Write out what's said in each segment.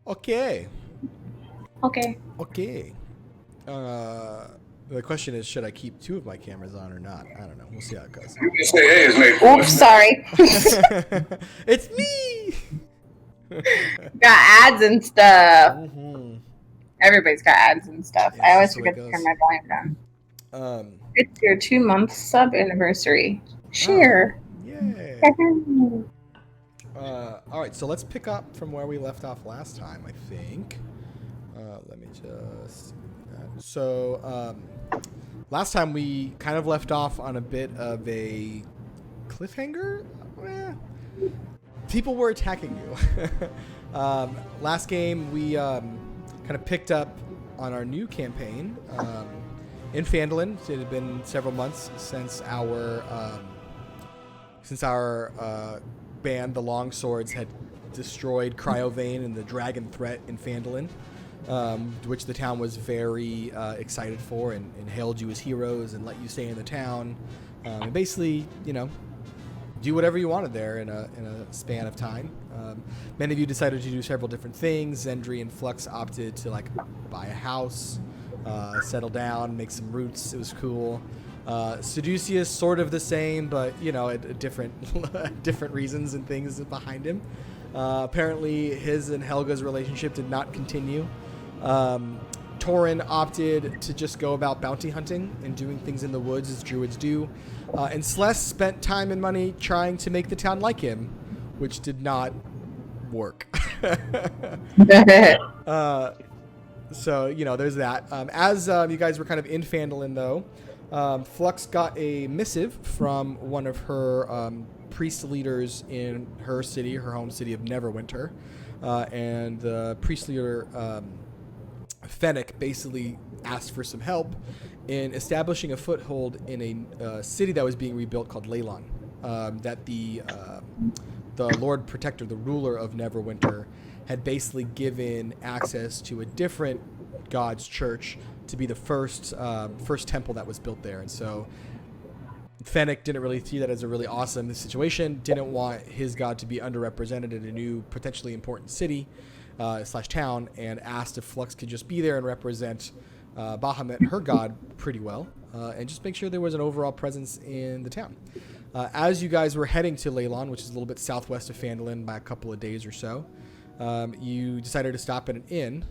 Okay. Okay. Okay. The question is, should I keep 2 of my cameras on or not? I don't know. We'll see how it goes. You can say, hey, it's made Oops, sorry. It's me. Got ads and stuff. Mm-hmm. Everybody's got ads and stuff. Yeah, I always that's the way forget it to turn goes. my volume down. Um. It's your 2-month sub anniversary. Share. Yay. All right, so let's pick up from where we left off last time, I think. Let me just... So, last time we kind of left off on a bit of a cliffhanger? People were attacking you. Last game, we kind of picked up on our new campaign in Phandalin. It had been several months since our band, the Longswords, had destroyed Cryovane and the Dragon Threat in Phandalin, which the town was very excited for and hailed you as heroes and let you stay in the town. And basically, do whatever you wanted there in a span of time. Many of you decided to do several different things. Zendri and Flux opted to buy a house, settle down, make some roots. It was cool. Seducius, sort of the same, but different different reasons and things behind him. Apparently, his and Helga's relationship did not continue. Torin opted to just go about bounty hunting and doing things in the woods as druids do. And Celeste spent time and money trying to make the town like him, which did not work. So, there's that. As you guys were kind of in Phandalin, though, Flux got a missive from one of her priest leaders in her city, her home city of Neverwinter. And the priest leader, Fennec, basically asked for some help in establishing a foothold in a city that was being rebuilt called Leilon. That the Lord Protector, the ruler of Neverwinter, had basically given access to a different god's church to be the first temple that was built there. And so Fennec didn't really see that as a really awesome situation, didn't want his god to be underrepresented in a new, potentially important city / town, and asked if Flux could just be there and represent Bahamut, her god, pretty well, and just make sure there was an overall presence in the town. As you guys were heading to Leilon, which is a little bit southwest of Phandalin by a couple of days or so, you decided to stop at an inn.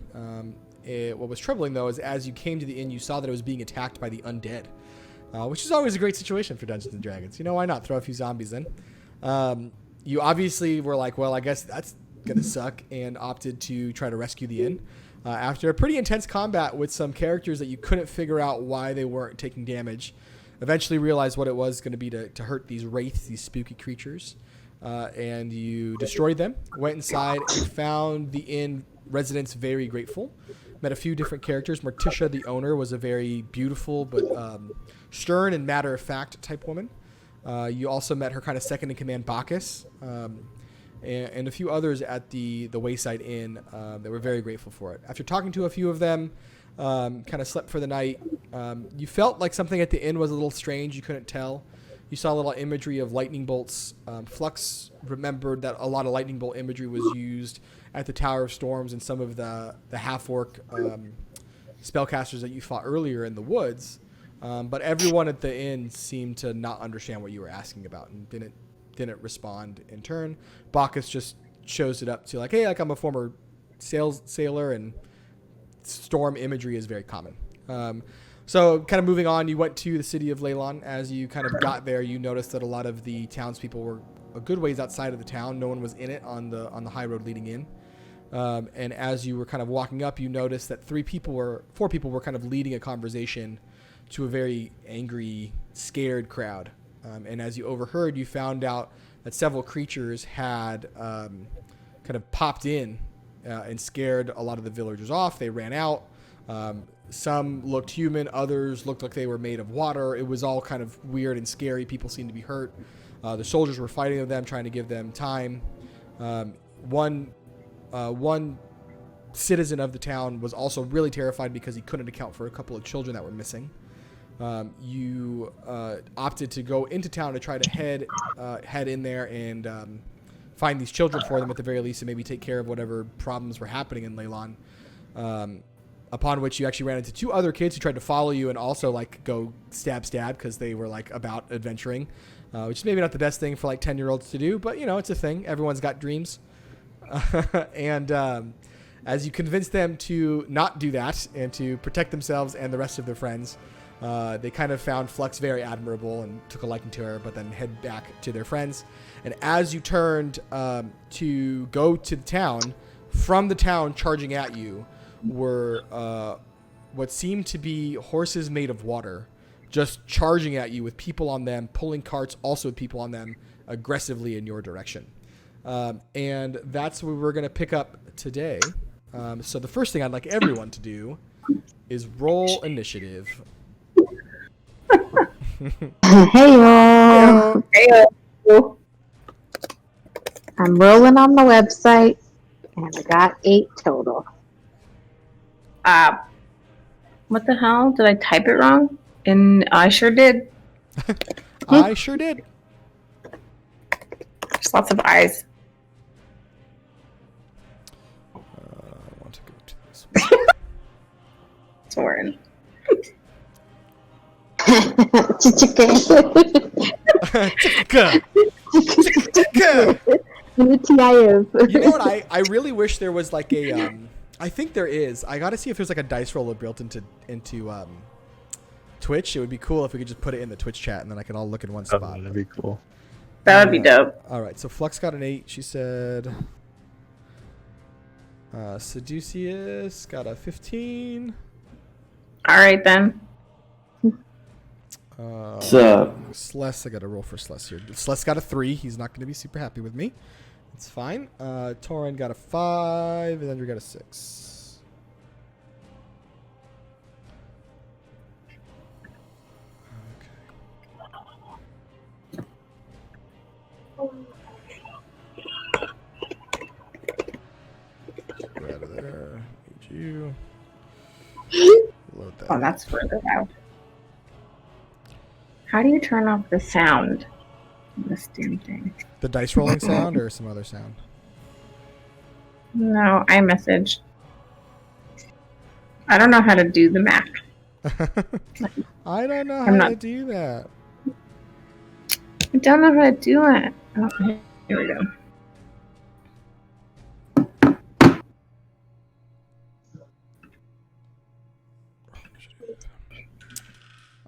What was troubling, though, is as you came to the inn, you saw that it was being attacked by the undead, which is always a great situation for Dungeons & Dragons. Why not throw a few zombies in? You obviously were like, well, I guess that's going to suck, and opted to try to rescue the inn. After a pretty intense combat with some characters that you couldn't figure out why they weren't taking damage, eventually realized what it was going to be to hurt these wraiths, these spooky creatures. And you destroyed them, went inside, and found the inn residents very grateful. Met a few different characters. Morticia, the owner, was a very beautiful but stern and matter-of-fact type woman. You also met her kind of second-in-command, Bacchus, and a few others at the Wayside Inn that were very grateful for it. After talking to a few of them, kind of slept for the night. You felt like something at the inn was a little strange. You couldn't tell. You saw a little imagery of lightning bolts. Flux remembered that a lot of lightning bolt imagery was used at the Tower of Storms and some of the half-orc spellcasters that you fought earlier in the woods. But everyone at the inn seemed to not understand what you were asking about and didn't respond in turn. Bacchus just shows it up to hey, I'm a former sailor, and storm imagery is very common. So kind of moving on, you went to the city of Leilon. As you kind of got there, you noticed that a lot of the townspeople were a good ways outside of the town. No one was in it on the high road leading in. And as you were kind of walking up, you noticed that 4 people were kind of leading a conversation to a very angry, scared crowd. And as you overheard, you found out that several creatures had kind of popped in and scared a lot of the villagers off. They ran out. Some looked human. Others looked like they were made of water. It was all kind of weird and scary. People seemed to be hurt. The soldiers were fighting with them, trying to give them time. One citizen of the town was also really terrified because he couldn't account for a couple of children that were missing. You opted to go into town to try to head in there and find these children for them at the very least, and maybe take care of whatever problems were happening in Leilon. Upon which you actually ran into 2 other kids who tried to follow you and also like go stab because they were like about adventuring, which is maybe not the best thing for like 10-year-olds to do, but it's a thing. Everyone's got dreams. And as you convince them to not do that and to protect themselves and the rest of their friends, they kind of found Flux very admirable and took a liking to her, but then head back to their friends. And as you turned to go to the town, from the town charging at you were what seemed to be horses made of water, just charging at you with people on them, pulling carts also with people on them aggressively in your direction. And that's where we're going to pick up today. So the first thing I'd like everyone to do is roll initiative. Hey y'all. Heyo. I'm rolling on the website and I got 8 total. What the hell? Did I type it wrong? And I sure did. I sure did. There's lots of eyes. I want to go to this one. Soren. Chicka. You know what? I really wish there was like a. I think there is. I got to see if there's like a dice roller built into Twitch. It would be cool if we could just put it in the Twitch chat and then I can all look in one spot. That'd be cool. That would be dope. All right, so Flux got an 8. She said. Seducius got a 15. All right then. Sless, I got to roll for Sless here. Sless got a 3. He's not going to be super happy with me. It's fine. Torin got a 5, and Andrew got a 6. Get out of there. Need you. Load that. Oh, that's further out. How do you turn off the sound on this damn thing? The dice rolling sound or some other sound? No, iMessage. I don't know how to do the map. I don't know how to do that. I don't know how to do it. Oh, here we go.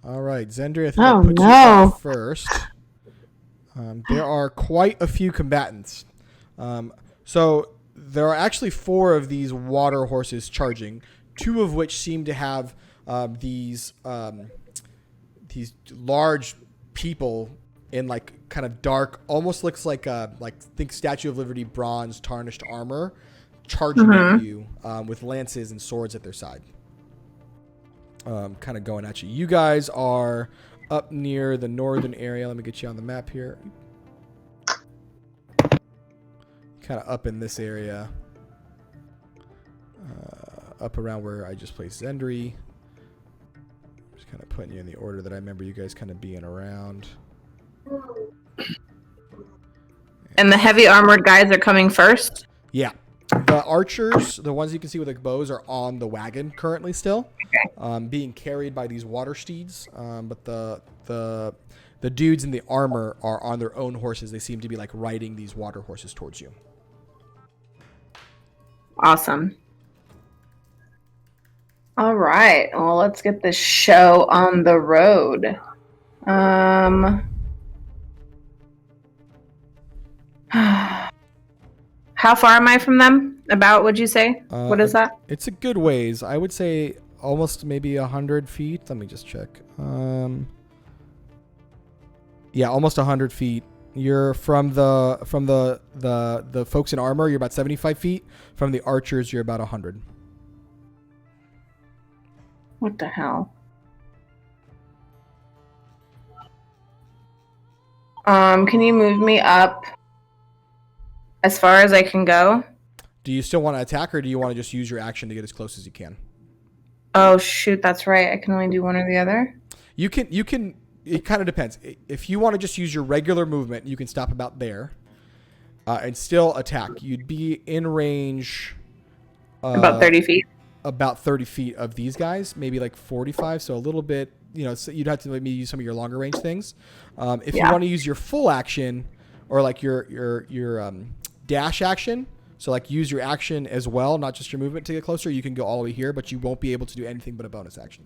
All right, Zendri, I think I'll put you up first. There are quite a few combatants. So there are actually 4 of these water horses charging, 2 of which seem to have these large people in like kind of dark, almost looks like think Statue of Liberty bronze tarnished armor, charging at you with lances and swords at their side. Kind of going at you. You guys are up near the northern area. Let me get you on the map here. Kind of up in this area. Up around where I just placed Zendri. Just kind of putting you in the order that I remember you guys kind of being around. And the heavy armored guys are coming first? Yeah. The archers, the ones you can see with the bows, are on the wagon currently still, being carried by these water steeds. But the dudes in the armor are on their own horses. They seem to be like riding these water horses towards you. Awesome. All right. Well, let's get this show on the road. How far am I from them? About, would you say? What is that? It's a good ways. I would say almost maybe 100 feet. Let me just check. Yeah, almost 100 feet. You're from the folks in armor, you're about 75 feet. From the archers, you're about 100. What the hell? Can you move me up as far as I can go? Do you still want to attack, or do you want to just use your action to get as close as you can? Oh shoot, that's right. I can only do one or the other. You can. It kind of depends. If you want to just use your regular movement, you can stop about there. and still attack. You'd be in range. About 30 feet. About 30 feet of these guys, maybe like 45. So a little bit, so you'd have to maybe use some of your longer range things. If you want to use your full action or like your dash action, so like use your action as well, not just your movement to get closer, you can go all the way here, but you won't be able to do anything but a bonus action.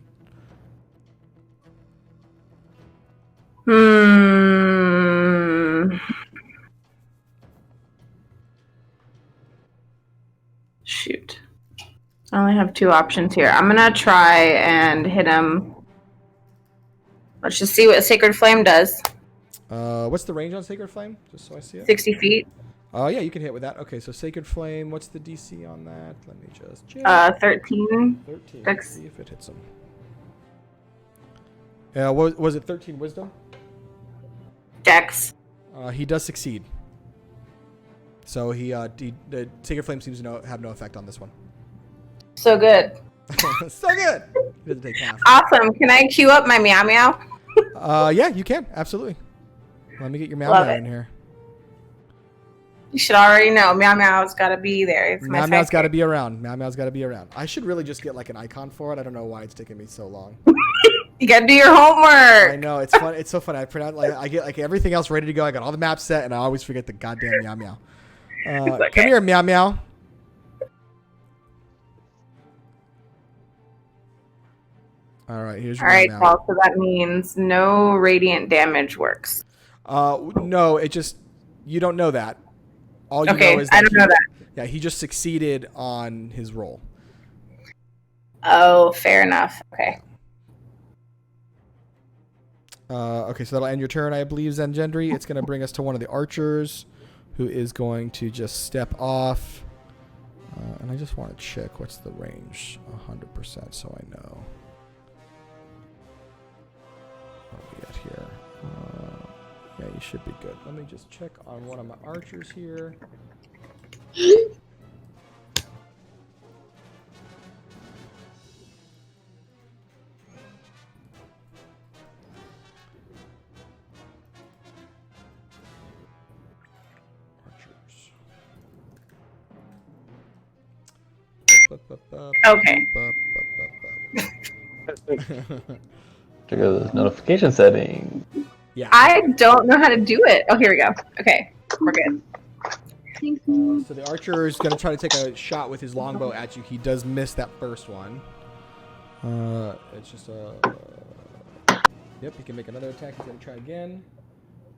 Shoot. I only have 2 options here. I'm going to try and hit him. Let's just see what Sacred Flame does. What's the range on Sacred Flame? Just so I see it. 60 feet. Oh, yeah, you can hit with that. Okay, so Sacred Flame, what's the DC on that? Let me just check. 13. 13. Dex. Let's see if it hits him. Was it 13 Wisdom? Dex. He does succeed. So the Sacred Flame seems to have no effect on this one. So good. So good. He doesn't take half. Awesome. Can I queue up my meow meow? Yeah, you can. Absolutely. Let me get your meow Love meow it. in here. You should already know. Meow meow's got to be there. It's my Meow meow's got to sidekick. be around. Meow meow's got to be around. I should really just get like an icon for it. I don't know why it's taking me so long. You got to do your homework. I know, it's fun. It's so fun. I get like everything else ready to go. I got all the maps set, and I always forget the goddamn meow meow. Okay. Come here, meow meow. All right, here's your All right, meow. Paul. So that means no radiant damage works. No, it just you don't know that. All you Okay, know is I don't know that. Yeah, he just succeeded on his roll. Oh, fair enough. Okay. Okay, so that'll end your turn, I believe, Zengendry. It's going to bring us to one of the archers, who is going to just step off. And I just want to check what's the range, 100%, so I know. What are we at here? Yeah, you should be good. Let me just check on one of my archers here. Okay. Check out the notification setting. Yeah. I don't know how to do it. Oh, here we go. Okay, we're good. So the archer is going to try to take a shot with his longbow at you. He does miss that first one. It's just a... Yep, he can make another attack. He's going to try again.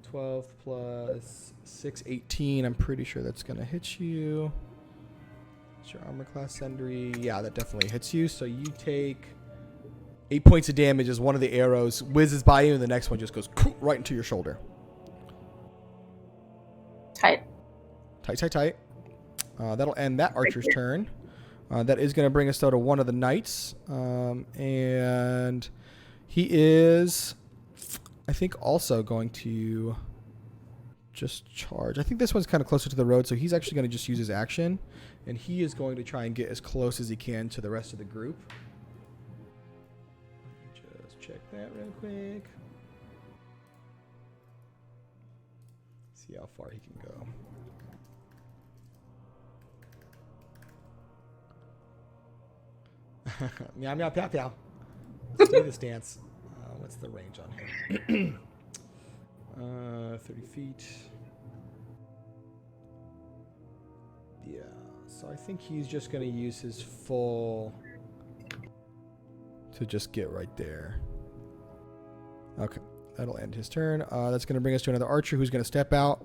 12 plus 6, 18. I'm pretty sure that's going to hit you. It's your armor class, Sendry. Yeah, that definitely hits you. So you take 8 points of damage as one of the arrows whizzes by you, and the next one just goes right into your shoulder. Tight. Tight. That'll end that archer's turn. That is going to bring us though to one of the knights. And he is, I think, also going to just charge. I think this one's kind of closer to the road, so he's actually going to just use his action. And he is going to try and get as close as he can to the rest of the group. Let me just check that real quick. See how far he can go. Meow, meow, pow, pow. Let's do this dance. What's the range on him? 30 feet. Yeah, so I think he's just going to use his full to just get right there. Okay, that'll end his turn. That's going to bring us to another archer who's going to step out.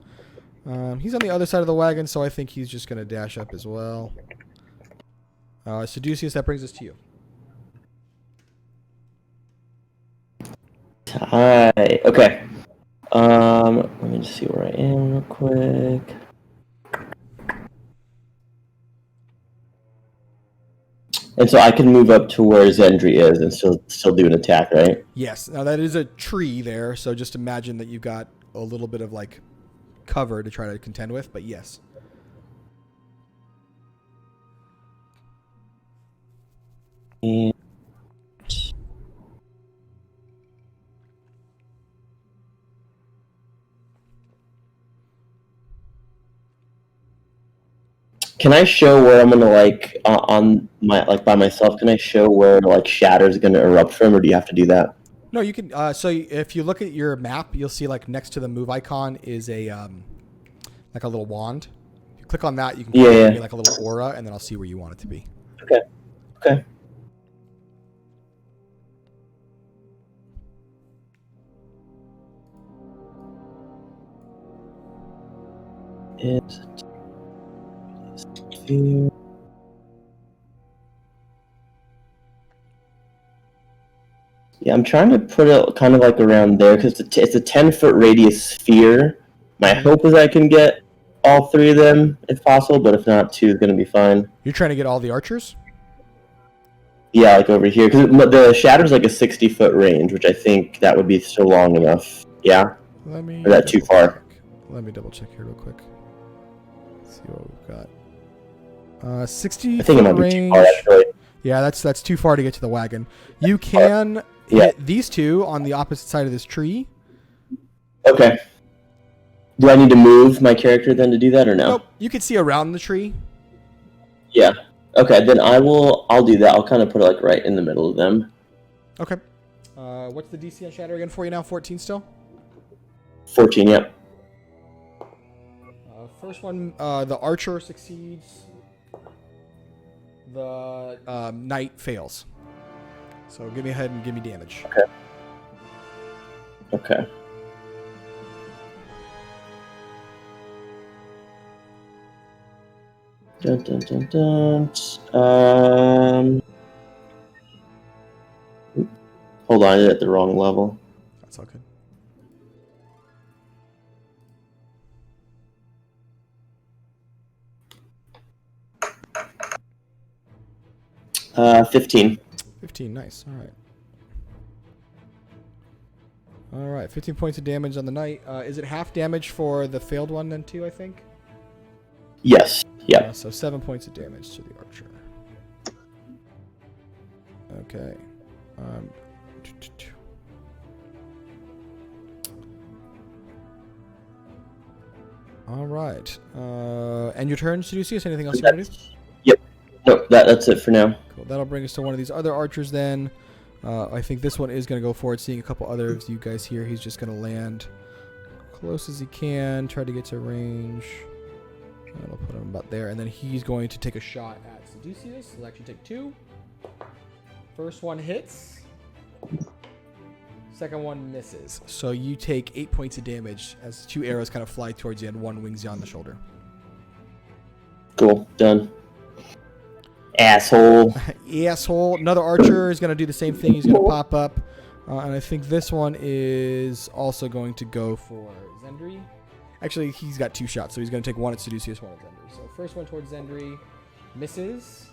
He's on the other side of the wagon, so I think he's just going to dash up as well. Seducius, that brings us to you. Hi. Okay. Let me just see where I am real quick. And so I can move up to where Zendry is and still do an attack, right? Yes. Now that is a tree there, so just imagine that you've got a little bit of like cover to try to contend with, but yes. And Can I show where I'm gonna like on my like by myself? Can I show where like Shatter's gonna erupt from, or do you have to do that? No, you can. So if you look at your map, you'll see like next to the move icon is a like a little wand. If you click on that, you can create like a little aura, and then I'll see where you want it to be. Okay. Okay. Yeah, I'm trying to put it kind of like around there because it's a 10-foot radius sphere. My hope is I can get all 3 of them if possible, but if not, 2 is going to be fine. You're trying to get all the archers? Yeah, like over here. Because the Shatter's like a 60-foot range, which I think that would be still long enough. Yeah? Or is that too far? Let me double check here real quick. Let's see what we've got. 60 I think it might be too far, actually. Yeah, that's too far to get to the wagon. You can hit these 2 on the opposite side of this tree. Okay. Do I need to move my character then to do that, or no? Nope. You can see around the tree. Yeah. Okay, then I'll do that. I'll kind of put it like right in the middle of them. Okay. What's the DC on Shatter again for you now? 14 still? 14, yep. First one, the archer succeeds. The knight fails. So give me a head and give me damage. Okay. Okay. Dun, dun, dun, dun. Hold on, I did it at the wrong level. That's all good. 15. 15, nice. All right. All right, 15 points of damage on the knight. Is it half damage for the failed one then too, I think? Yes. Yeah. So 7 points of damage to the archer. Okay. All right. And your turn, Seducius? Anything else you want to do? Yep. Nope, that's it for now. Cool. That'll bring us to one of these other archers then. I think this one is going to go forward, seeing a couple other of you guys here. He's just going to land close as he can, try to get to range. That'll put him about there. And then he's going to take a shot at Seducius. He'll actually take 2. First one hits. Second one misses. So you take 8 points of damage as 2 arrows kind of fly towards you and one wings you on the shoulder. Cool. Done. Asshole. Asshole. Another archer is going to do the same thing. He's going to pop up. And I think this one is also going to go for Zendri. Actually, he's got 2 shots, so he's going to take one at Seducius, one at Zendri. So first one towards Zendri misses.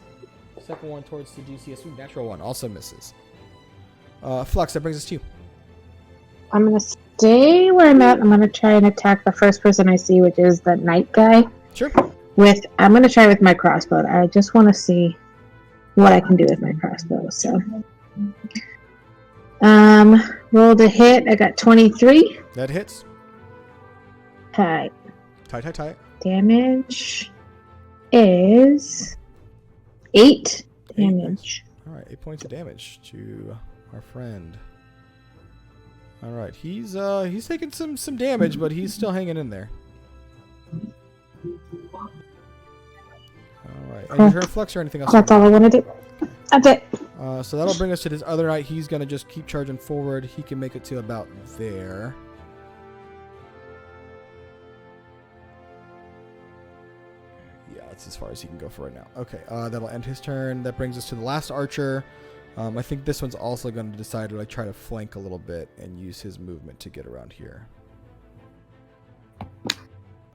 Second one towards Seducius. Ooh, natural one also misses. Flux, that brings us to you. I'm going to stay where I'm at. I'm going to try and attack the first person I see, which is the knight guy. Sure. I'm going to try with my crossbow. I just want to see what I can do with my crossbow. So, rolled a hit. I got 23. That hits. Tight. Tight. Damage is 8 damage. All right, 8 points of damage to our friend. All right, he's taking some damage, but he's still hanging in there. All right, and you heard Flux or anything else? That's all I want to do. That's it. So that'll bring us to this other knight. He's gonna just keep charging forward. He can make it to about there. Yeah, that's as far as he can go for right now. Okay, that'll end his turn. That brings us to the last archer. I think this one's also going to decide to try to flank a little bit and use his movement to get around here.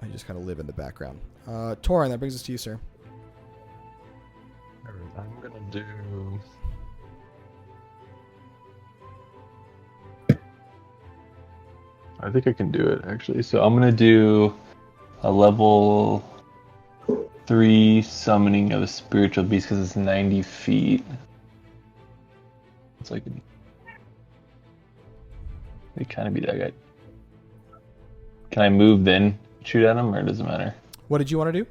I just kind of live in the background. Torin, that brings us to you, sir. I'm gonna do. I think I can do it actually. So I'm gonna do a level 3 summoning of a spiritual beast because it's 90 feet. It's like it kind of be that guy. Can I move then shoot at him, or does it matter? What did you want to do?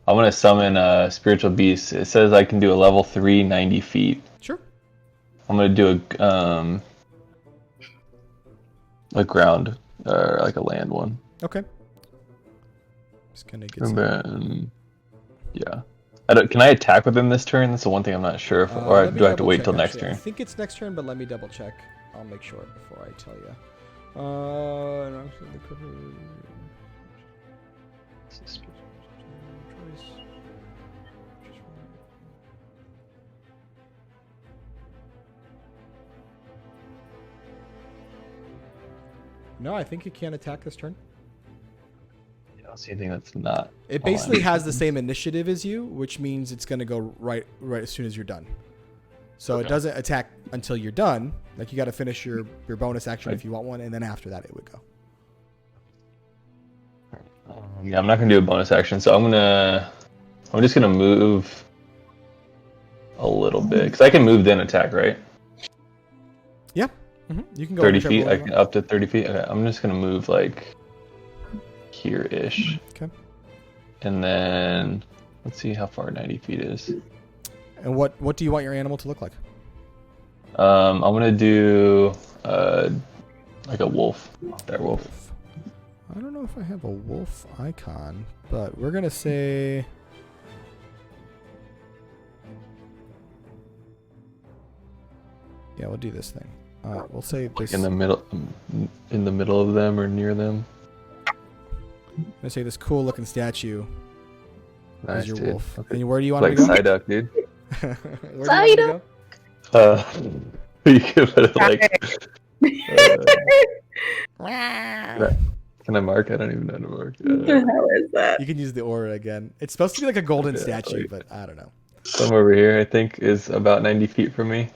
I want to summon a spiritual beast. It says I can do a level 3, 90 feet. Sure. I'm gonna do a ground or like a land one. Okay. Just gonna get And some. then, yeah. Can I attack with him this turn? That's the one thing I'm not sure if, or Let me do I have to double wait check, till next actually. I turn? think it's next turn, but let me double check. I'll make sure before I tell you. No, I think you can't attack this turn. I don't see anything that's not. It basically has the same initiative as you, which means it's going to go right as soon as you're done. So it doesn't attack until you're done. Like you got to finish your bonus action if you want one, and then after that it would go. Yeah, I'm not gonna do a bonus action, so I'm just gonna move a little bit because I can move then attack, right? Yeah, you can go 30 whichever feet. way I you can want. up to 30 feet. Okay, I'm just gonna move like here-ish, Okay. and then let's see how far 90 feet is. And what do you want your animal to look like? I'm gonna do like a wolf, wolf. I don't know if I have a wolf icon, but we're gonna say. Yeah, we'll do this thing. We'll say this. In the middle of them or near them. I'm gonna say this cool looking statue Nice, is your dude. wolf. Okay. And where do you want Like him to go? Psyduck, dude. Where do you want him to go? You can put it like. Can I mark? I don't even know how to mark. What the hell is that? You can use the aura again. It's supposed to be like a golden Yeah, statue, like- but I don't know. Some over here, I think, is about 90 feet from me.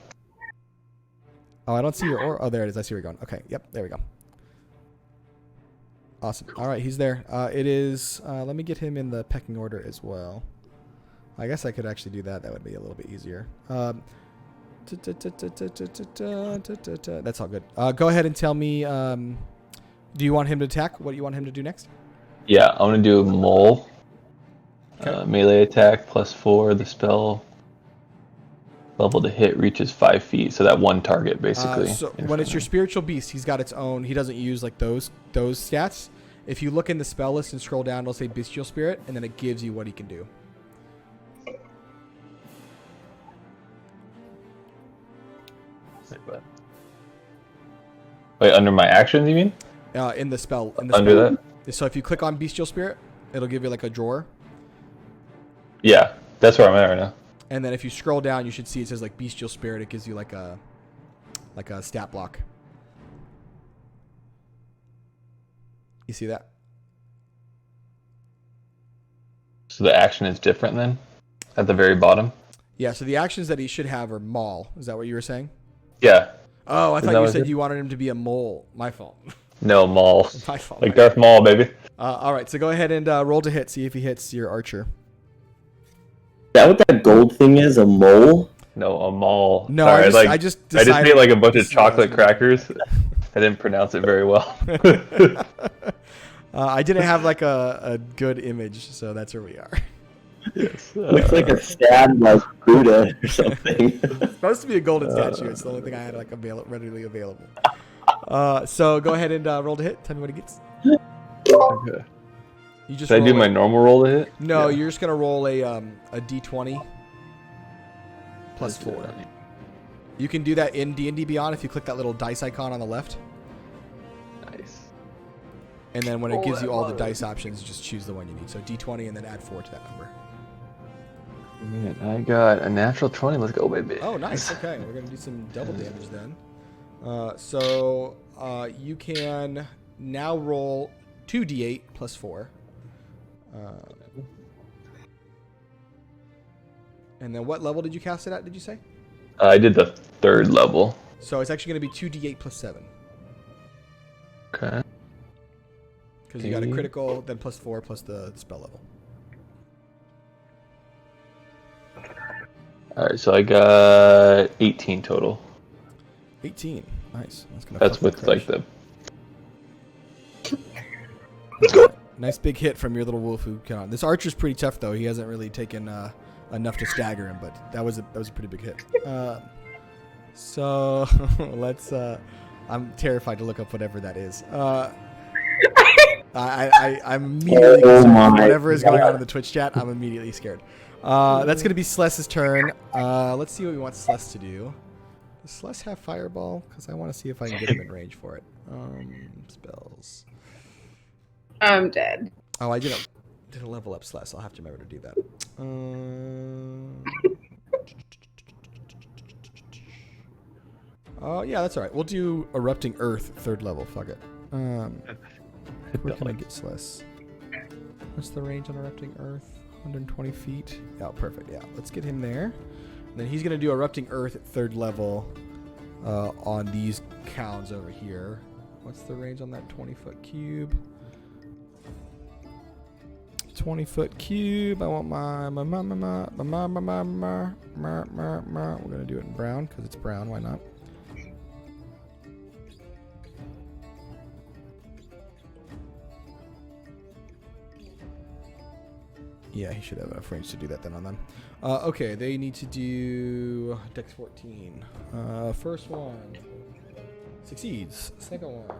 Oh, I don't see your aura. Oh, there it is. I see where you're going. Okay, yep, there we go. Awesome. All right, he's there. It is. Let me get him in the pecking order as well. I guess I could actually do that. That would be a little bit easier. That's all good. Go ahead and tell me. Do you want him to attack? What do you want him to do next? Yeah, I'm gonna do a mole. Okay. Melee attack +4. The spell level to hit reaches 5 feet, so that one target basically. So when it's your spiritual beast, he's got its own. He doesn't use like those stats. If you look in the spell list and scroll down, it'll say bestial spirit, and then it gives you what he can do. Wait, under my actions, you mean? In the spell. Under that? So if you click on bestial spirit, it'll give you like a drawer. Yeah, that's where I'm at right now. And then if you scroll down, you should see it says like bestial spirit. It gives you like a stat block. You see that? So the action is different then? At the very bottom? Yeah, so the actions that he should have are maul. Is that what you were saying? Yeah. Oh, I Is thought that you what said it- you wanted him to be a mole. My fault. No, Maul. My fault. Like Darth Maul, baby. All right, so go ahead and roll to hit. See if he hits your archer. Is that what that gold thing is? A mole? No, a Maul. No, Sorry, I just I just decided made like a bunch this of is what I was chocolate gonna crackers. I didn't pronounce it very well. I didn't have like a good image, so that's where we are. Looks like a sad like Buddha or something. It's supposed to be a golden statue. It's the only thing I had like readily available. So go ahead and roll to hit. Tell me what he gets. Okay. You just Should I do roll my a- normal roll to hit? No, Yeah. you're just gonna roll a d20 plus 4. You can do that in DNDBeyond if you click that little dice icon on the left, Nice. and then when it gives you all the dice options, just choose the one you need. So d20 and then add 4 to that number. Man, I got a natural 20. Let's go, baby. Oh, nice. Okay, we're gonna do some double damage then. So you can now roll 2d8 plus 4. And then what level did you cast it at, did you say? I did the 3rd level. So it's actually going to be 2d8 plus 7. Okay. Because you got a critical, then plus 4 plus the spell level. Alright, so I got 18 total. 18. Nice. That's That's with like the. Nice big hit from your little Wolfu count. This archer's pretty tough though. He hasn't really taken enough to stagger him, but that was a pretty big hit. So let's. I'm terrified to look up whatever that is. I'm immediately concerned. Whatever is going on in the Twitch chat, I'm immediately scared. That's gonna be Celeste's turn. Let's see what we want Celeste to do. Does Celeste have Fireball? Because I want to see if I can get him in range for it. Spells. I'm dead. Oh, I didn't level up Celeste. I'll have to remember to do that. Oh, yeah, that's all right. We'll do Erupting Earth, 3rd level. Fuck it. Where can I get Celeste? What's the range on Erupting Earth? 120 feet. Oh, perfect. Yeah, let's get him there. And then he's going to do Erupting Earth at 3rd level on these cows over here. What's the range on that 20-foot cube? 20-foot cube. I want my. We're gonna do it in brown because it's brown. Why not? Yeah, he should have enough range to do that then on them. Okay, they need to do Dex 14. First one succeeds. Second one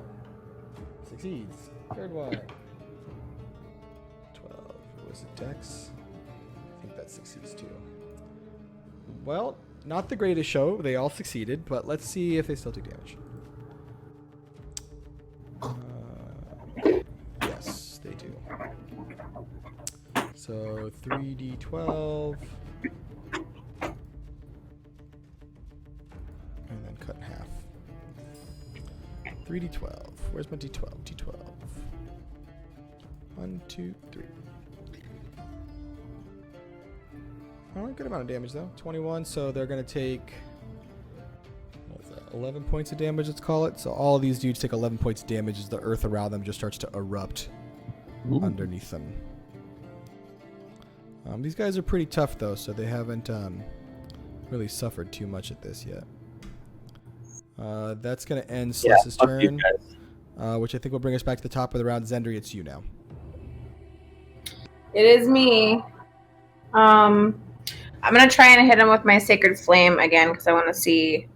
succeeds. Third one. Was it Dex? I think that succeeds too. Well, not the greatest show. They all succeeded, but let's see if they still do damage. Yes, they do. So 3d12. And then cut in half. 3d12. Where's my d12? d12. 1, 2, 3. Oh, good amount of damage though. 21, so they're gonna take 11 points of damage, let's call it. So all of these dudes take 11 points of damage as the earth around them just starts to erupt underneath them. These guys are pretty tough though, so they haven't really suffered too much at this yet. That's gonna end Celeste's turn, which I think will bring us back to the top of the round. Zendri, it's you now. It is me. I'm going to try and hit him with my Sacred Flame again because I want to see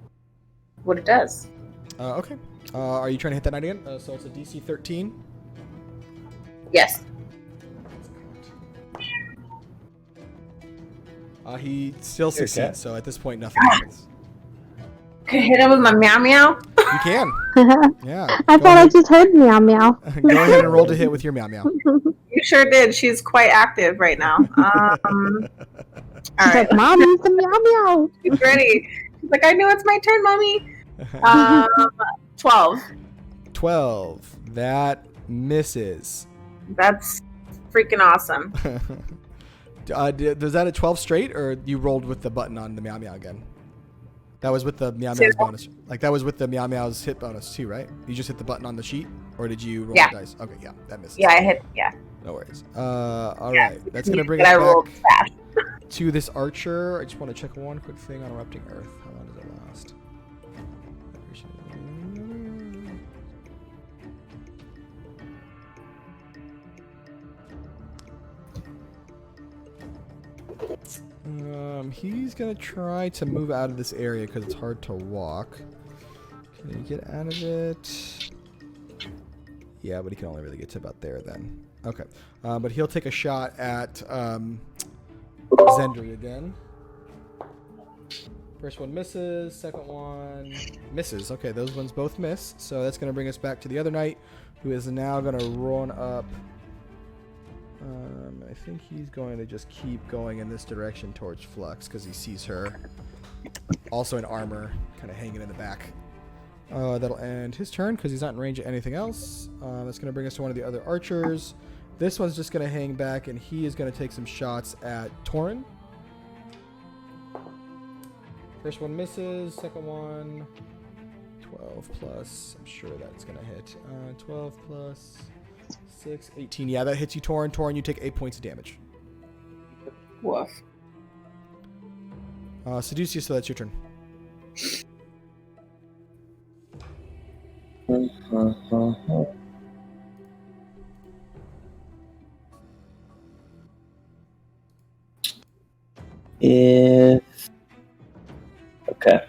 what it does. Okay. Are you trying to hit that knight again? So it's a DC 13? Yes. He still succeeds, so at this point nothing happens. Can I hit him with my meow meow? You can. Yeah. I thought I just heard meow meow. Go ahead and roll to hit with your meow meow. You sure did. She's quite active right now. She's like, Mom, use the meow meow. She's ready. She's like, I know it's my turn, Mommy. 12. 12. That misses. That's freaking awesome. Was that a 12 straight, or you rolled with the button on the meow meow again? That was with the meow meow's bonus. Like that was with the meow meow's hit bonus too, right? You just hit the button on the sheet, or did you roll the dice? Okay, yeah, that misses. Yeah, I hit. Yeah. No worries. All right, that's gonna bring us back to this archer. I just want to check one quick thing on Erupting Earth. How long does it last? He's gonna try to move out of this area because it's hard to walk. Can he get out of it? Yeah, but he can only really get to about there then. Okay, but he'll take a shot at Zendri again. First one misses, second one misses. Okay, those ones both miss. So that's gonna bring us back to the other knight, who is now gonna run up. I think he's going to just keep going in this direction towards Flux because he sees her. Also in armor, kind of hanging in the back. That'll end his turn because he's not in range of anything else. That's going to bring us to one of the other archers. This one's just going to hang back, and he is going to take some shots at Torin. First one misses, second one 12 plus. I'm sure that's going to hit. 12 plus 6, 18. Yeah, that hits you, Torin. Torin, you take 8 points of damage. Woof. Seduce, so that's your turn. Okay.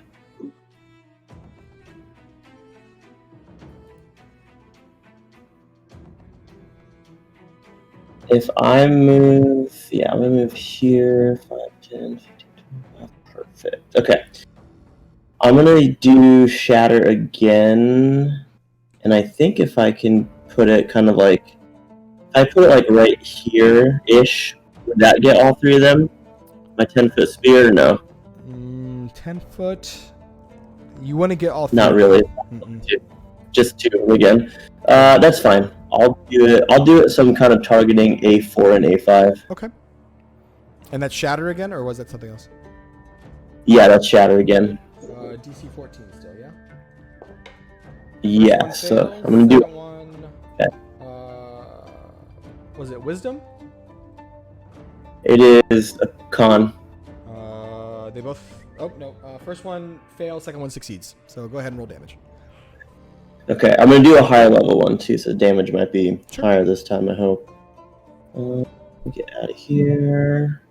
If I move, I'm gonna move here. 5, 10, 15, 25. Perfect. Okay. I'm gonna do shatter again, and I think if I can put it kind of like, if I put it like right here-ish, would that get all three of them? My 10-foot spear? No. 10 foot. You want to get all three? Not really. Just two again. That's fine. I'll do it. I'll do it. So I'm kind of targeting A4 and A5. Okay. And that's shatter again, or was that something else? Yeah, that's shatter again. DC 14 still, yeah. Yeah. So I'm gonna do. One, Okay. Was it wisdom? It is a con. They both. Oh no. First one fails. Second one succeeds. So go ahead and roll damage. Okay, I'm gonna do a higher level one too, so damage might be higher this time. I hope. Get out of here.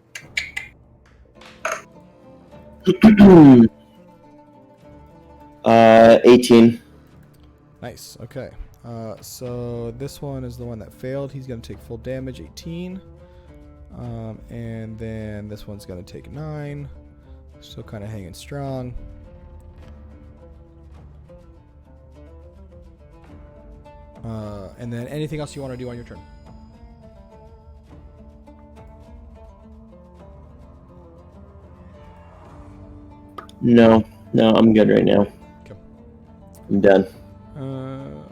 18. Nice. Okay. So this one is the one that failed. He's gonna take full damage, 18. And then this one's gonna take 9. Still kind of hanging strong. And then anything else you want to do on your turn? No, I'm good right now. Okay. I'm done.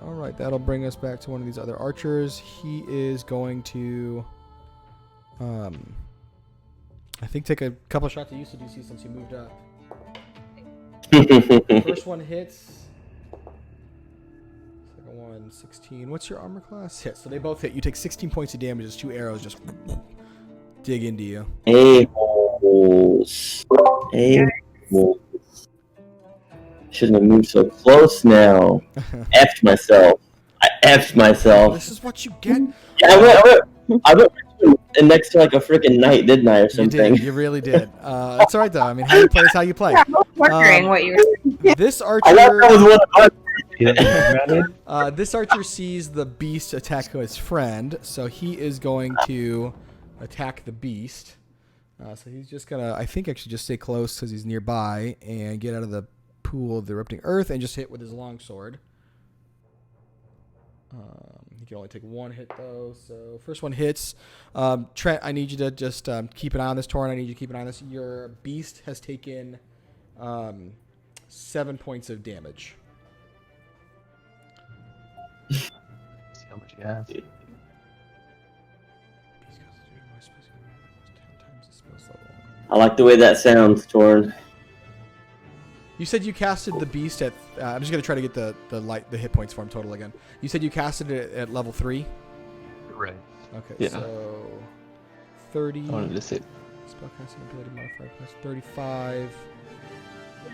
All right, that'll bring us back to one of these other archers. He is going to, I think, take a couple shots at you, DC, since you moved up. First one hits. Second one, 16. What's your armor class? Hit. So they both hit. You take 16 points of damage as 2 arrows just dig into you. A-holes. A-holes. Shouldn't have moved so close now. F'd myself. I F'd myself. This is what you get. Yeah, I went next to like a freaking knight, didn't I, or something? You did. You really did. That's all right, though. I mean, how you play is how you play. I was wondering what you were. This archer. I thought that was one of us. This archer sees the beast attack his friend, so he is going to attack the beast. So he's just gonna, I think, actually just stay close because he's nearby and get out of the pool of the erupting earth and just hit with his longsword. He can only take one hit though. So first one hits. Trent, I need you to just keep an eye on this. Torn, I need you to keep an eye on this. Your beast has taken 7 points of damage. See how much you have. I like the way that sounds, Torn. You said you casted the beast at. I'm just gonna try to get the hit points for him total again. You said you casted it at level 3. Right. Okay. Yeah. So 30. I wanted to say. Spellcasting ability modifier plus 35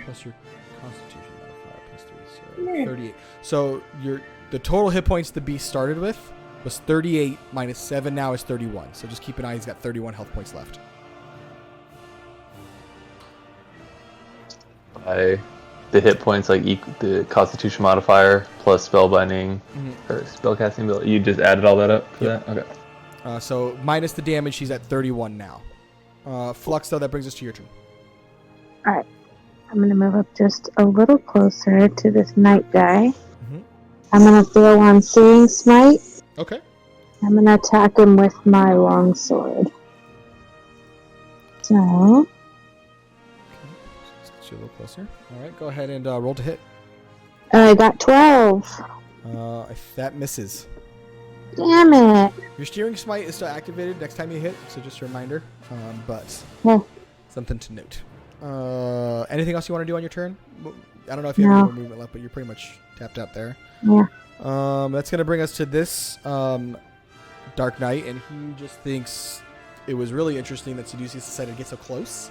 plus your Constitution modifier plus 3, so 38. So the total hit points the beast started with was 38 minus 7. Now is 31. So just keep an eye. He's got 31 health points left. By the hit points, like the Constitution modifier plus spellbinding or spellcasting ability, you just added all that up for that? Okay. So minus the damage, he's at 31 now. Flux, though, that brings us to your turn. All right. I'm going to move up just a little closer to this knight guy. I'm going to throw on Searing Smite. Okay. I'm going to attack him with my longsword. So... Let's get you a little closer. All right, go ahead and roll to hit. I got 12. That misses. Damn it. Your Steering Smite is still activated next time you hit, so just a reminder. But something to note. Anything else you want to do on your turn? I don't know if you have any more movement left, but you're pretty much tapped out there. Yeah. That's going to bring us to this Dark Knight, and he just thinks it was really interesting that Seduceus decided to get so close.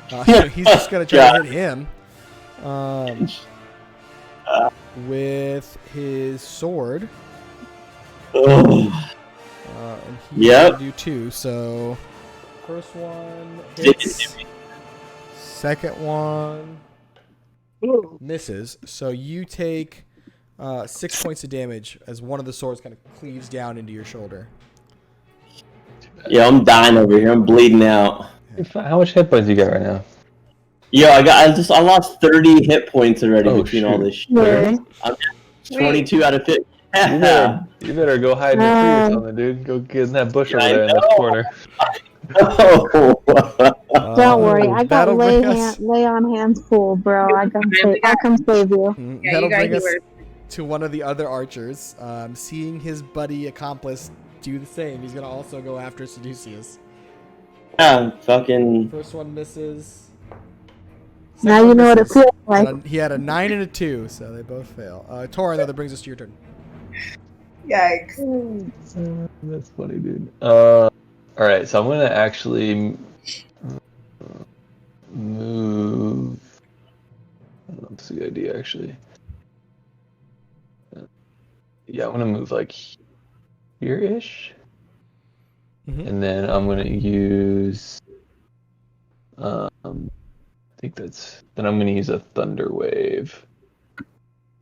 So he's just going to try to hit him with his sword. And he's going to do 2. So first one hits. Second one Misses. So you take 6 points of damage as one of the swords kind of cleaves down into your shoulder. Yeah, I'm dying over here. I'm bleeding out. How much hit points you got right now? Yo, I lost 30 hit points already between all this shit. Yeah. I'm at 22 out of 50. You better go hide in a tree or something, dude. Go get in that bush over there in this corner. Oh. Don't worry, I got that'll bring us- lay on hands full, bro. I'll come save you. Yeah, That'll you got bring us healers. to one of the other archers. Seeing his buddy accomplice do the same, he's gonna also go after Seducius. Yeah, fucking. First one misses. Now Second you know one what it misses. feels like. He had a 9 and a 2, so they both fail. Torin, though, that brings us to your turn. Yikes. That's funny, dude. Alright, so I'm gonna actually move. I don't know if it's a good idea, actually. Yeah, I'm gonna move like here-ish. Mhm. And then I'm gonna use. I think that's. Then I'm gonna use a Thunder Wave.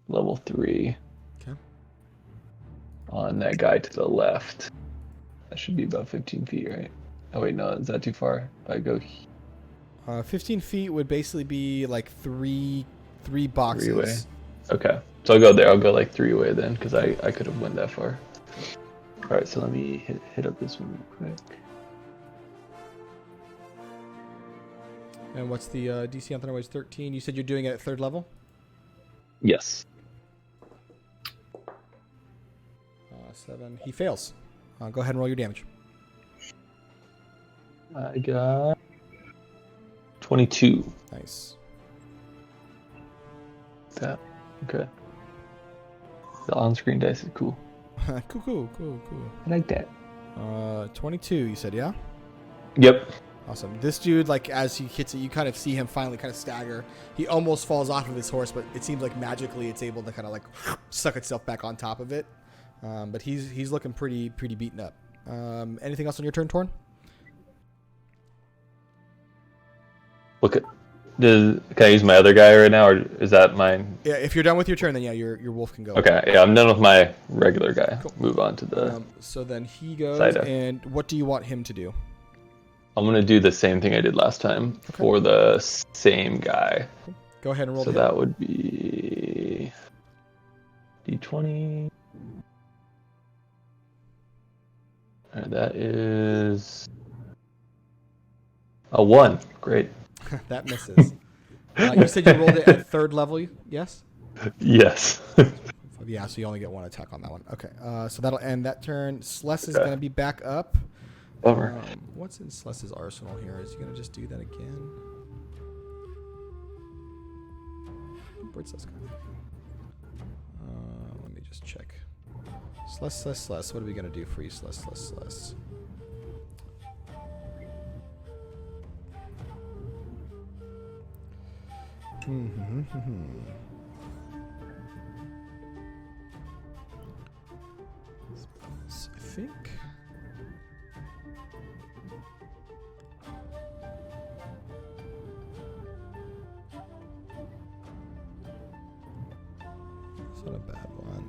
Level 3. Okay. On that guy to the left. That should be about 15 feet, right? Oh wait, no, is that too far? If I go 15 feet would basically be like three boxes. Three-way. Okay, so I'll go there. I'll go like 3-way then, because I could have went that far. All right, so let me hit up this one real quick. And what's the DC on Thunderwave? 13. You said you're doing it at 3rd level? Yes. 7. He fails. Go ahead and roll your damage. I got 22. Nice. That okay. The on-screen dice is cool. Cool. I like that. 22, you said, yeah? Yep. Awesome. This dude, like, as he hits it, you kind of see him finally kind of stagger. He almost falls off of his horse, but it seems like magically it's able to kind of, like, suck itself back on top of it. But he's looking pretty beaten up. Anything else on your turn, Torn? Can I use my other guy right now, or is that mine? Yeah, if you're done with your turn, then yeah, your wolf can go. Okay, yeah, I'm done with my regular guy. Cool. Move on to the. So then he goes, Side up. and what do you want him to do? I'm gonna do the same thing I did last time for the same guy. Go ahead and roll. So that would be D20. And that is a 1. Great. That misses. You said you rolled it at 3rd level, yes? Yes. Yeah, so you only get 1 attack on that one. Okay, so that'll end that turn. Sless is going to be back up. Bummer. What's in Sless's arsenal here? Is he going to just do that again? Where's Sless going? Let me just check. Sless. What are we going to do for you, Sless? I think.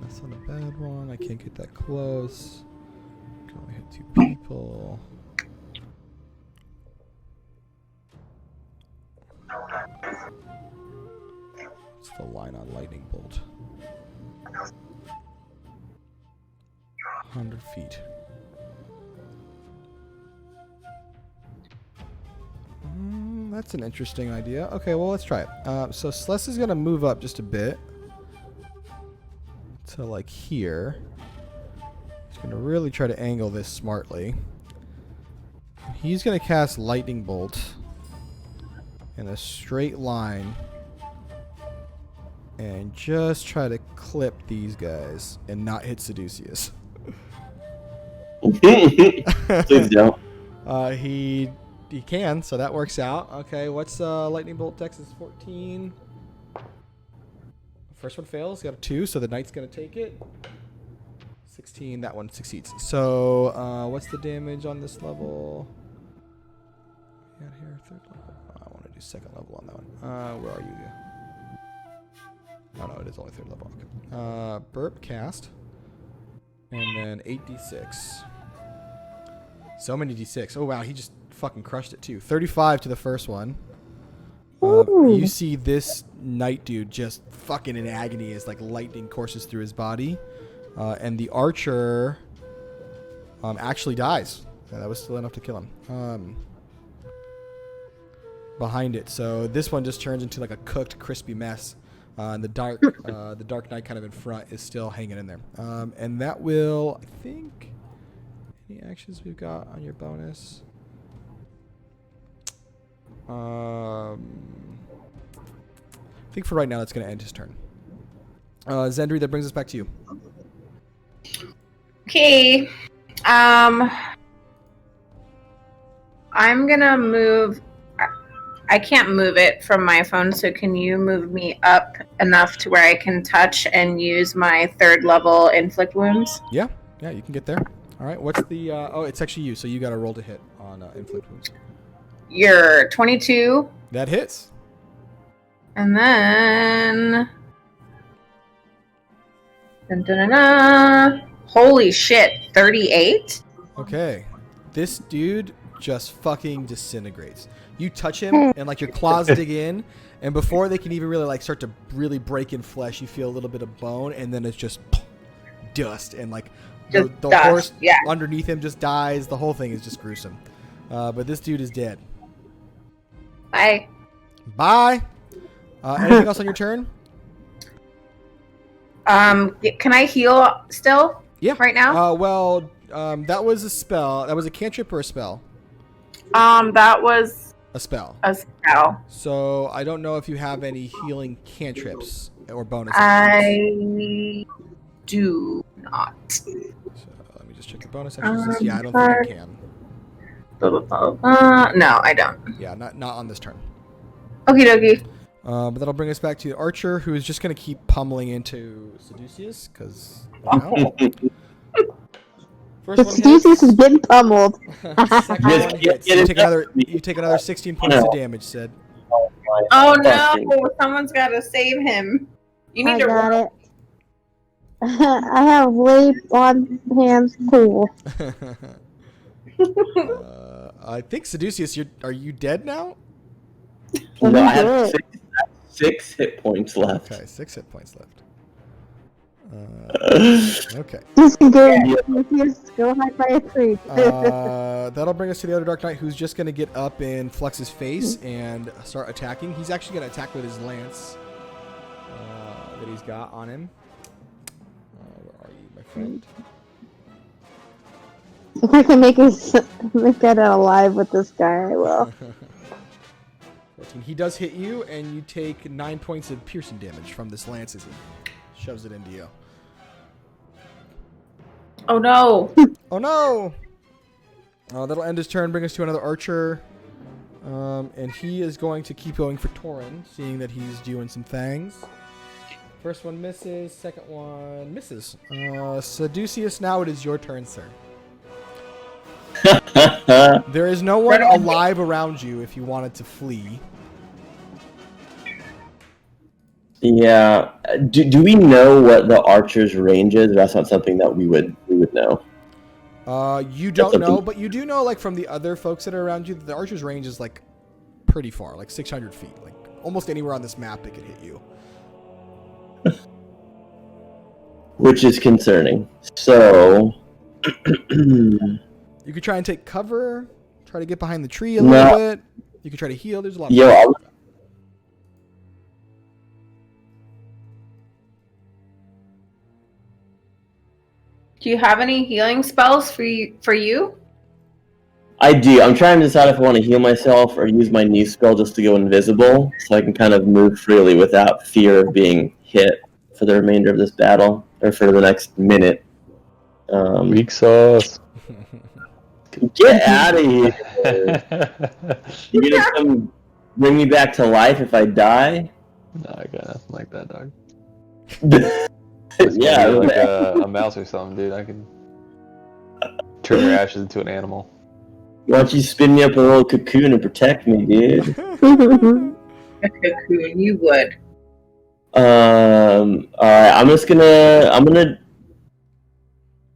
That's not a bad one. I can't get that close. Can only hit 2 people. What's the line on lightning bolt? 100 feet. That's an interesting idea. Okay, well, let's try it. So Sless is going to move up just a bit to like here. He's going to really try to angle this smartly. He's going to cast lightning bolt in a straight line and just try to clip these guys and not hit Seducius. Please don't. He can, so that works out. Okay, what's lightning bolt dex is 14. First one fails, got a 2, so the knight's gonna take it. 16, that one succeeds. So what's the damage on this level? Got here, 3rd level. I want to do 2nd level on that one. Where are you? Oh no, it is only 3rd level. Okay. Burp cast. And then 8d6. So many d6. Oh wow, he just fucking crushed it too. 35 to the first one. You see this knight dude just fucking in agony as like lightning courses through his body. And the archer actually dies. Yeah, that was still enough to kill him. Behind it. So this one just turns into like a cooked, crispy mess. And the dark knight kind of in front is still hanging in there. And that will, I think, any actions we've got on your bonus. I think for right now that's going to end his turn. Zendri, that brings us back to you. Okay. I'm gonna move. I can't move it from my phone, so can you move me up enough to where I can touch and use my 3rd level inflict wounds? Yeah, you can get there. All right, what's the... oh, it's actually you, so you got to roll to hit on inflict wounds. You're 22. That hits. And then... Dun, dun, dun, dun. Holy shit, 38? Okay. This dude just fucking disintegrates. You touch him, and like your claws dig in, and before they can even really like start to really break in flesh, you feel a little bit of bone, and then it's just dust, and like the dust, horse yeah. underneath him just dies. The whole thing is just gruesome. But this dude is dead. Bye. Bye. Anything else on your turn? Can I heal still? Yeah. Right now? That was a spell. That was a cantrip or a spell? That was a spell. A spell. So I don't know if you have any healing cantrips or bonus actions. I do not. So let me just check your bonus actions. Yeah, I don't think you can. No, I don't. Yeah, not on this turn. Okie dokie. But that'll bring us back to the archer, who is just going to keep pummeling into Seducius, because... First one Seducius is getting pummeled. Second one hits. You take another 16 points of damage, Sid. Oh no! Someone's got to save him. You need to got it. I have weight on hands. Cool. I think Seducius, are you dead now? No, I have 6 hit points left. Okay, 6 hit points left. Okay. Go hide by a tree. That'll bring us to the other Dark Knight, who's just going to get up in Flux's face and start attacking. He's actually going to attack with his lance that he's got on him. Where are you, my friend? If I can make it alive with this guy, I will. 14. He does hit you, and you take 9 points of piercing damage from this lance as he shoves it into you. Oh no! Oh no! That'll end his turn, bring us to another archer. And he is going to keep going for Torin, seeing that he's doing some things. First one misses, second one misses. Seducius, now it is your turn, sir. There is no one alive around you if you wanted to flee. Yeah. Do we know what the archer's range is? Or that's not something that we would know. You don't know, but you do know, like, from the other folks that are around you, that the archer's range is, like, pretty far, like 600 feet. Like, almost anywhere on this map it could hit you. Which is concerning. So... You could try and take cover, try to get behind the tree a little bit. You could try to heal. There's a lot of Do you have any healing spells for you? I do. I'm trying to decide if I want to heal myself or use my new spell just to go invisible, so I can kind of move freely without fear of being hit for the remainder of this battle, or for the next minute. Weak sauce. Get out of here! You gonna come bring me back to life if I die? No, I got nothing like that, dog. Yeah, like a mouse or something, dude. I can turn your ashes into an animal. Why don't you spin me up in a little cocoon and protect me, dude? A cocoon, you would. All right. I'm gonna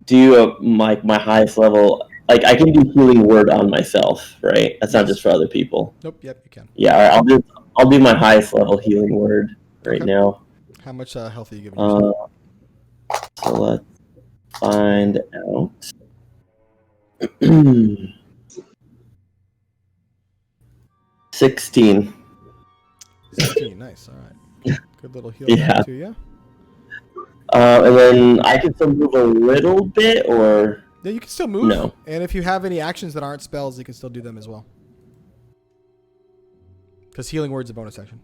do my highest level. Like I can do healing word on myself, right? That's not Yes. just for other people. Nope. Yep. You can. Yeah. All right, I'll do my highest level healing word right Okay. now. How much health are you giving yourself? So let's find out. 16. 16. Nice. All right. Good little heal Yeah. back to you. And then I can still move a little bit, or Yeah, you can still move. no. And if you have any actions that aren't spells, you can still do them as well. Because healing word's a bonus action.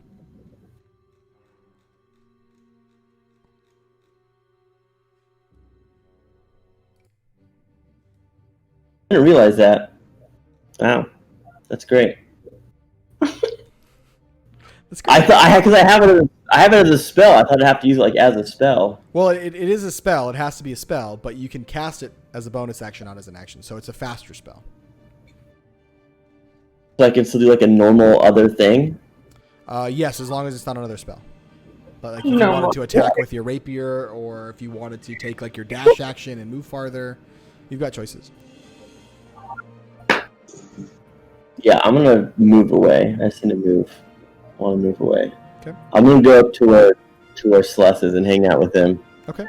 I didn't realize that. Wow, that's great. That's good. I thought because I have it as a spell. I thought I'd have to use it like as a spell. Well, it is a spell. It has to be a spell, but you can cast it as a bonus action, not as an action. So it's a faster spell. So I can still do like a normal other thing. Yes, as long as it's not another spell. But like if you No. wanted to attack with your rapier, or if you wanted to take like your dash action and move farther, you've got choices. Yeah, I'm gonna move away. I just need to move. I want to move away. Okay. I'm gonna go up to where Celeste is and hang out with him. Okay.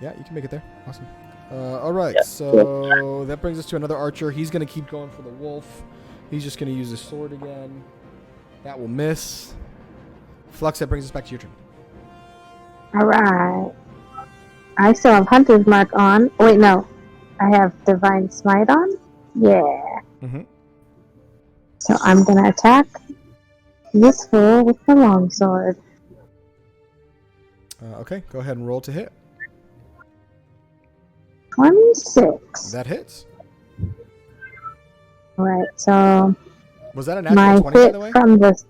Yeah, you can make it there. Awesome. All right, Yeah. so that brings us to another archer. He's going to keep going for the wolf. He's just going to use his sword again. That will miss. Flux, that brings us back to your turn. All right. I still have Hunter's Mark on. Wait, no. I have Divine Smite on? Yeah. Mm-hmm. So I'm going to attack this fool with the longsword. Okay, go ahead and roll to hit. 26. That hits. Alright, so Was that a my natural 20, by hit the way? from this,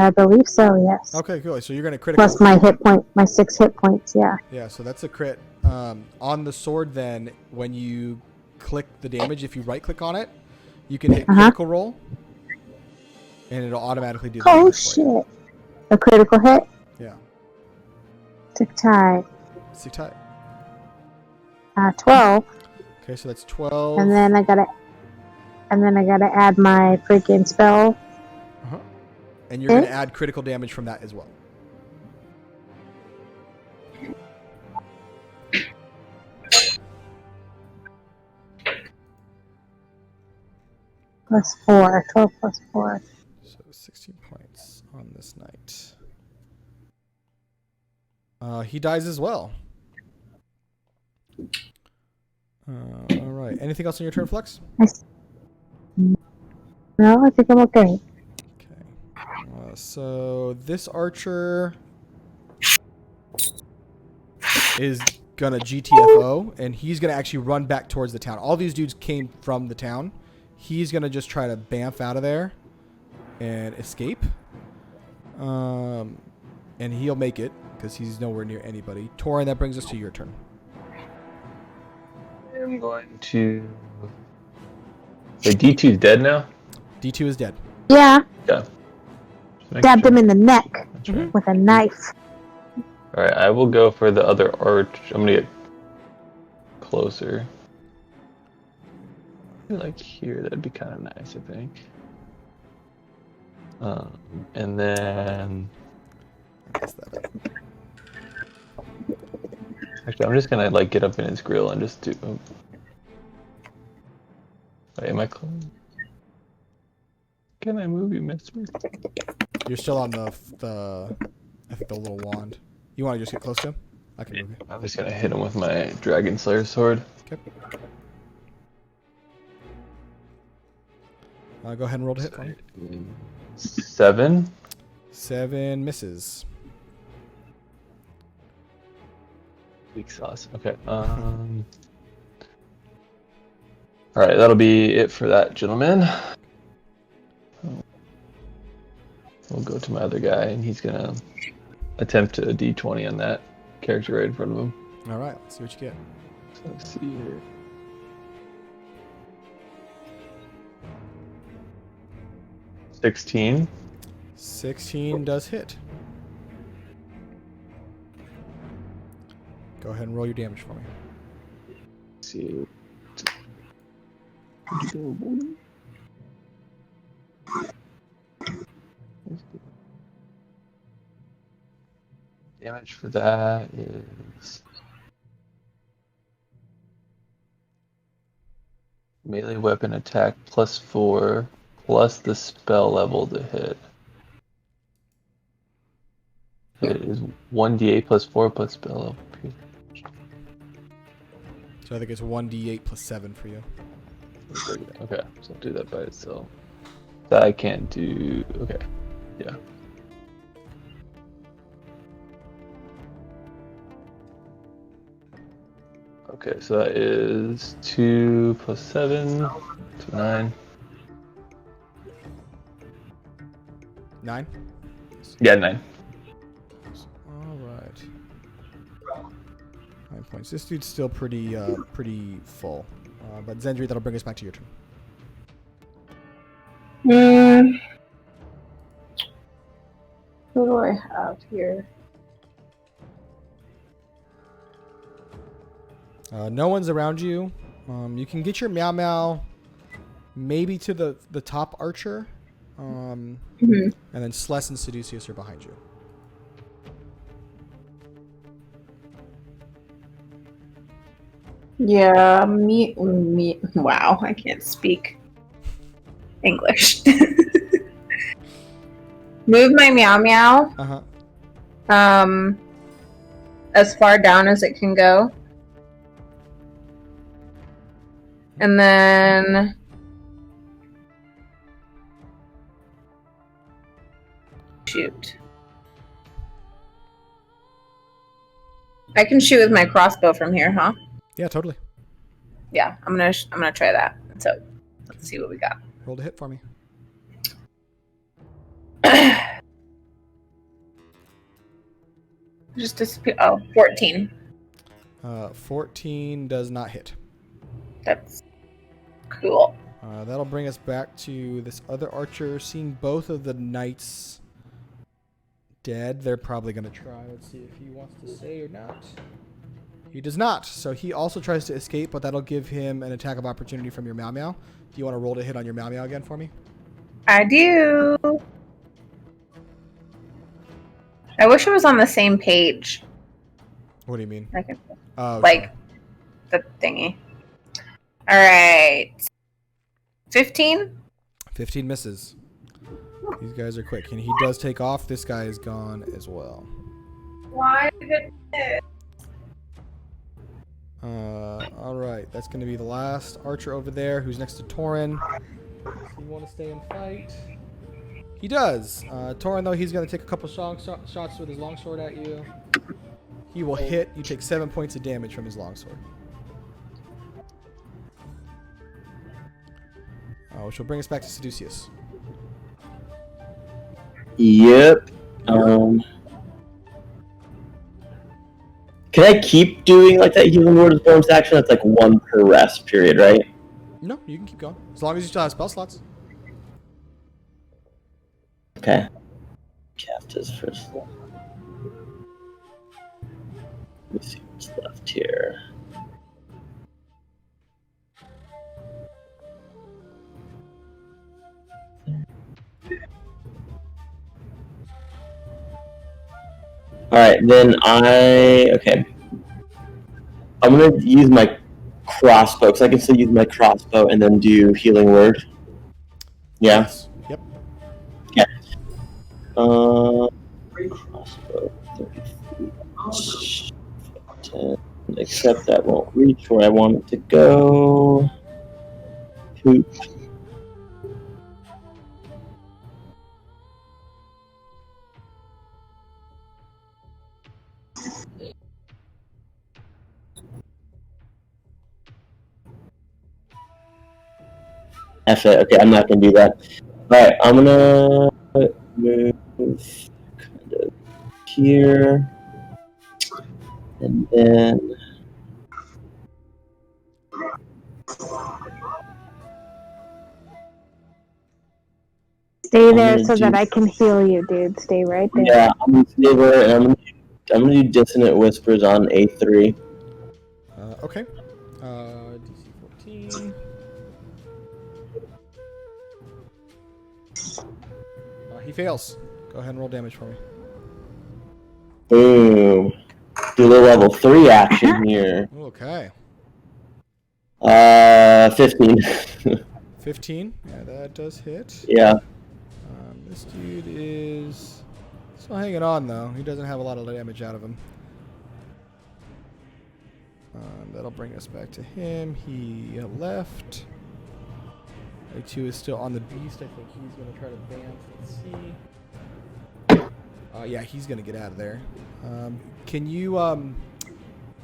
I believe so, yes. Okay, cool. So you're going to critical. Plus my hit point, my 6 hit points, yeah. Yeah, so that's a crit. On the sword, then, when you click the damage, if you right-click on it, you can hit critical roll, and it'll automatically do the Oh damage for you. shit. A critical hit? Yeah. Tick tie. Stick tight. 12. Okay, so that's 12. And then I gotta add my freaking spell. Uh-huh. And you're going to add critical damage from that as well. Plus 4. 12 plus 4. So 16 points on this night. He dies as well. All right. Anything else on your turn, Flux? No, I think I'm okay. Okay. So this archer is gonna GTFO, and he's gonna actually run back towards the town. All these dudes came from the town. He's gonna just try to bamf out of there and escape. And he'll make it because he's nowhere near anybody. Torin, that brings us to your turn. I'm going to. Wait, D2's dead now? D2 is dead. Yeah, Yeah. stabbed him in the neck That's right. with a knife. Alright, I will go for the other arch. I'm gonna get closer. Like here, that'd be kind of nice, I think. And then. I guess that. Actually, I'm just gonna like get up in his grill and just do. Oh. Wait, am I close? Can I move? You missed me. You're still on the I think the little wand. You want to just get close to him? I can move you. I'm just gonna hit him with my Dragon Slayer sword. Okay. Go ahead and roll to hit for me. 7. 7 misses. Weak sauce. Okay. All right, that'll be it for that, gentleman. We'll go to my other guy, and he's gonna attempt a D20 on that character right in front of him. All right, let's see what you get. So let's see here. 16 does hit. Go ahead and roll your damage for me. Let's see. Damage for that is melee weapon attack +4 plus the spell level to hit. It is 1d8 +4 plus spell level. So I think it's 1d8 plus 7 for you. Okay, so I'll do that by itself. That I can't do. Okay, yeah. Okay, so that is 2 plus 7, so 9. 9? Yeah, 9. All right. 9 points. This dude's still pretty full. But Zendri, that'll bring us back to your turn. Who do I have here? No one's around you. You can get your Meow Meow maybe to the top archer. And then Sless and Seducius are behind you. Yeah, me. Wow, I can't speak English. Move my Meow Meow. As far down as it can go. And then shoot. I can shoot with my crossbow from here, huh? Yeah, totally. Yeah, I'm gonna try that. So let's see what we got. Roll to hit for me. Just disappear. Oh, 14. 14 does not hit. That's cool. That'll bring us back to this other archer. Seeing both of the knights dead, they're probably going to try. Let's see if he wants to stay or not. He does not. So he also tries to escape, but that'll give him an attack of opportunity from your Meow Meow. Do you want to roll to hit on your Meow Meow again for me? I do. I wish it was on the same page. What do you mean? Like, Oh, like the thingy. All right. 15? 15 misses. These guys are quick. And he does take off. This guy is gone as well. Why did it miss? All right. That's going to be the last archer over there who's next to Torin. Does he want to stay and fight? He does. Torin, though, he's going to take a couple shots with his longsword at you. He will hit. You take 7 points of damage from his longsword. Which will bring us back to Seducius. Yep. Can I keep doing like that healing word as bonus action? That's like 1 per rest period, right? No, you can keep going. As long as you still have spell slots. Okay. Cast his first one. Let me see what's left here. Alright, then okay. I'm gonna use my crossbow, because I can still use my crossbow and then do healing word. Yeah? Yes. Yep. Okay. Crossbow, 30 feet. 10, except that won't reach where I want it to go. Poop. F it. Okay, I'm not gonna do that. Alright, I'm gonna move kind of here. And then Stay I'm there gonna so do- that I can heal you, dude. Stay right there. Yeah, I'm gonna stay there, and I'm gonna do Dissonant Whispers on A3. Okay. DC 14. He fails. Go ahead and roll damage for me. Boom. Do the level 3 action here. Okay. 15. 15. Yeah, that does hit. Yeah. This dude is still hanging on, though. He doesn't have a lot of damage out of him. That'll bring us back to him. He left. A2 is still on the beast. I think he's going to try to advance. Let's see. Yeah, he's going to get out of there. Can you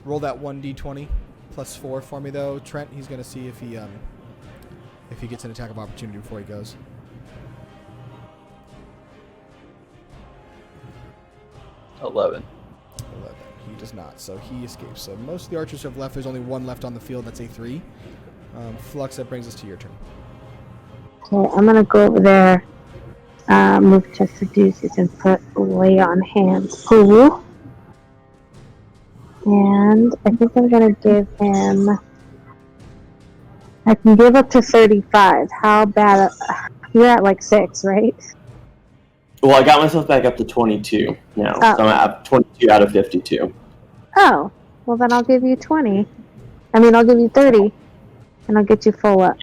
roll that 1d20 plus 4 for me, though, Trent? He's going to see if he gets an attack of opportunity before he goes. 11. 11. He does not, so he escapes. So most of the archers have left. There's only one left on the field. That's A3. Flux, that brings us to your turn. Okay, I'm gonna go over there, move to Seduces and put lay on hands. Ooh. And I think I'm gonna give him. I can give up to 35. How bad? You're at like 6, right? Well, I got myself back up to 22 now. Oh. So I'm at 22 out of 52. Oh, well then I'll give you 20. I mean, I'll give you 30, and I'll get you full up.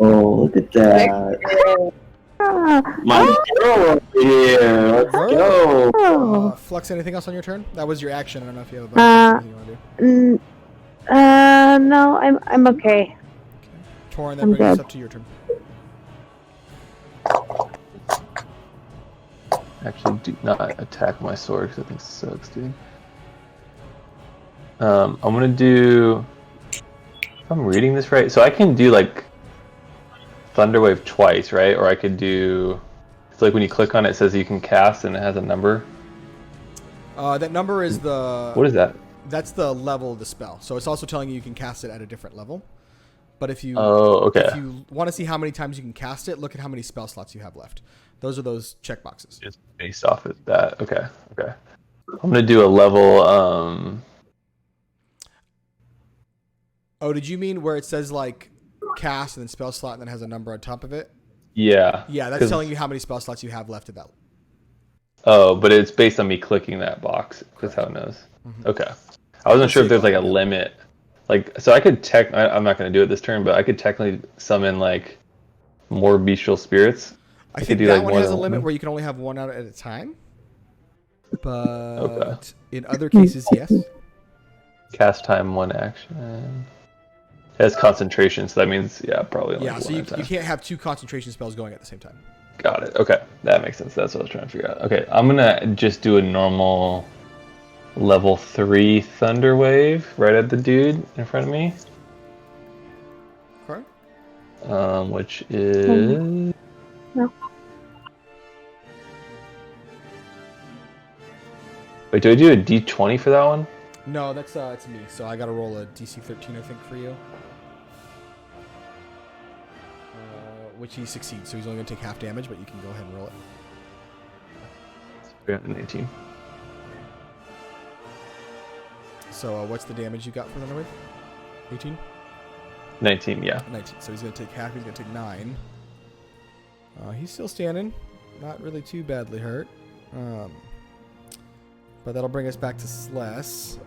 Oh, look at that. Ah, My girl over here. Let's go. oh. Flux, anything else on your turn? That was your action. I don't know if you have a bonus action you want to do. No, I'm okay. Torin, that I'm brings us good. up to your turn. Actually, do not attack my sword because I think it sucks, dude. I'm gonna do. If I'm reading this right, so I can do like Thunderwave twice, right? Or I could do. It's like when you click on it, it says you can cast and it has a number. That number is the. What is that? That's the level of the spell. So it's also telling you can cast it at a different level. But if you if you want to see how many times you can cast it, look at how many spell slots you have left. Those are those checkboxes. Just based off of that. Okay. I'm gonna do a level. Oh, did you mean where it says like cast and then spell slot and then has a number on top of it? Yeah. Yeah, that's telling you how many spell slots you have left at that. Oh, but it's based on me clicking that box. That's how it knows. Mm-hmm. Okay. I wasn't sure if there's like a limit. Like, so I could I'm not going to do it this turn, but I could technically summon like more bestial spirits. I think do that like one more has a than limit one. where you can only have one out at a time. But in other cases, yes. Cast time, 1 action. It has concentration, so that means, probably only Yeah, so one you at a time. can't have 2 concentration spells going at the same time. Got it. Okay, that makes sense. That's what I was trying to figure out. Okay, I'm going to just do a normal level 3 Thunder Wave right at the dude in front of me. Okay. Which is... No. Wait, do I do a D20 for that one? No, that's it's me. So I got to roll a DC 13, I think, for you. Which he succeeds, so he's only going to take half damage, but you can go ahead and roll it. 319. So what's the damage you got for Thunderwave? 18? 19, yeah. 19. So he's going to take half. He's going to take 9. He's still standing. Not really too badly hurt. But that'll bring us back to Sless.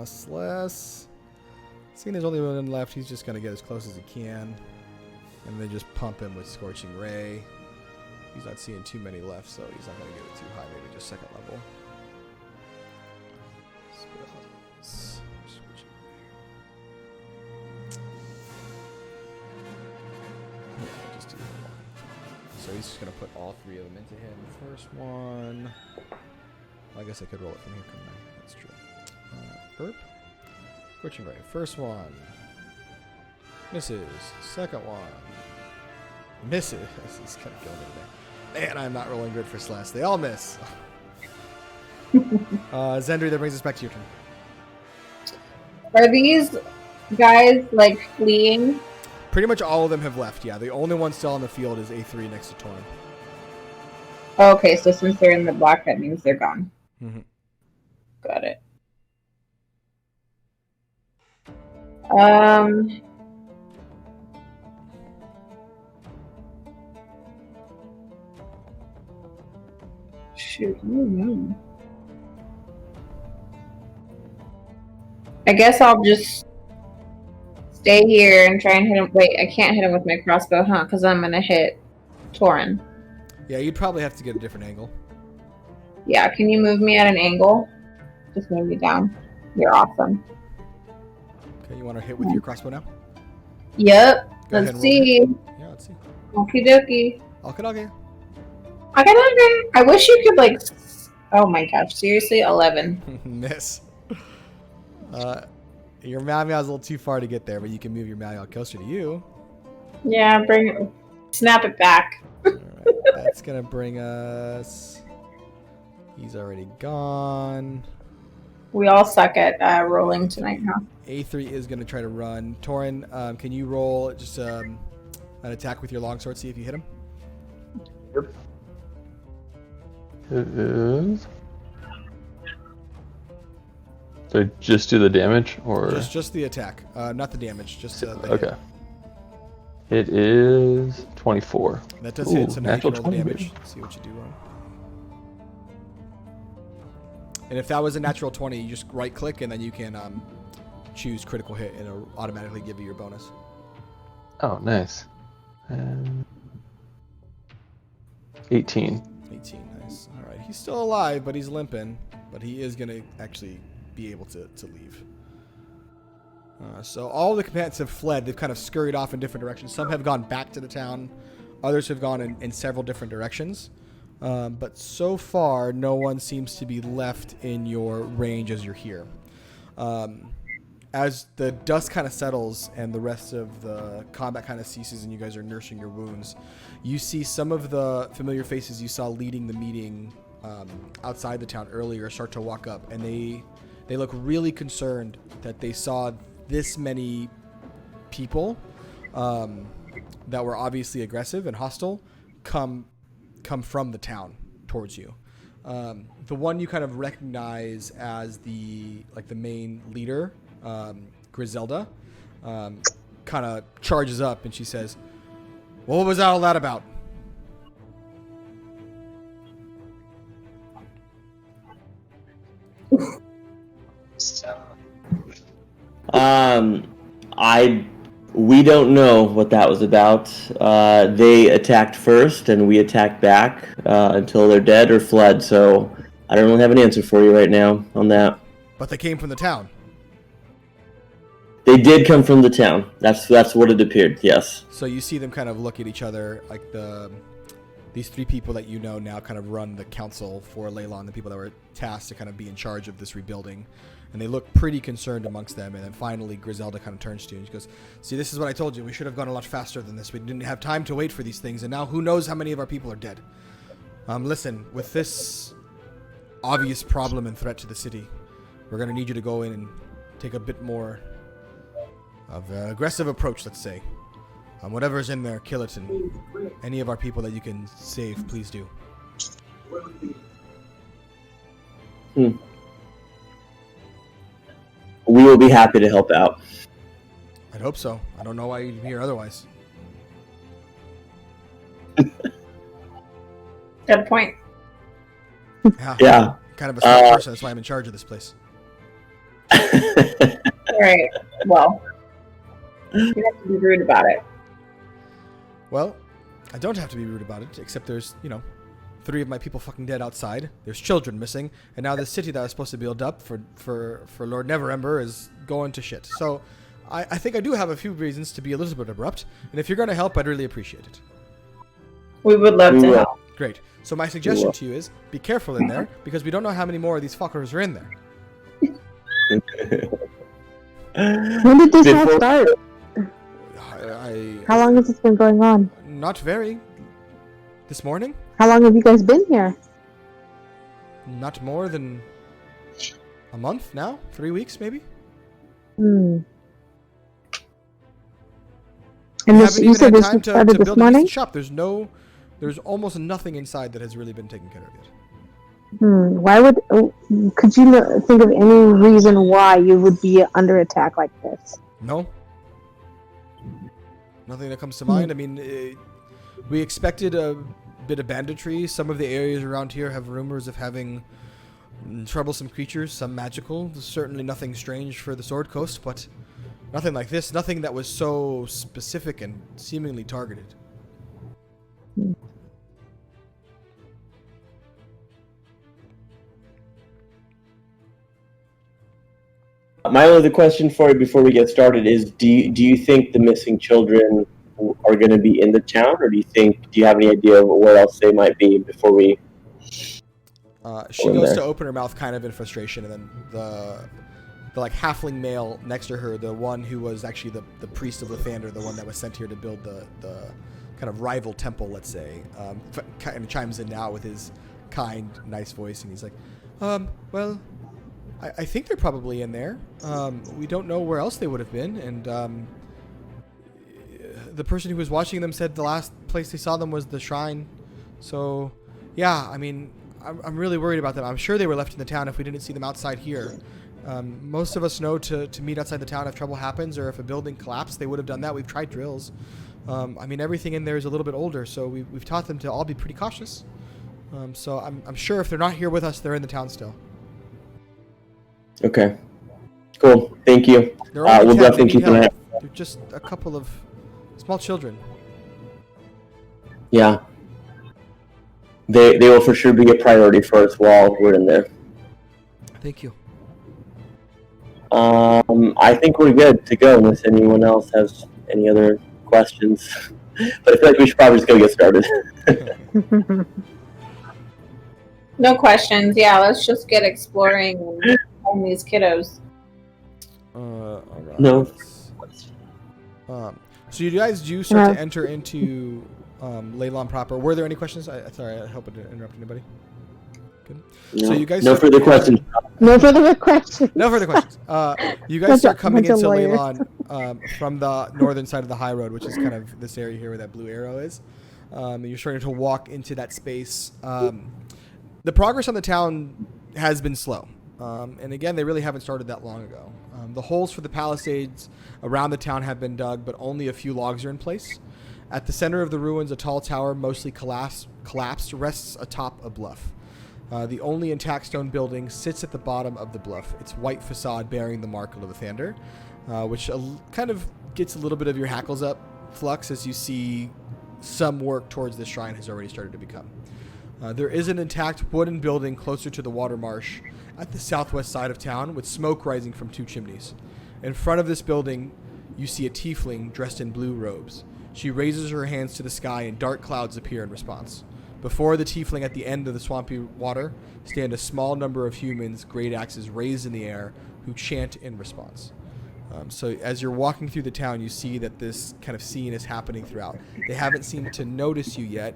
Sless, seeing there's only one left, he's just going to get as close as he can. And then just pump him with Scorching Ray. He's not seeing too many left, so he's not going to get it too high. Maybe just second level. Spells. Scorching Ray. Yeah, just do one. So he's just going to put all 3 of them into him. First one. I guess I could roll it from here, couldn't I? That's true. Burp. Scorching Ray. First one. Misses. Second one. Misses. He's kind of killing it today. Man, I'm not rolling good for Slash. They all miss. Zendri, that brings us back to your turn. Are these guys like fleeing? Pretty much all of them have left, yeah. The only one still on the field is A3 next to Torin. Okay, so since they're in the block, that means they're gone. Mm-hmm. Got it. Shoot, I don't know. I guess I'll just stay here and try and hit him. Wait, I can't hit him with my crossbow, huh? Because I'm gonna hit Torin. Yeah, you'd probably have to get a different angle. Yeah, can you move me at an angle? Just move me down. You're awesome. Okay, you want to hit with your crossbow now? Yep. Go ahead Let's and roll see. Yeah, let's see. Okie dokie. Okay. I wish you could, like. Oh my gosh, seriously? 11. Miss. Your Meow Meow's a little too far to get there, but you can move your Meow Meow closer to you. Yeah, bring it. Snap it back. Alright, that's gonna bring us. He's already gone. We all suck at rolling tonight, huh? A3 is gonna try to run. Torin, can you roll just an attack with your longsword? See if you hit him. Yep. It is. So just do the damage, or Just the attack, not the damage. Just the okay. It is 24. Hit. That does hit. So now you can natural roll the 20, damage. baby. See what you do. And if that was a natural 20, you just right click and then you can choose critical hit and it'll automatically give you your bonus. Oh, nice. 18. 18, nice. All right, he's still alive, but he's limping. But he is gonna actually be able to leave. So all the combatants have fled. They've kind of scurried off in different directions. Some have gone back to the town. Others have gone in several different directions. But so far, no one seems to be left in your range as you're here. As the dust kind of settles and the rest of the combat kind of ceases and you guys are nursing your wounds, you see some of the familiar faces you saw leading the meeting outside the town earlier start to walk up, and they look really concerned that they saw this many people that were obviously aggressive and hostile come from the town towards you. The one you kind of recognize as the main leader, Griselda, kind of charges up and she says, "Well, what was all that about?" We don't know what that was about. They attacked first, and we attacked back until they're dead or fled. So I don't really have an answer for you right now on that. But they came from the town. They did come from the town. That's what it appeared. Yes. So you see them kind of look at each other, like these three people that you know now kind of run the council for Leilon, the people that were tasked to kind of be in charge of this rebuilding. And they look pretty concerned amongst them. And then finally, Griselda kind of turns to you and she goes, "See, this is what I told you. We should have gone a lot faster than this. We didn't have time to wait for these things. And now who knows how many of our people are dead. Listen, with this obvious problem and threat to the city, we're going to need you to go in and take a bit more of an aggressive approach, let's say. Whatever's in there, kill it. And any of our people that you can save, please do." We will be happy to help out. I'd hope so. I don't know why you'd be here otherwise. Good point. Yeah. Kind of a smart person. That's why I'm in charge of this place. Alright, well. You have to be rude about it. Well, I don't have to be rude about it, except there's, 3 of my people fucking dead outside. There's children missing, and now this city that was supposed to build up for Lord Neverember is going to shit. So, I think I do have a few reasons to be a little bit abrupt, and if you're going to help, I'd really appreciate it. We would love to help. Great. So my suggestion to you is, be careful in there, because we don't know how many more of these fuckers are in there. When did this all start? How long has this been going on? Not very. This morning? How long have you guys been here? Not more than a month now? 3 weeks, maybe? And We this, haven't you even said had this time was started to this build a morning? decent shop. There's there's almost nothing inside that has really been taken care of yet. Why would? Could you think of any reason why you would be under attack like this? No. Nothing that comes to mind. I mean, we expected a bit of banditry. Some of the areas around here have rumors of having troublesome creatures, some magical. There's certainly nothing strange for the Sword Coast, but nothing like this. Nothing that was so specific and seemingly targeted. My other question for you before we get started is: Do you think the missing children are going to be in the town, or do you have any idea of where else they might be before we? She goes to open her mouth, kind of in frustration, and then the like halfling male next to her, the one who was actually the priest of Lathander, the one that was sent here to build the kind of rival temple, let's say, kind of chimes in now with his kind, nice voice, and he's like, well, I think they're probably in there. We don't know where else they would have been, and the person who was watching them said the last place they saw them was the shrine. So, yeah, I mean, I'm really worried about them. I'm sure they were left in the town if we didn't see them outside here. Most of us know to meet outside the town if trouble happens, or if a building collapsed, they would have done that. We've tried drills. I mean, everything in there is a little bit older, so we've taught them to all be pretty cautious. So I'm sure if they're not here with us, they're in the town still. Okay. Cool. Thank you. We'll definitely keep an eye out. They're just a couple of small children. Yeah. They will for sure be a priority for us while we're in there. Thank you. I think we're good to go unless anyone else has any other questions. But I feel like we should probably just go get started. No questions. Yeah, let's just get exploring and find these kiddos. All right. No. So you guys do start to enter into Leilon proper. Were there any questions? Sorry, I hope I didn't interrupt anybody. Good. No, So you guys no further questions. No further questions. No further questions. You guys start coming into Leilon from the northern side of the high road, which is kind of this area here where that blue arrow is. You're starting to walk into that space. The progress on the town has been slow. And again, they really haven't started that long ago. The holes for the palisades around the town have been dug, but only a few logs are in place. At the center of the ruins, a tall tower, mostly collapsed, rests atop a bluff. The only intact stone building sits at the bottom of the bluff, its white facade bearing the mark of Lathander, which kind of gets a little bit of your hackles up, Flux, as you see some work towards the shrine has already started to become. There is an intact wooden building closer to the water marsh at the southwest side of town with smoke rising from 2 chimneys. In front of this building, you see a tiefling dressed in blue robes. She raises her hands to the sky and dark clouds appear in response. Before the tiefling at the end of the swampy water stand a small number of humans, great axes raised in the air, who chant in response. So as you're walking through the town, you see that this kind of scene is happening throughout. They haven't seemed to notice you yet.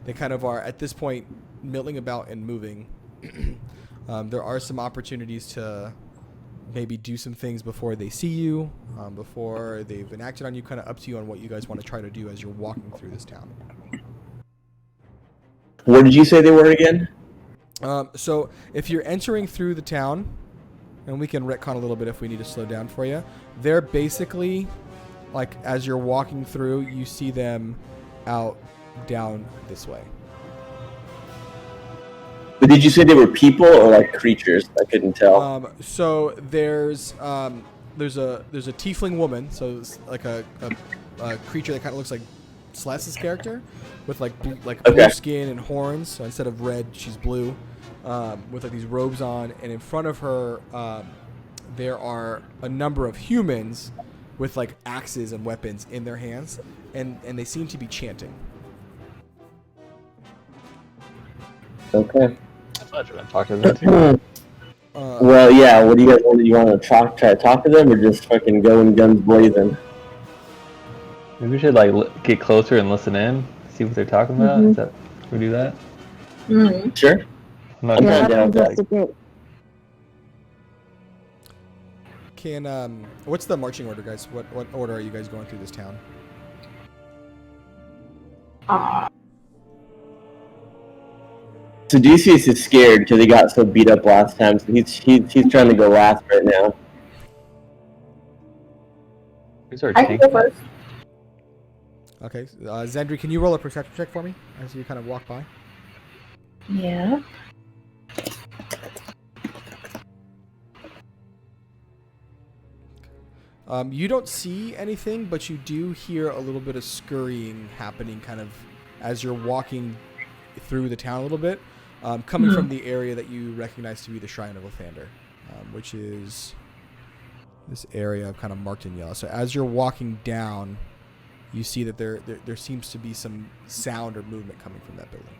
They kind of are, at this point, milling about and moving. There are some opportunities to maybe do some things before they see you, before they've enacted on you, kind of up to you on what you guys want to try to do as you're walking through this town. Where did you say they were again? So if you're entering through the town, and we can retcon a little bit if we need to slow down for you, they're basically, like, as you're walking through, you see them out down this way. But did you say they were people or like creatures? I couldn't tell. So there's a tiefling woman, so it's like a creature that kind of looks like Celeste's character, with like blue skin and horns. So instead of red, she's blue, with like these robes on. And in front of her, there are a number of humans with like axes and weapons in their hands, and they seem to be chanting. Okay. I thought you were going to talk to them too. Well, yeah. What do you guys want? Do you want to try to talk to them, or just fucking go in guns blazing? Maybe we should like get closer and listen in, see what they're talking about. Mm-hmm. Is that, can we do that? Mm-hmm. Sure. I'm not Yeah, sure. investigate. What's the marching order, guys? What order are you guys going through this town? Seduceus is scared because he got so beat up last time, so he's trying to go last right now. Who's our I can tank? go first. Okay, Zendri, can you roll a perception check for me as you kind of walk by? Yeah. You don't see anything, but you do hear a little bit of scurrying happening kind of as you're walking through the town a little bit, coming from the area that you recognize to be the Shrine of Lathander, which is this area I've kind of marked in yellow. So as you're walking down, you see that there seems to be some sound or movement coming from that building.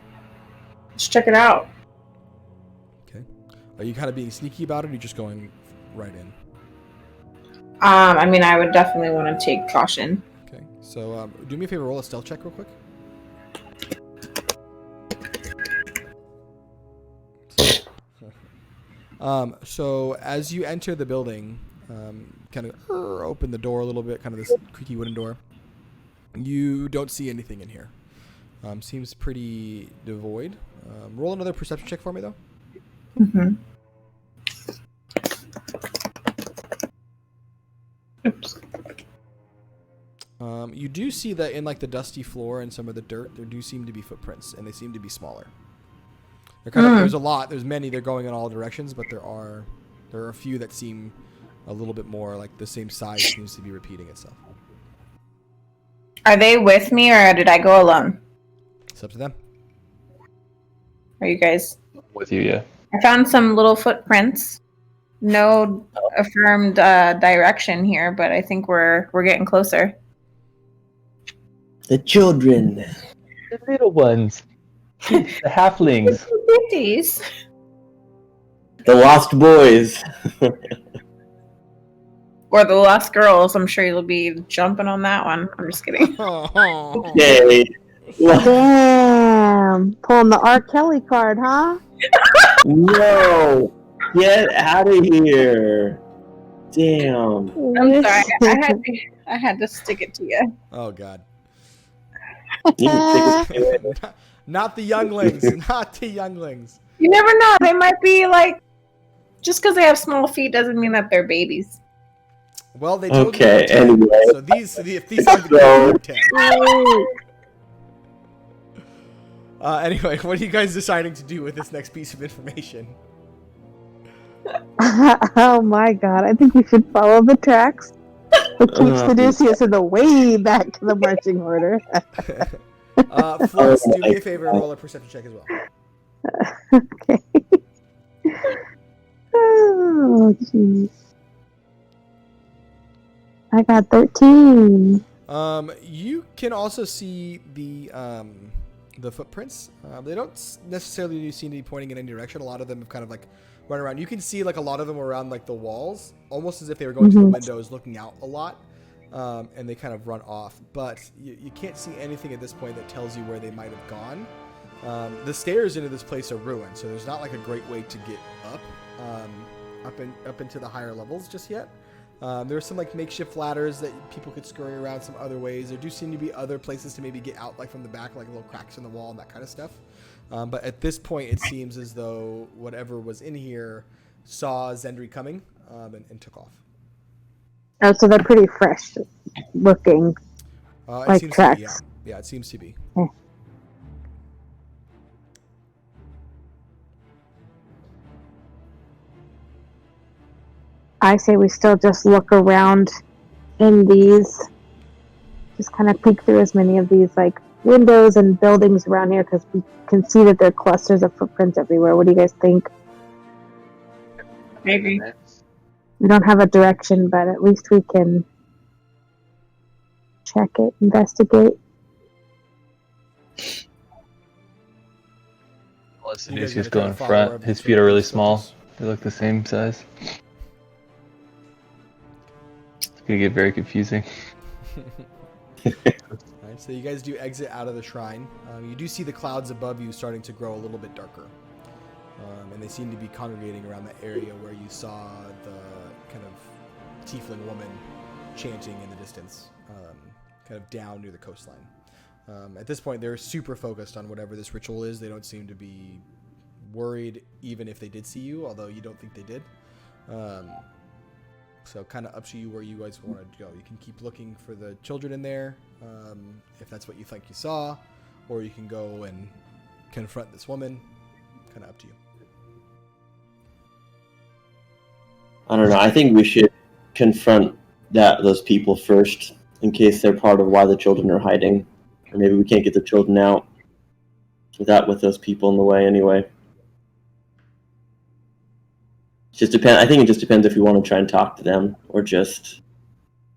Let's check it out. Okay. Are you kind of being sneaky about it, or are you just going right in? I mean, I would definitely want to take caution. Okay. So do me a favor, roll a stealth check real quick. So as you enter the building, kind of open the door a little bit, kind of this creaky wooden door. You don't see anything in here. Seems pretty devoid. Roll another perception check for me, though. Mm-hmm. Oops. You do see that in like the dusty floor and some of the dirt, there do seem to be footprints, and they seem to be smaller. They're kind of, there's a lot. There's many. They're going in all directions, but there are a few that seem a little bit more like the same size seems to be repeating itself. Are they with me, or did I go alone? It's up to them. Are you guys? With you, yeah. I found some little footprints. No affirmed direction here, but I think we're getting closer. The children. The little ones. The halflings. 50s. The lost boys. Or the lost girls. I'm sure you'll be jumping on that one. I'm just kidding. Yay. Damn. Pulling the R. Kelly card, huh? No. Get out of here. Damn. I'm sorry. I had to stick it to you. Oh God. You can take it. Not the younglings. Not the younglings. You never know. They might be like, just because they have small feet doesn't mean that they're babies. Well, they told Okay, me 10, anyway. so if these are the 10. Anyway, what are you guys deciding to do with this next piece of information? Oh my god, I think we should follow the tracks. We'll keep Seduceus in the way back to the marching order. Flux, do me a favor and roll a perception check as well. Okay. Oh, jeez. I got 13. You can also see the footprints. They don't necessarily seem to be pointing in any direction. A lot of them have kind of like run around. You can see like a lot of them around like the walls, almost as if they were going to the windows, looking out a lot. And they kind of run off. But you can't see anything at this point that tells you where they might have gone. The stairs into this place are ruined, so there's not like a great way to get up into the higher levels just yet. There are some like makeshift ladders that people could scurry around some other ways. There do seem to be other places to maybe get out, like from the back, like little cracks in the wall and that kind of stuff. But at this point, it seems as though whatever was in here saw Zendri coming and took off. Oh, so they're pretty fresh looking. It seems tracks. to be, yeah, it seems to be. Yeah. I say we still just look around in these, just kind of peek through as many of these like windows and buildings around here, because we can see that there are clusters of footprints everywhere. What do you guys think? Maybe. We don't have a direction, but at least we can check it, investigate. Well, Seduceus go in front. His feet are really small. They look the same size. It's gonna get very confusing. Alright, so you guys do exit out of the shrine. You do see the clouds above you starting to grow a little bit darker. And they seem to be congregating around the area where you saw the kind of tiefling woman chanting in the distance, kind of down near the coastline. At this point, they're super focused on whatever this ritual is. They don't seem to be worried, even if they did see you, although you don't think they did. So kind of up to you where you guys want to go. You can keep looking for the children in there, if that's what you think you saw, or you can go and confront this woman. Kind of up to you. I don't know. I think we should confront those people first, in case they're part of why the children are hiding, or maybe we can't get the children out with those people in the way anyway. Just depend. I think it just depends if we want to try and talk to them, or just.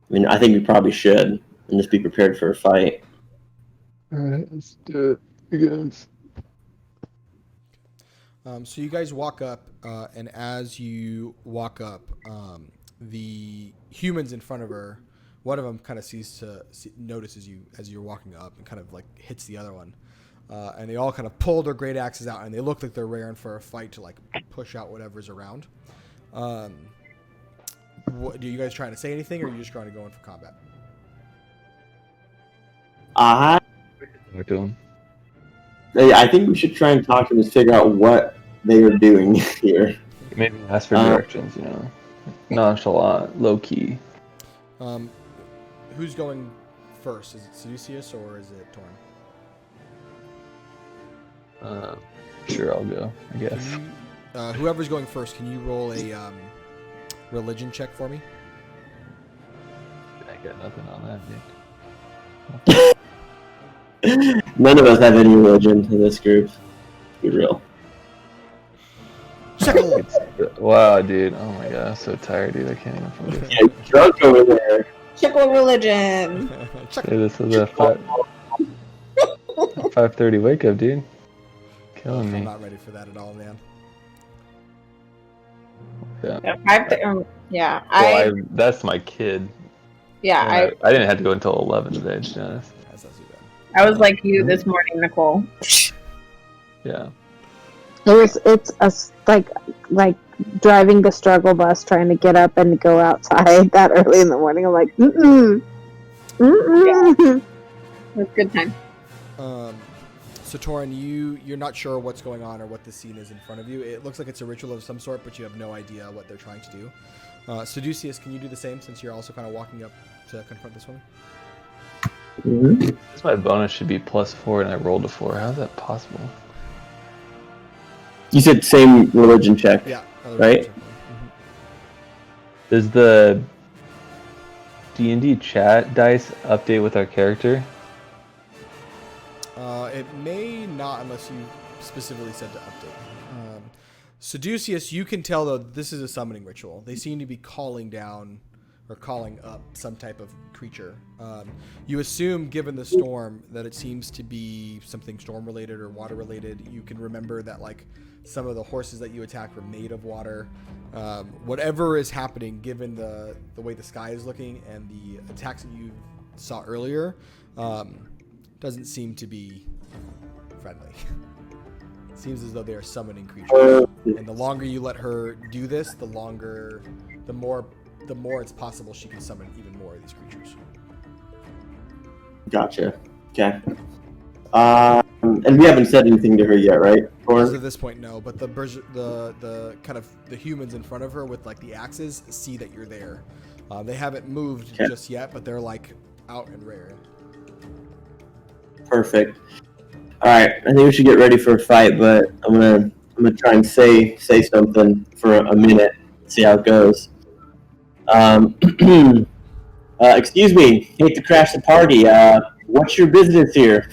I mean, I think we probably should, and just be prepared for a fight. All right, let's do it, I guess. So you guys walk up, and as you walk up, the humans in front of her, one of them kind of notices you as you're walking up, and kind of like hits the other one, and they all kind of pull their great axes out, and they look like they're raring for a fight to like push out whatever's around. Do you guys trying to say anything, or are you just trying to go in for combat? Talk to him. I think we should try and talk to them to figure out what they are doing here. Maybe ask for directions, nonchalant, low key. Who's going first? Is it Caduceus or is it Torn? Sure, I'll go, I guess. Whoever's going first, can you roll a religion check for me? I got nothing on that, dude. None of us have any religion in this group. Be real. Wow, dude. Oh my god, I'm so tired, dude. I can't even focus. Yeah, drunk over there. Check what religion. Hey, this is a 5:30 wake up, dude. Killing me. I'm not ready for that at all, man. Yeah. That's my kid. Yeah, I didn't have to go until 11 today, to be honest. That's not too bad. I was like you this morning, Nicole. Yeah. It's like driving the struggle bus, trying to get up and go outside that early in the morning. I'm like, mm-mm. Yeah. It's a good time. So Torin, you're not sure what's going on or what the scene is in front of you. It looks like it's a ritual of some sort, but you have no idea what they're trying to do. Caduceus, can you do the same since you're also kind of walking up to confront this woman? Mm-hmm. My bonus should be +4 and I rolled a 4. How's that possible? You said same religion check. Yeah. Right? Mm-hmm. Does the D&D chat dice update with our character? It may not unless you specifically said to update. Caduceus, you can tell though this is a summoning ritual. They seem to be calling down or calling up some type of creature. You assume, given the storm, that it seems to be something storm related or water related. You can remember that like some of the horses that you attacked were made of water. Whatever is happening, given the way the sky is looking and the attacks that you saw earlier, doesn't seem to be friendly. It seems as though they are summoning creatures, and the longer you let her do this, the more it's possible she can summon even more of these creatures. Gotcha. Okay. And we haven't said anything to her yet, right? As of this point, no. But the kind of the humans in front of her with like the axes see that you're there. They haven't moved just yet, but they're like out and raring. Perfect. All right, I think we should get ready for a fight, but I'm gonna try and say something for a minute, see how it goes. Excuse me, hate to crash the party. What's your business here?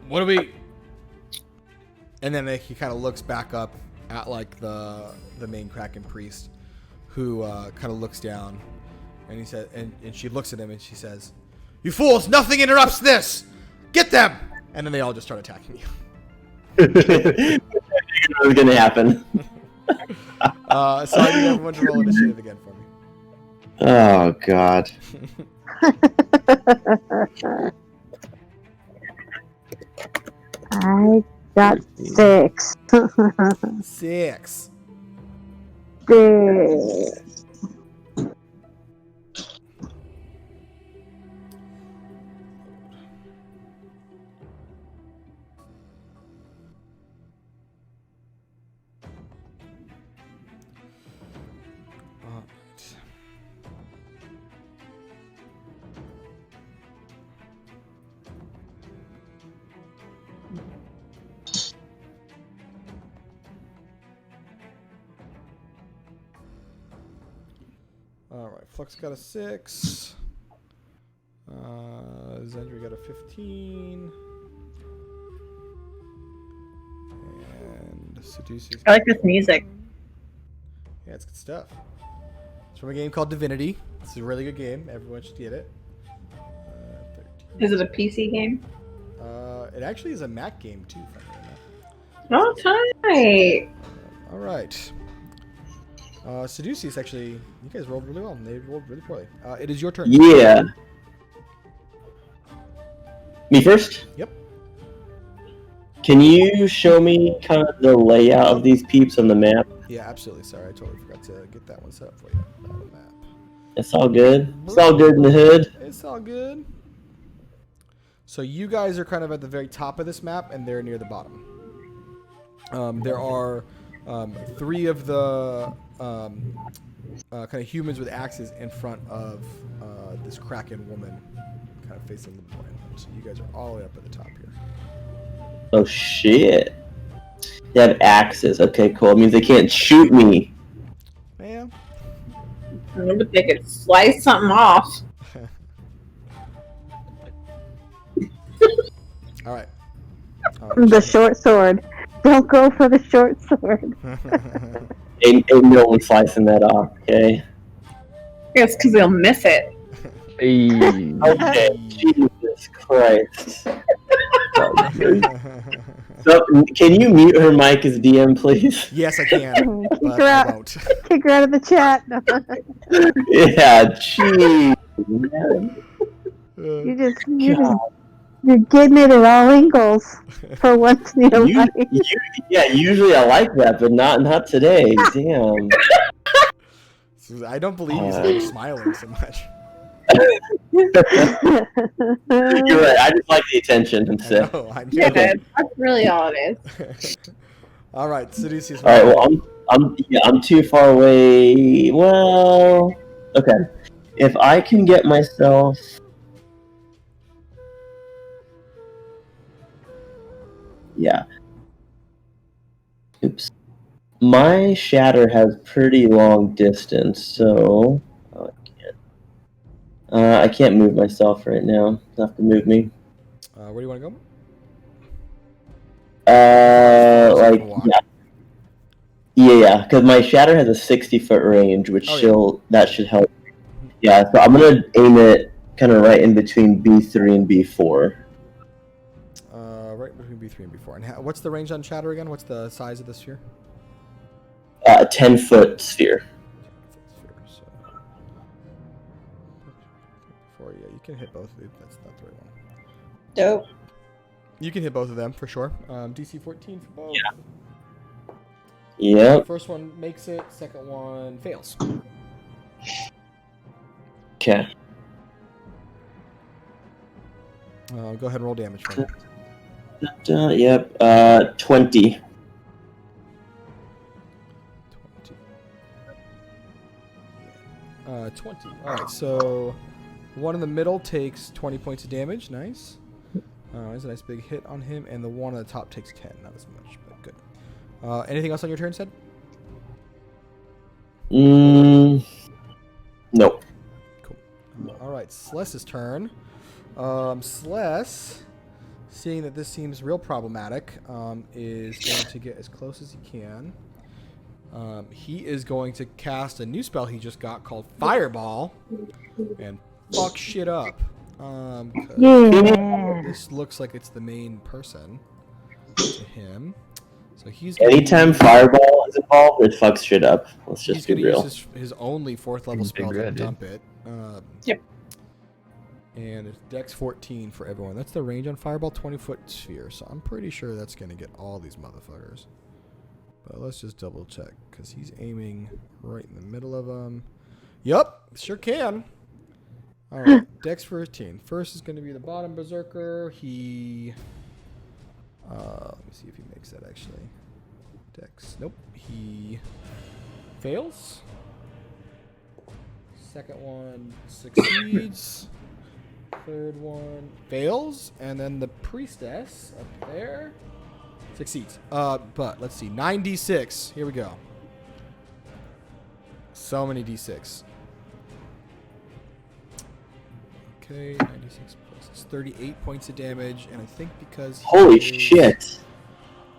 What do we? And then he kind of looks back up at like the main Kraken priest, who kind of looks down, and he said, and she looks at him and she says, "You fools! Nothing interrupts this. Get them!" And then they all just start attacking you. It was gonna happen. So I need everyone to roll initiative again for me. Oh God. I got 6. 6. 6. Flux got a 6. Zendry got a 15. And Seduce's I like this music. Yeah, it's good stuff. It's from a game called Divinity. It's a really good game. Everyone should get it. 13. Is it a PC game? It actually is a Mac game too. Oh, tight. All right. Seduce's actually, you guys rolled really well. They rolled really poorly. It is your turn. Yeah. Me first? Yep. Can you show me kind of the layout of these peeps on the map? Yeah, absolutely. Sorry, I totally forgot to get that one set up for you. On the map. It's all good. It's all good in the hood. It's all good. So you guys are kind of at the very top of this map, and they're near the bottom. There are 3 of the kind of humans with axes in front of this Kraken woman, kind of facing the point. So you guys are all the way up at the top here. Oh shit. They have axes. Okay, cool. It means they can't shoot me. Yeah. But they could slice something off. All right. The short sword. Don't go for the short sword. Ain't no one slicing that off, okay? It's because they'll miss it. Hey. Okay, Jesus Christ. So, can you mute her mic as DM, please? Yes, I can, Kick but her I out. won't. Kick her out of the chat. Yeah, jeez. Man. You're getting it at all angles for once in your life. Yeah, usually I like that, but not today. Damn. I don't believe he's smiling so much. You're right. I just like the attention and stuff. I know. Yeah, that's really all it is. All right, Seduce's. All right. Well, I'm too far away. Well, okay. If I can get myself. Yeah. Oops. My shatter has pretty long distance, so I can't move myself right now. You'll have to move me. Where do you want to go? Yeah, because my shatter has a 60-foot range, which that should help. Yeah, so I'm gonna aim it kind of right in between B3 and B4. Right between B3 and B4. And what's the range on shatter again? What's the size of the sphere? 10-foot sphere. So, yeah, you can hit both of these. That's not the right one. Dope. You can hit both of them for sure. DC 14 for both. Yeah. Yep. First one makes it. Second one fails. Okay. Go ahead and roll damage for me. Yep. 20. 20. Yeah. 20. All right. So one in the middle takes 20 points of damage. Nice. There's a nice big hit on him, and the one on the top takes 10. Not as much, but good. Anything else on your turn, Sid? Nope. Cool. All right. Celeste's turn. Celeste, seeing that this seems real problematic, is going to get as close as he can. He is going to cast a new spell he just got called Fireball and fuck shit up. This looks like it's the main person to him. So he's anytime Fireball is involved, it fucks shit up. Let's just be real. He's going to use his only 4th level spell to dump it. Yep. And it's Dex 14 for everyone. That's the range on Fireball, 20-foot sphere. So I'm pretty sure that's going to get all these motherfuckers. But let's just double check, because he's aiming right in the middle of them. Yup, sure can. All right, Dex 14. First is going to be the bottom berserker. He... let me see if he makes that, actually. Dex. Nope. He fails. Second one succeeds. Third one fails. And then the priestess up there succeeds. But let's see. 9d6. Here we go. So many d6. Okay, 96 plus it's 38 points of damage, and I think because Holy shit!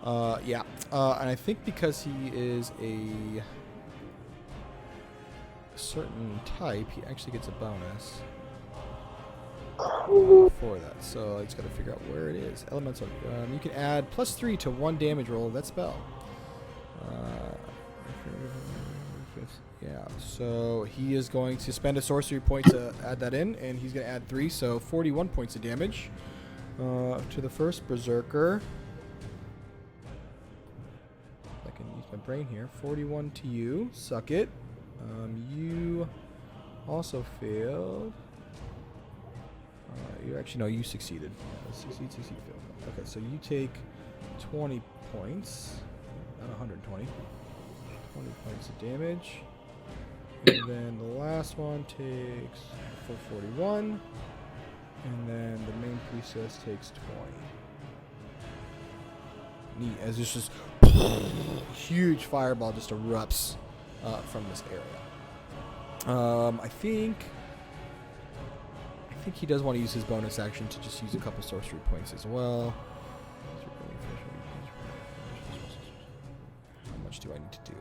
Yeah, and I think because he is a certain type, he actually gets a bonus for that. So I just got to figure out where it is. Elemental. You can add +3 to 1 damage roll of that spell. Yeah, so he is going to spend a sorcery point to add that in, and he's going to add 3, so 41 points of damage to the first Berserker. I can use my brain here. 41 to you. Suck it. You also failed. You actually, no, you succeeded. Succeed, fail. Okay, so you take 20 points. Not 120. 20 points of damage. And then the last one takes a full 41. And then the main priestess takes 20. Neat, as this just huge fireball just erupts from this area. I think he does want to use his bonus action to just use a couple sorcery points as well. How much do I need to do?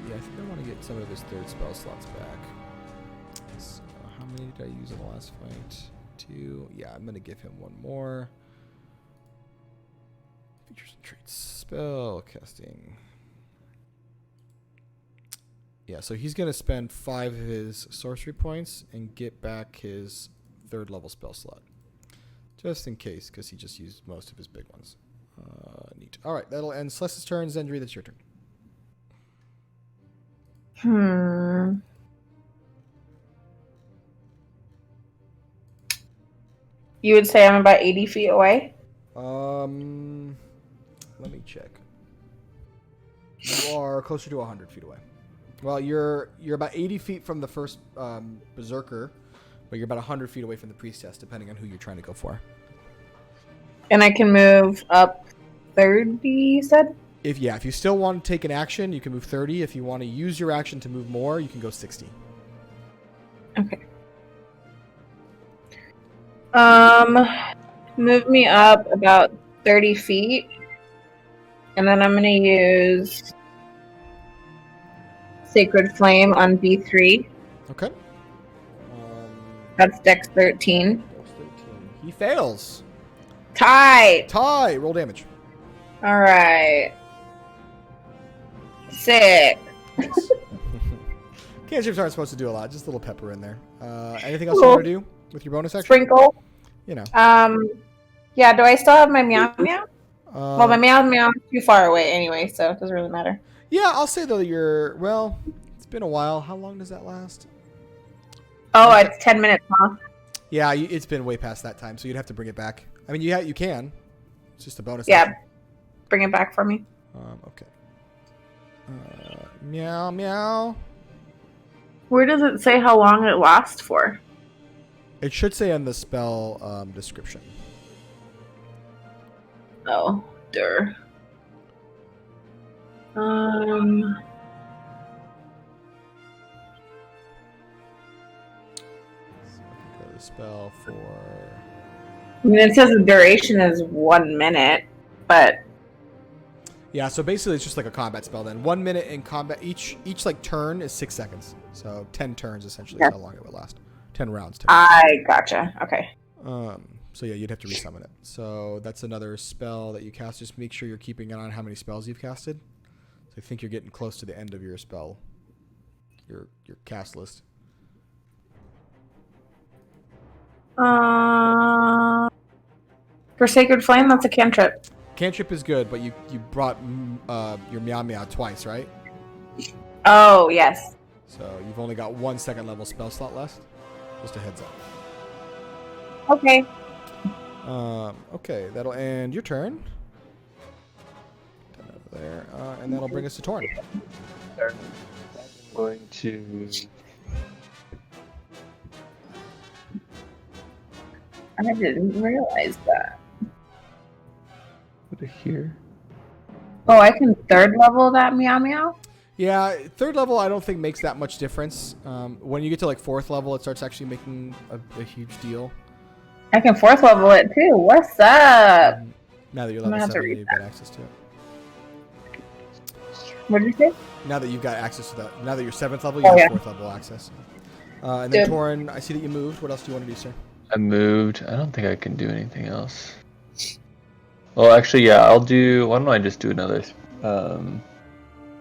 Yeah, I think I want to get some of his third spell slots back. So how many did I use in the last fight? 2. Yeah, I'm going to give him one more. Features and traits. Spell casting. Yeah, so he's going to spend 5 of his sorcery points and get back his 3rd level spell slot. Just in case, because he just used most of his big ones. Neat. All right, that'll end Celeste's turn. Zendri, that's your turn. You would say I'm about 80 feet away? Let me check. You are closer to 100 feet away. Well, you're about 80 feet from the first Berserker, but you're about 100 feet away from the Priestess, depending on who you're trying to go for. And I can move up 30, you said? If you still want to take an action, you can move 30. If you want to use your action to move more, you can go 60. Okay. Move me up about 30 feet. And then I'm going to use Sacred Flame on B3. Okay. That's Dex 13. Dex 13. He fails. Tie! Roll damage. Alright. 6. Cantrips aren't supposed to do a lot. Just a little pepper in there. Anything else you want to do with your bonus action? Sprinkle. You know. Yeah, do I still have my meow meow? Well, my meow meow is too far away anyway, so it doesn't really matter. Yeah, I'll say though it's been a while. How long does that last? Oh, it's 10 minutes, huh? Yeah, it's been way past that time, so you'd have to bring it back. I mean, you can. It's just a bonus. Yeah, action. bring it back for me. Okay. Meow meow. Where does it say how long it lasts for? It should say on the spell description. Oh, der. The spell for. I mean, it says the duration is 1 minute, but. Yeah, so basically it's just like a combat spell then. 1 minute in combat. Each like turn is 6 seconds. So 10 turns essentially is how long it would last. 10 rounds. I gotcha. Okay. So yeah, you'd have to resummon it. So that's another spell that you cast. Just make sure you're keeping an eye on how many spells you've casted. So I think you're getting close to the end of your spell. Your cast list. For Sacred Flame, that's a cantrip. Cantrip is good, but you brought your meow meow twice, right? Oh, yes. So you've only got 1 second level spell slot left. Just a heads up. Okay. Okay, that'll end your turn. Over there, and that'll bring us to Torn. I'm going to. I didn't realize that. Put it here. Oh, I can 3rd level that meow meow? Yeah, third level I don't think makes that much difference. When you get to like fourth level, it starts actually making a huge deal. I can fourth level it too. What's up? Now that you're I'm gonna level have to 7, read you've got access to it. What did you say? Now that you've got access to that, now that you're 7th level, you Oh, have yeah. 4th level access. And then Good. Torin, I see that you moved. What else do you want to do, sir? I moved. I don't think I can do anything else. Well, actually, yeah, I'll do. Why don't I just do another? I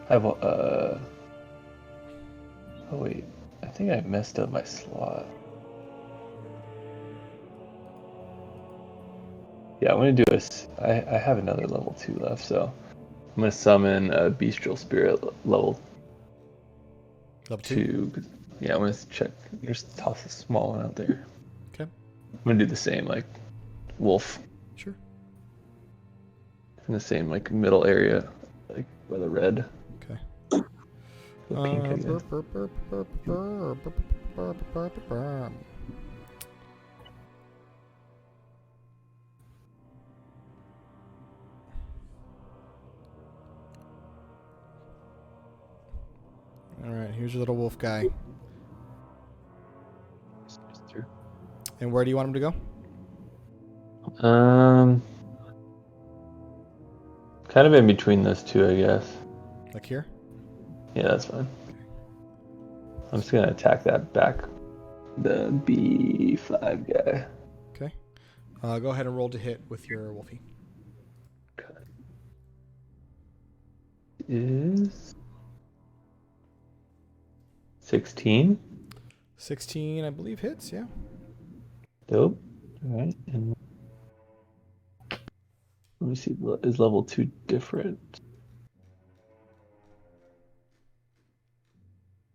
have. Oh wait, I think I messed up my slot. Yeah, I'm gonna do I have another level 2 left, so I'm gonna summon a bestial spirit level Level 2? 2. Yeah, I'm gonna check. Just toss a small one out there. Okay. I'm gonna do the same, like wolf Sure. in the same like middle area, like by the red. Okay. The pink, I guess. All right, here's your little wolf guy. And where do you want him to go? Kind of in between those two, I guess. Like here? Yeah, that's fine. I'm just gonna attack that back, the B5 guy. Okay. Go ahead and roll to hit with your wolfie. Is 16. 16, I believe, hits, yeah. Dope. All right. And let me see. Is level 2 different?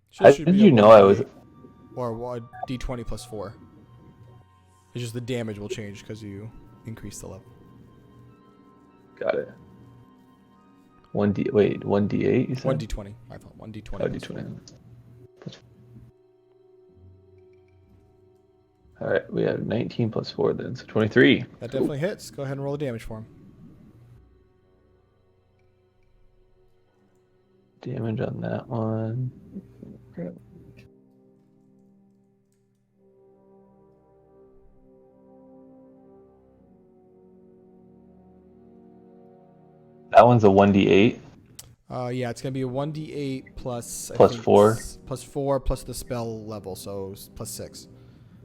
So How it should did be a you know I was? 1d8 or a d20 plus 4. It's just the damage will change because you increase the level. Got it. 1d. Wait, 1d8. You said? 1d20. I thought 1d20. Oh, plus d20. All right, we have 19 plus 4 then, so 23. That definitely hits. Go ahead and roll the damage for him. Damage on that one. That one's a 1d8. Yeah, it's going to be a 1d8 plus... Plus 4? Plus 4 plus the spell level, so plus 6.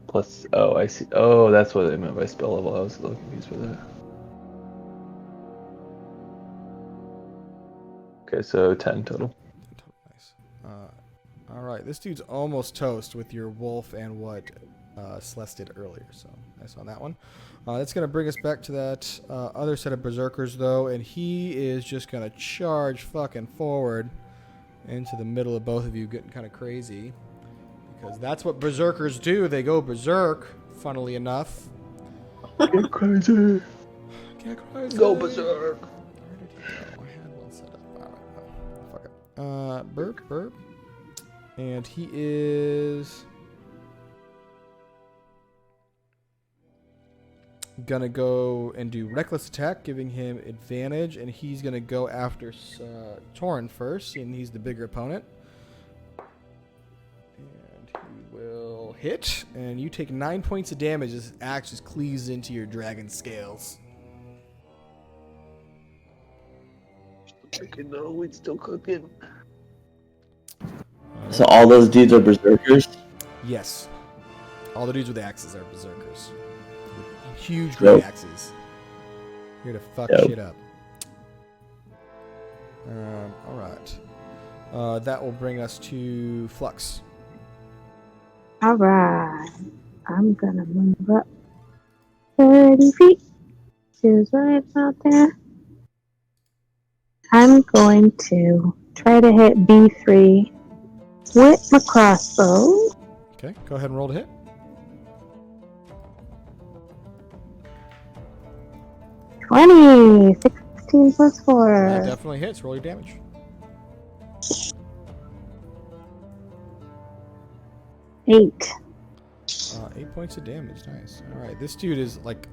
Plus, oh, I see. Oh, that's what I meant by spell level. I was a little confused with that. Okay, so 10 total. Nice. All right, this dude's almost toast with your wolf and what Celeste did earlier, so nice on that one. That's going to bring us back to that other set of berserkers, though, and he is just going to charge fucking forward into the middle of both of you, getting kind of crazy. Because that's what berserkers do. They go berserk, funnily enough. Get crazy. Get crazy. Go berserk. Where did he go? I had one set up. Alright, fuck it. Burp, burp. And he is gonna go and do reckless attack, giving him advantage, and he's gonna go after Torin first, and he's the bigger opponent. He will hit, and you take 9 points of damage as his axe just cleaves into your dragon scales. Cooking though, it's still cooking. So all those dudes are berserkers? Yes. All the dudes with axes are berserkers. With huge great axes. Here to fuck shit up. Alright. That will bring us to Flux. Alright. I'm gonna move up 30 feet. Choose right out there. I'm going to try to hit B3 with my crossbow. Okay, go ahead and roll to hit. $20. 16 plus 4. That definitely hits. Roll your damage. 8. 8 points of damage. Nice. Alright, this dude is like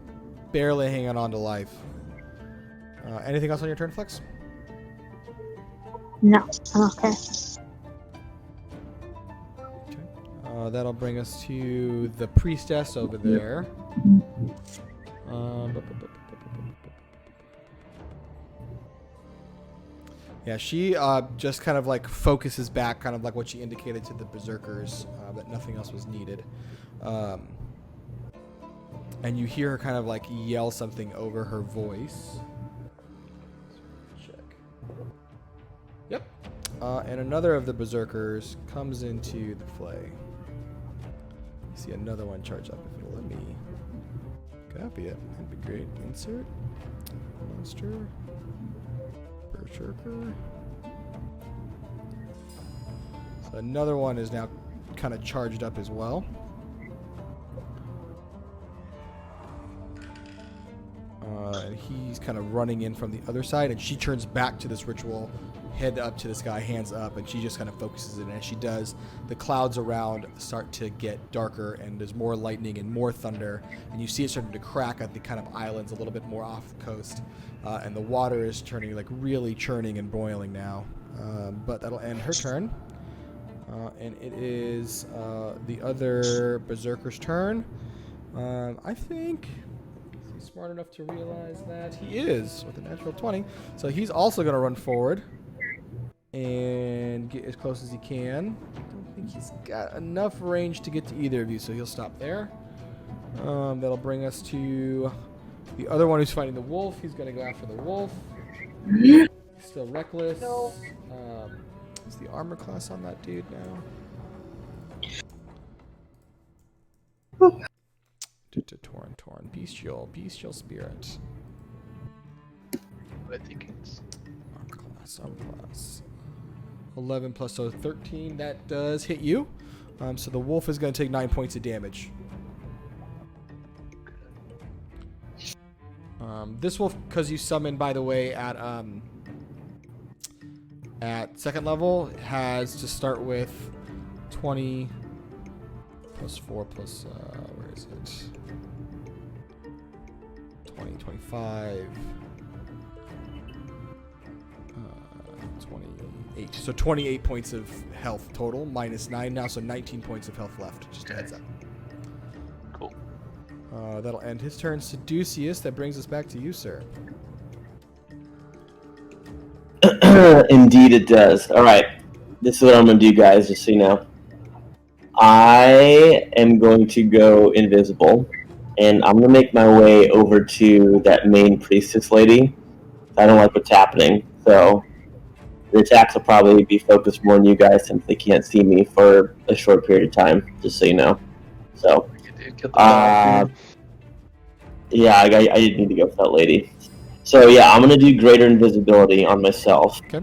barely hanging on to life. Anything else on your turn, Flex? No. Okay. That'll bring us to the priestess over there. Yeah, she just kind of like focuses back, kind of like what she indicated to the berserkers, that nothing else was needed. And you hear her kind of like yell something over her voice. Check. Yep. And another of the berserkers comes into the play. You see another one charge up. If it'll let me copy it, that'd be great. Insert monster berserker. So another one is now kind of charged up as well. And he's kind of running in from the other side, and she turns back to this ritual, head up to this guy, hands up, and she just kind of focuses it. And as she does, the clouds around start to get darker, and there's more lightning and more thunder, and you see it starting to crack at the kind of islands a little bit more off the coast, and the water is turning like really churning and boiling now. But that'll end her turn, and it is the other berserker's turn. I think he's smart enough to realize that he is with a natural 20, so he's also going to run forward and get as close as he can. I don't think he's got enough range to get to either of you, so he'll stop there. That'll bring us to the other one who's fighting the wolf. He's going to go after the wolf. He's still reckless. Is the armor class on that dude now? Torn. Bestial spirit. I think it's Armor class. 11 plus 13. That does hit you. So the wolf is going to take 9 points of damage. This wolf, because you summon, by the way, at second level, has to start with 20 plus 4 plus, where is it? 20, 25, 28. So 28 points of health total, minus 9 now, so 19 points of health left. Just a heads up. cool. That'll end his turn. Seducius, that brings us back to you, sir. Indeed it does. Alright. This is what I'm going to do, guys, just so you know. I am going to go invisible, and I'm going to make my way over to that main priestess lady. I don't like what's happening, so the attacks will probably be focused more on you guys since they can't see me for a short period of time, just so you know. So, yeah, I didn't need to go for that lady. So yeah, I'm gonna do greater invisibility on myself. Okay.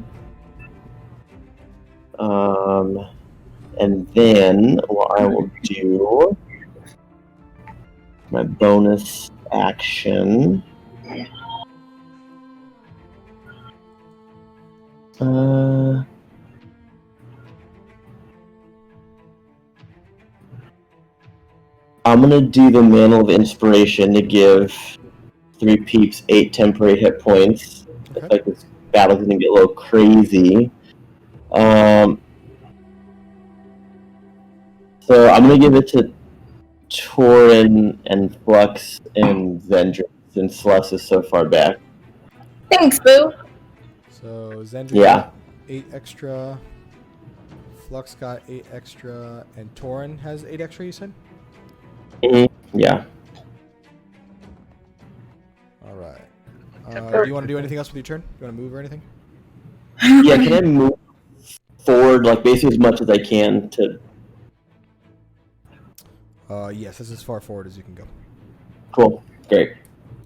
And then what I will do, my bonus action. I'm gonna do the Mantle of Inspiration to give 3 peeps 8 temporary hit points. Okay. I feel like this battle's gonna get a little crazy. So I'm gonna give it to Torin and Flux and Zendra, since Celeste is so far back. Thanks, Boo. So Zendra Yeah. got 8 extra. Flux got 8 extra, and Torin has 8 extra, you said? Yeah. Alright. Do you want to do anything else with your turn? Do you want to move or anything? Yeah, can I move forward, like, basically as much as I can to... Yes, that's as far forward as you can go. Cool. Great.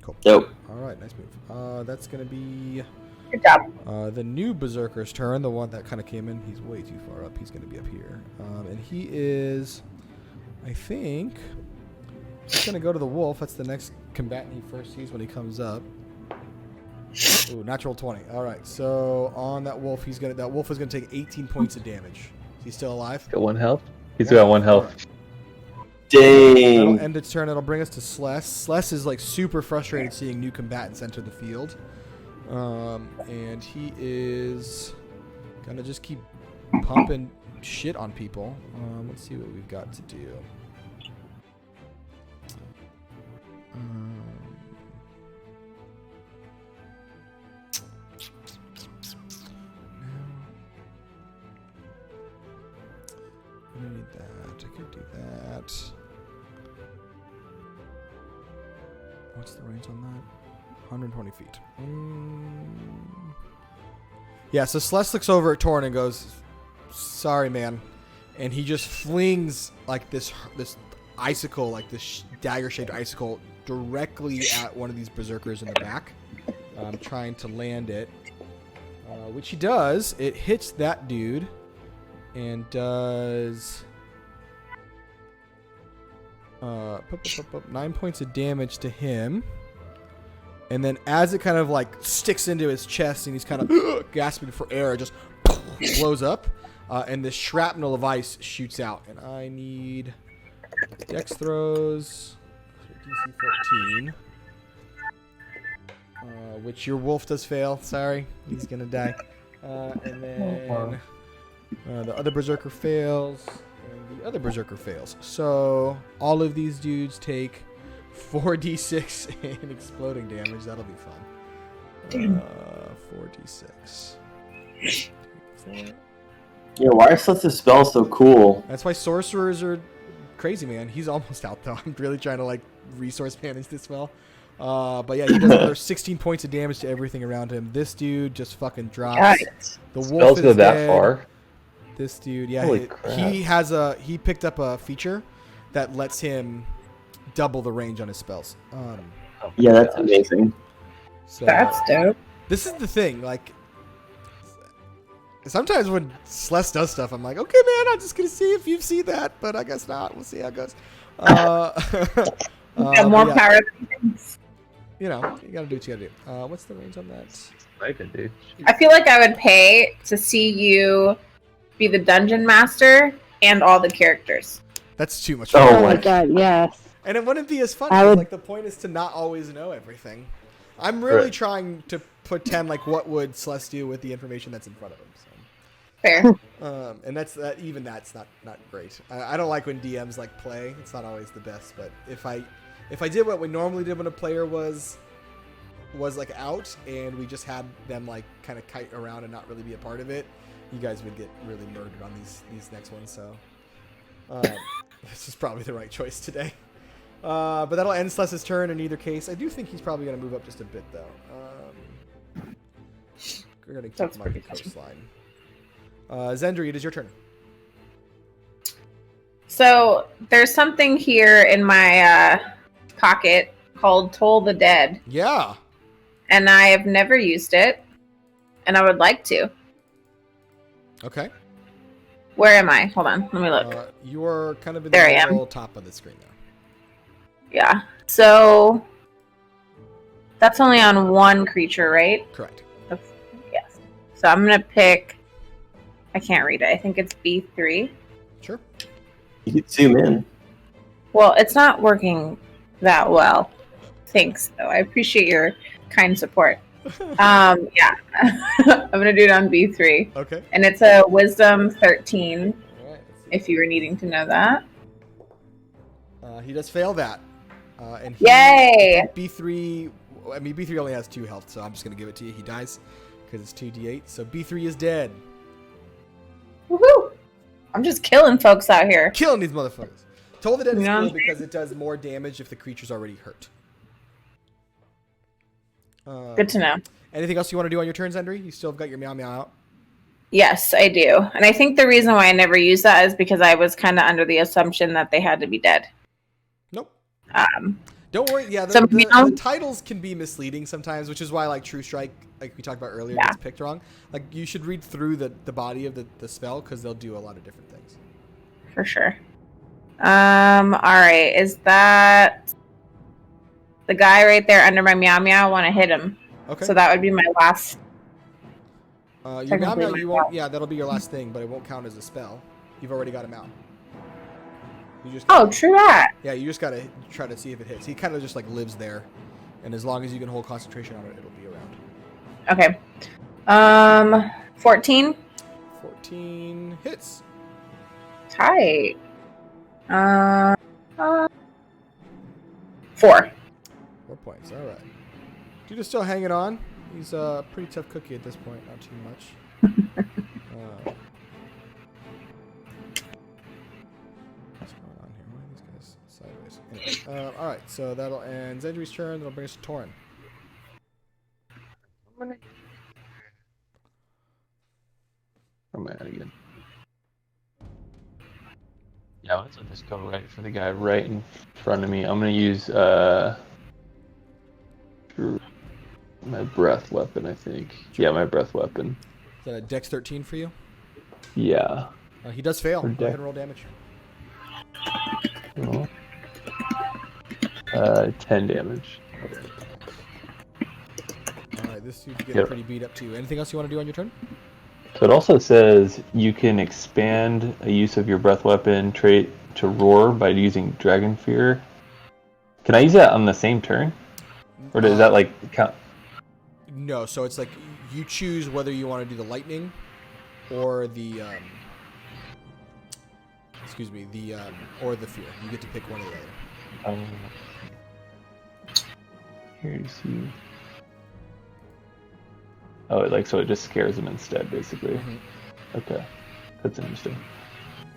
Cool. Dope. Alright, nice move. That's going to be Good job. the new Berserker's turn, the one that kind of came in. He's way too far up. He's going to be up here. And he is, I think, he's going to go to the wolf. That's the next combatant he first sees when he comes up. Ooh, natural 20. Alright, so on that wolf, that wolf is going to take 18 points of damage. Is he still alive? Got 1 health. He's got 1 health. Alright. Dang. That'll end its turn. That'll bring us to Celeste. Celeste is like super frustrated seeing new combatants enter the field. And he is Gonna just keep pumping shit on people. Let's see what we've got to do. I need that. I could do that. What's the range on that? 120 feet. Yeah, so Celeste looks over at Torn and goes, "Sorry, man," and he just flings like this icicle, like this dagger-shaped icicle, directly at one of these berserkers in the back, trying to land it. Which he does. It hits that dude and does 9 points of damage to him. And then as it kind of like sticks into his chest and he's kind of gasping for air, it just blows up. And this shrapnel of ice shoots out. And I need dex throws. DC 14. Which your wolf does fail. Sorry. He's going to die. And then the other berserker fails. And the other berserker fails. So all of these dudes take 4d6 in exploding damage. That'll be fun. 4d6. Yeah, why are such a spell so cool? That's why sorcerers are crazy, man. He's almost out, though. I'm really trying to, like, resource manage this spell. But yeah, he does another 16 points of damage to everything around him. This dude just fucking drops. Right. The wolf Spells is go that dead. far? This dude, yeah, Holy crap. he picked up a feature that lets him double the range on his spells. Yeah, that's amazing. So That's dope. this is the thing, like, sometimes when Celeste does stuff, I'm like, okay, man, I'm just gonna see if you've seen that, but I guess not. We'll see how it goes. Got more yeah, power than things. you know, you gotta do what you gotta do. What's the range on that? I could do. I feel like I would pay to see you be the dungeon master and all the characters. That's too much Oh fun. Oh my my god, yes. And it wouldn't be as fun. I 'Cause, would- like, the point is to not always know everything. I'm really Right. trying to pretend like what would Celeste do with the information that's in front of him. Fair. And that's not great. I don't like when DMs like play. It's not always the best. But if I did what we normally did when a player was like out and we just had them like kind of kite around and not really be a part of it, you guys would get really murdered on these next ones. So this is probably the right choice today. But that'll end Celeste's turn in either case. I do think he's probably going to move up just a bit though. We're going to keep That's him on the pretty funny. coastline. Zendri, it is your turn. So there's something here in my pocket called Toll the Dead, Yeah. and I have never used it, and I would like to. Okay. Where am I? Hold on, let me look. You are kind of in There I the am. middle top of the screen now. Yeah. So that's only on one creature, right? Correct. Yes. So I'm gonna pick. I can't read it. I think it's B3. Sure. You could zoom in. Well, it's not working that well. Thanks, though. I appreciate your kind support. Yeah. I'm gonna do it on B3, Okay. and it's a Wisdom 13. All right. Let's see. If you were needing to know that. He does fail that. And he, Yay! B3. I mean, B3 only has 2 health, so I'm just gonna give it to you. He dies because it's 2d8. So B3 is dead. Woohoo! I'm just killing folks out here. Killing these motherfuckers. Toll the Dead is Yeah. cool because it does more damage if the creature's already hurt. Good to know. Anything else you want to do on your turn, Zendri? You still have got your meow meow out? Yes, I do. And I think the reason why I never used that is because I was kind of under the assumption that they had to be dead. Nope. Um, Don't worry. Yeah, So meow- the titles can be misleading sometimes, which is why like True Strike, like we talked about earlier, Yeah. gets picked wrong. Like you should read through the body of the spell because they'll do a lot of different things. for sure. All right. Is that the guy right there under my meow meow? I want to hit him. Okay. So that would be my last. Your meow technically meow, my you won't. spell. Yeah, that'll be your last thing, but it won't count as a spell. You've already got him out. You just Oh, true that. yeah, you just gotta try to see if it hits. He kind of just like lives there, and as long as you can hold concentration on it, it'll be around. Okay. 14. 14 hits. Tight. 4. 4 points. All right. Dude is still hanging on. He's a pretty tough cookie at this point. Not too much. What's going on here? Why are these guys sideways? Anyway, all right. So that'll end Zendry's turn. That'll bring us to Torin. I'm at again. Yeah, let's let this go right for the guy right in front of me. I'm gonna use my breath weapon, I think. Yeah, my breath weapon. Is that a Dex 13 for you? Yeah. He does fail. For Go ahead and roll damage. Oh. 10 damage. All right, this dude's getting pretty beat up too. Anything else you want to do on your turn? So it also says you can expand a use of your breath weapon trait to roar by using Dragon Fear. Can I use that on the same turn? Or does that like count? No, so it's like you choose whether you want to do the lightning or the or the fear. You get to pick one or the other. Here's you. Oh, so it just scares them instead, basically. Mm-hmm. Okay, that's interesting.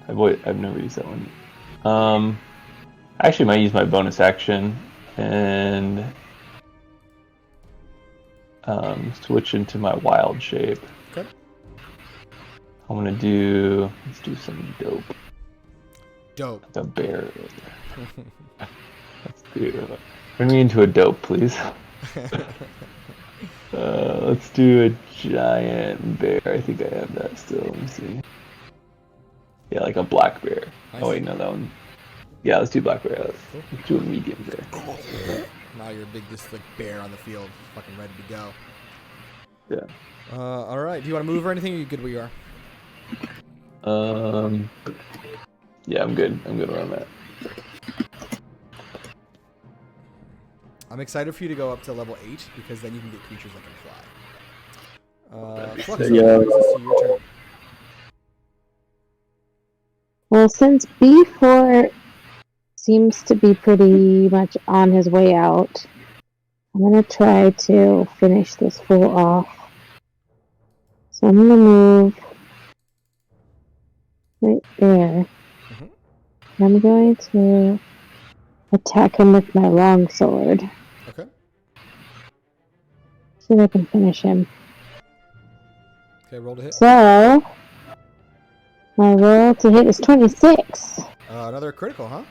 I've never used that one. I actually might use my bonus action and switch into my wild shape. Okay. Let's do some dope. Dope. The bear. Let's do. Bring me into a dope, please. Let's do a giant bear. I think I have that still. Let me see. Yeah, like a black bear. Oh wait, no, that one. Yeah, let's do black bear. Let's do a medium bear. Now you're this like bear on the field, fucking ready to go. Yeah. All right. Do you want to move or anything? Or are you good where you are? Yeah, I'm good. I'm good where I'm at. I'm excited for you to go up to level 8 because then you can get creatures that can fly. Flux, Yeah. this is your turn. Well, since B4 seems to be pretty much on his way out, I'm going to try to finish this fool off. So I'm going to move right there. Mm-hmm. I'm going to attack him with my longsword. Okay. See if I can finish him. Okay, roll to hit. So, my roll to hit is 26. Another critical, huh?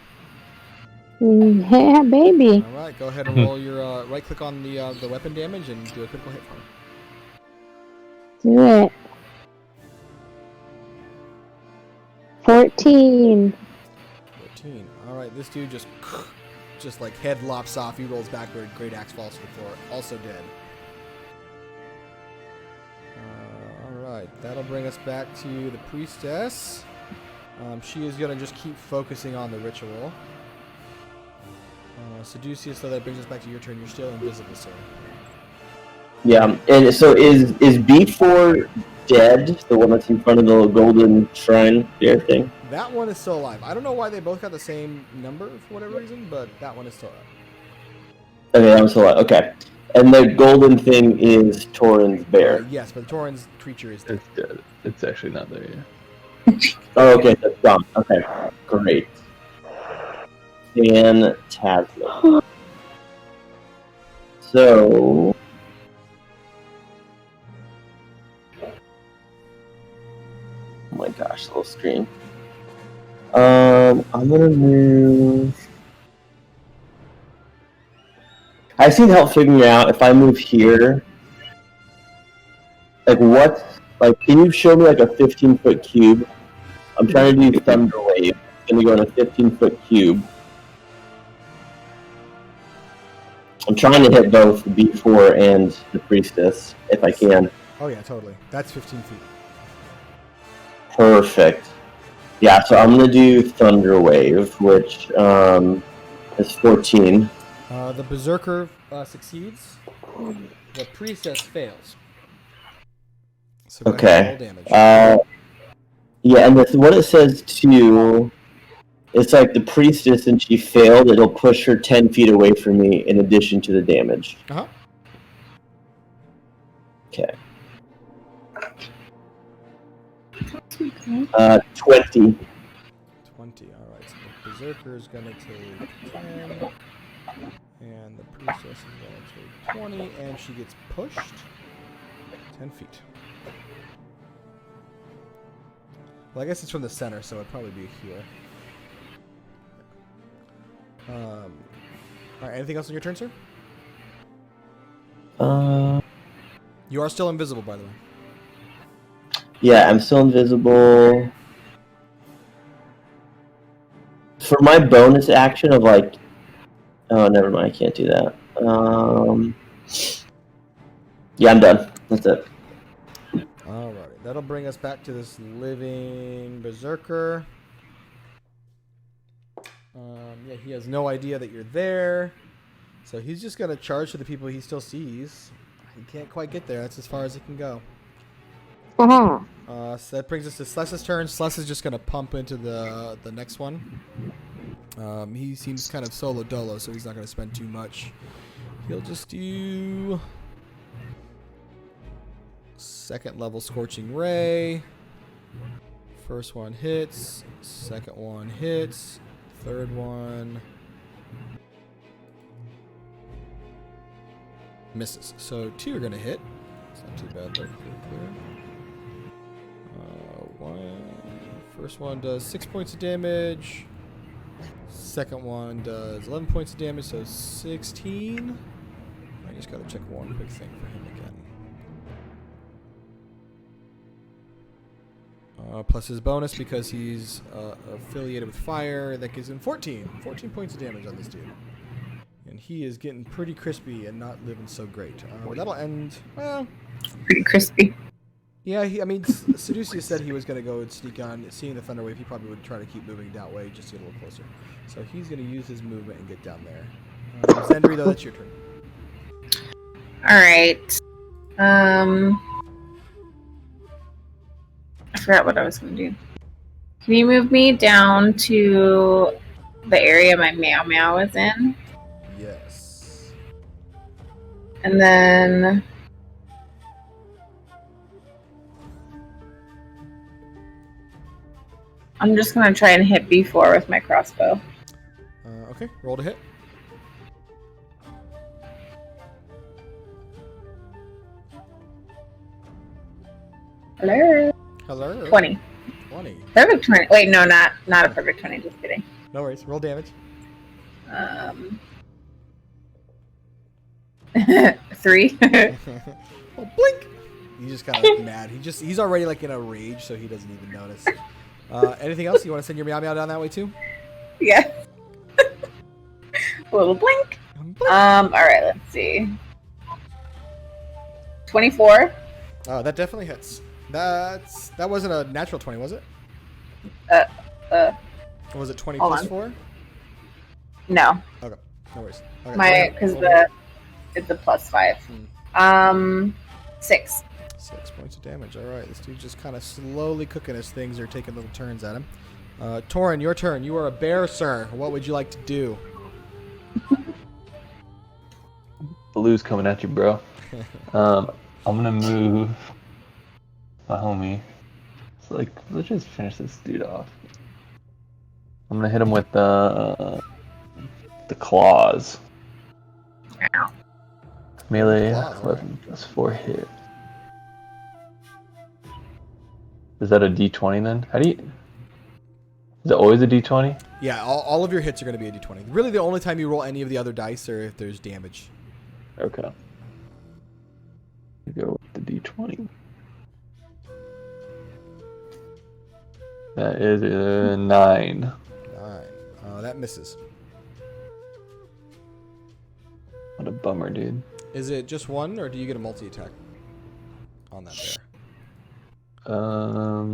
Yeah, baby. All right, go ahead and roll your right-click on the weapon damage and do a critical hit for me. Do it. 14. 14. All right, this dude just like head lops off. He rolls backward. Great axe falls to the floor. Also dead. All right, that'll bring us back to the priestess. She is gonna just keep focusing on the ritual. Seducius, so that brings us back to your turn. You're still invisible, sir. Yeah, and so is B4 dead? The one that's in front of the little golden shrine there thing? That one is still alive. I don't know why they both got the same number for whatever reason, but that one is still alive. Okay, that one's still alive. Okay. And the golden thing is Torin's bear. Yes, but Torin's creature is dead. It's dead. It's actually not there yet. Oh, okay, that's gone. Okay, great. Fantastic. So... Oh my gosh, little screen. I'm gonna move... I just need help figuring out if I move here... Like what... Like, can you show me like a 15-foot cube? I'm trying to do Thunder Wave. It's gonna go in a 15-foot cube. I'm trying to hit both the B4 and the Priestess, if I can. Oh yeah, totally. That's 15 feet. Perfect. Yeah, so I'm gonna do Thunder Wave, which is 14. The Berserker succeeds. The Priestess fails. So go ahead and roll Okay. damage. Yeah, and what it says too, it's like the priestess and she failed, it'll push her 10 feet away from me in addition to the damage. Uh-huh. Okay. 20. 20. All right. So the berserker is gonna take 10, and the priestess is gonna take 20, and she gets pushed 10 feet. Well, I guess it's from the center, so it'd probably be here. All right. Anything else on your turn, sir? You are still invisible, by the way. Yeah, I'm still invisible. For my bonus action of like... Oh, never mind, I can't do that. Yeah, I'm done. That's it. Alrighty, that'll bring us back to this living berserker. Yeah, he has no idea that you're there, so he's just gonna charge to the people he still sees. He can't quite get there. That's as far as he can go. So that brings us to Sless's turn. Sless is just gonna pump into the next one. He seems kind of solo dolo, so he's not gonna spend too much. He'll just do second level Scorching Ray. First one hits. Second one hits. Third one misses. So 2 are going to hit. It's not too bad though. First one does 6 points of damage. Second one does 11 points of damage, so 16. I just got to check one quick thing for him again. Plus his bonus because he's affiliated with fire. That gives him 14 points of damage on this dude. And he is getting pretty crispy and not living so great. That'll end, well... Pretty crispy. Yeah, I mean, Seducia said he was going to go and sneak on. Seeing the Thunder Wave, he probably would try to keep moving that way just to get a little closer. So he's going to use his movement and get down there. Zendri, though, that's your turn. Alright. I forgot what I was going to do. Can you move me down to the area my Meow Meow is in? Yes. And then... I'm just going to try and hit B4 with my crossbow. Okay, roll to hit. Hello? Hello. 20. 20. Perfect 20. Wait, no, not a perfect 20. Just kidding. No worries. Roll damage. 3. Oh, blink! He's just kind of mad. He's already like in a rage, so he doesn't even notice. Anything else? You want to send your Meow Meow down that way too? Yeah. A little blink. Alright, let's see. 24. Oh, that definitely hits. That wasn't a natural 20, was it? Or was it 20 plus 4? No. Okay, no worries. Okay, Because it's a plus 5. 6. 6 points of damage. All right, this dude's just kind of slowly cooking as things are taking little turns at him. Torin, your turn. You are a bear, sir. What would you like to do? Blue's coming at you, bro. I'm gonna move my homie. It's like, let's just finish this dude off. I'm gonna hit him with the claws. Ow. Melee, Claws, 11 plus 4 hit. Is that a D20 then? Is it always a D20? Yeah, all of your hits are going to be a d20. Really, the only time you roll any of the other dice are if there's damage. Okay. Go with the D20. That is a 9. 9. That misses. What a bummer, dude. Is it just one, or do you get a multi-attack on that bear? Let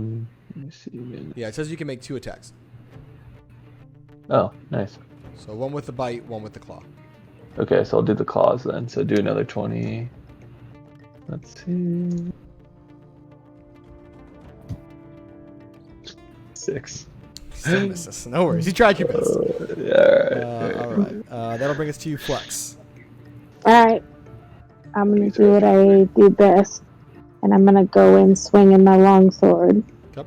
me see. Yeah, it says you can make 2 attacks. Oh, nice. So one with the bite, one with the claw. Okay, so I'll do the claws then. So do another 20. Let's see. 6. Still misses. No worries. You tried your best. All All right. That'll bring us to you, Flex. Alright. I'm gonna do what I do best. And I'm gonna go in swinging my longsword. Yep.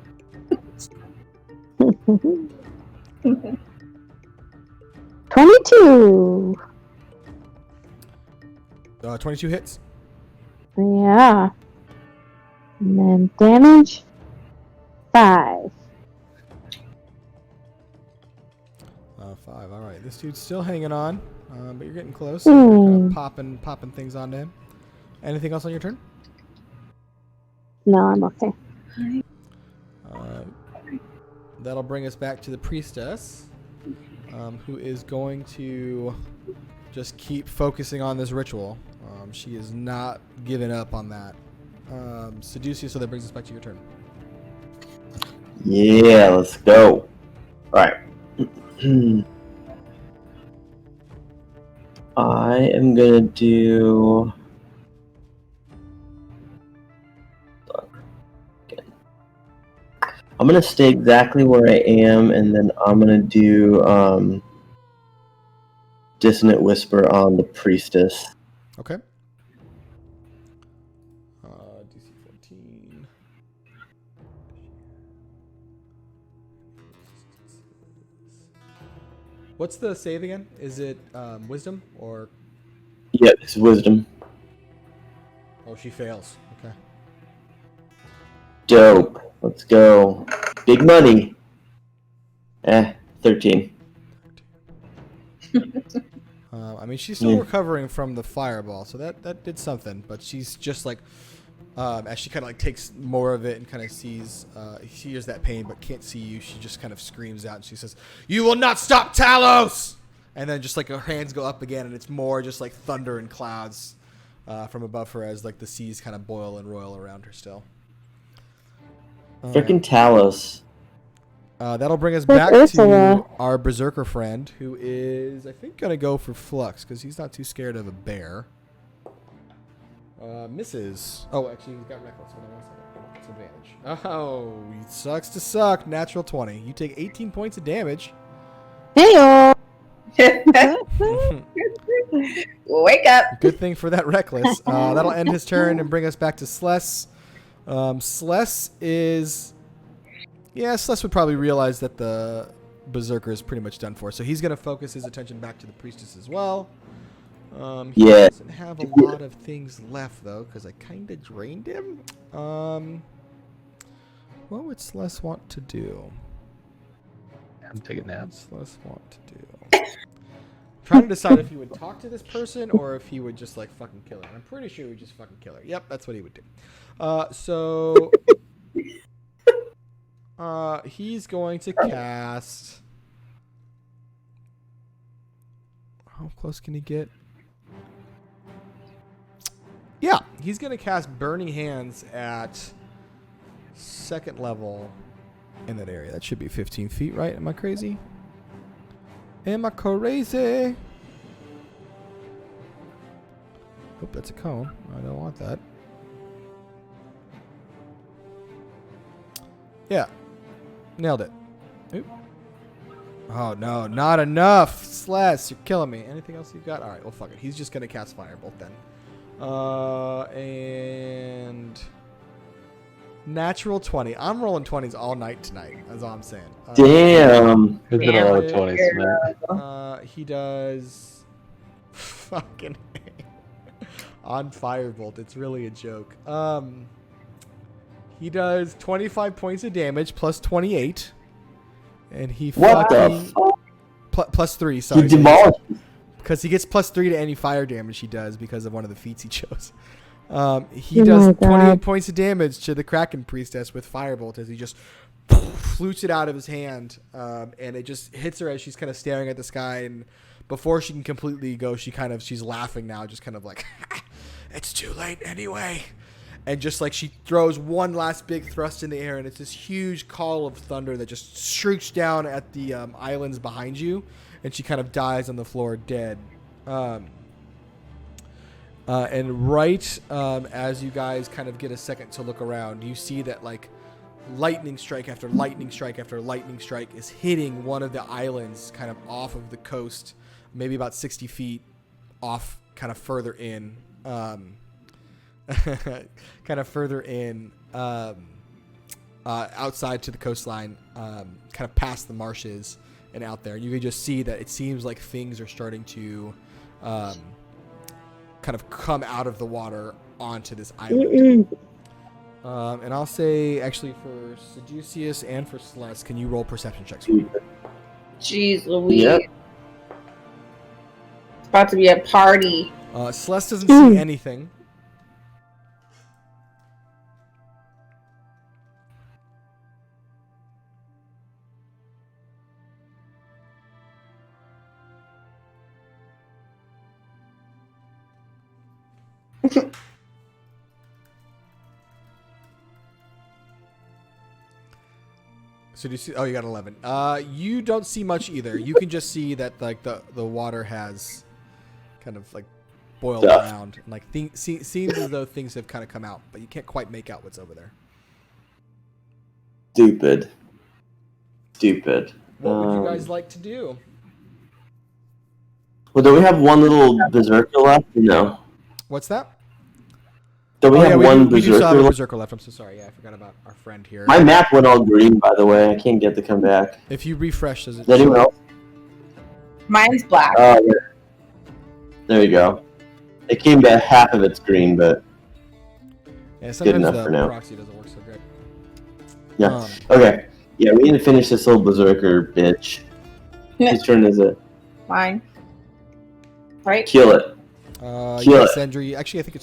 22! 22 hits. Yeah. And then damage? 5. 5. All right. This dude's still hanging on, but you're getting close. Hmm. You're kind of popping things onto him. Anything else on your turn? No, I'm okay. That'll bring us back to the priestess, who is going to just keep focusing on this ritual. She is not giving up on that. Seduce, so that brings us back to your turn. Yeah, let's go. Alright. I am gonna do... I'm gonna stay exactly where I am, and then I'm gonna do Dissonant Whisper on the priestess. Okay. DC 14. What's the save again? Is it wisdom or? Yeah, it's wisdom. Oh, she fails. Okay. Dope. Let's go. Big money. 13. I mean, she's still recovering from the fireball, so that did something. But she's just like, as she kind of like takes more of it and kind of sees, she hears that pain but can't see you. She just kind of screams out and she says, "You will not stop, Talos!" And then just like her hands go up again, and it's more just like thunder and clouds from above her as like the seas kind of boil and roil around her still. Frickin' Talos. That'll bring us back to our berserker friend, who is, I think, going to go for Flux, because he's not too scared of a bear. Misses. Oh, actually, he's got reckless. Hold on 1 second. It's advantage. Oh, he sucks to suck. Natural 20. You take 18 points of damage. Hey-o! Wake up. Good thing for that reckless. That'll end his turn and bring us back to Sless. Sless is... Yeah, Sless would probably realize that the berserker is pretty much done for. So he's going to focus his attention back to the priestess as well. He doesn't have a lot of things left, though, because I kind of drained him. What would Sless want to do? I'm taking What would naps. Sless want to do? Trying to decide if he would talk to this person or if he would just, like, fucking kill her. I'm pretty sure he would just fucking kill her. Yep, that's what he would do. So... he's going to cast... How close can he get? Yeah, he's going to cast Burning Hands at 2nd level in that area. That should be 15 feet, right? Am I crazy? Am I crazy? Hope that's a cone. I don't want that. Yeah. Nailed it. Oop. Oh, no. Not enough. Sless, you're killing me. Anything else you got? All right. Well, fuck it. He's just going to cast Firebolt then. And... Natural 20. I'm rolling 20s all night tonight. That's all I'm saying. Damn. There's been a lot of 20s, man. He does... Fucking... on Firebolt. It's really a joke. He does 25 points of damage plus 28. And he What fucking... the fuck? Plus 3, sorry. He demolished. Because he gets plus 3 to any fire damage he does because of one of the feats he chose. He does 28 points of damage to the Kraken Priestess with Firebolt as he just flutes it out of his hand. And it just hits her as she's kind of staring at the sky. And before she can completely go, she's laughing now, just kind of like, it's too late anyway. And just like she throws one last big thrust in the air, and it's this huge call of thunder that just shrieks down at the islands behind you, and she kind of dies on the floor dead. And right as you guys kind of get a second to look around, you see that like lightning strike after lightning strike after lightning strike is hitting one of the islands kind of off of the coast, maybe about 60 feet off, kind of further in, outside to the coastline, kind of past the marshes and out there. You can just see that it seems like things are starting to kind of come out of the water onto this island. And I'll say, actually, for Seducius and for Celeste, can you roll perception checks for me? Jeez Louise. Yep. It's about to be a party. Celeste doesn't see anything. So do you see? Oh, you got 11. You don't see much either. You can just see that like the water has kind of like boiled around, and like seems as though things have kind of come out, but you can't quite make out what's over there. Stupid. What would you guys like to do? Well, do we have one little berserker left? Or no. What's that? Do we have one we do still have berserker a left? berserker left. I'm so sorry. Yeah, I forgot about our friend here. My map went all green, by the way. I can't get to come back. If you refresh, does it? Does anyone else? Mine's black. Oh, there you go. It came to half of its green, but Yeah, sometimes enough the for now. proxy doesn't work so great. yeah. Okay. Yeah, we need to finish this little berserker bitch. Whose turn is it? Mine. Right? Kill it. Yeah, Kill it. Sendry. Actually, I think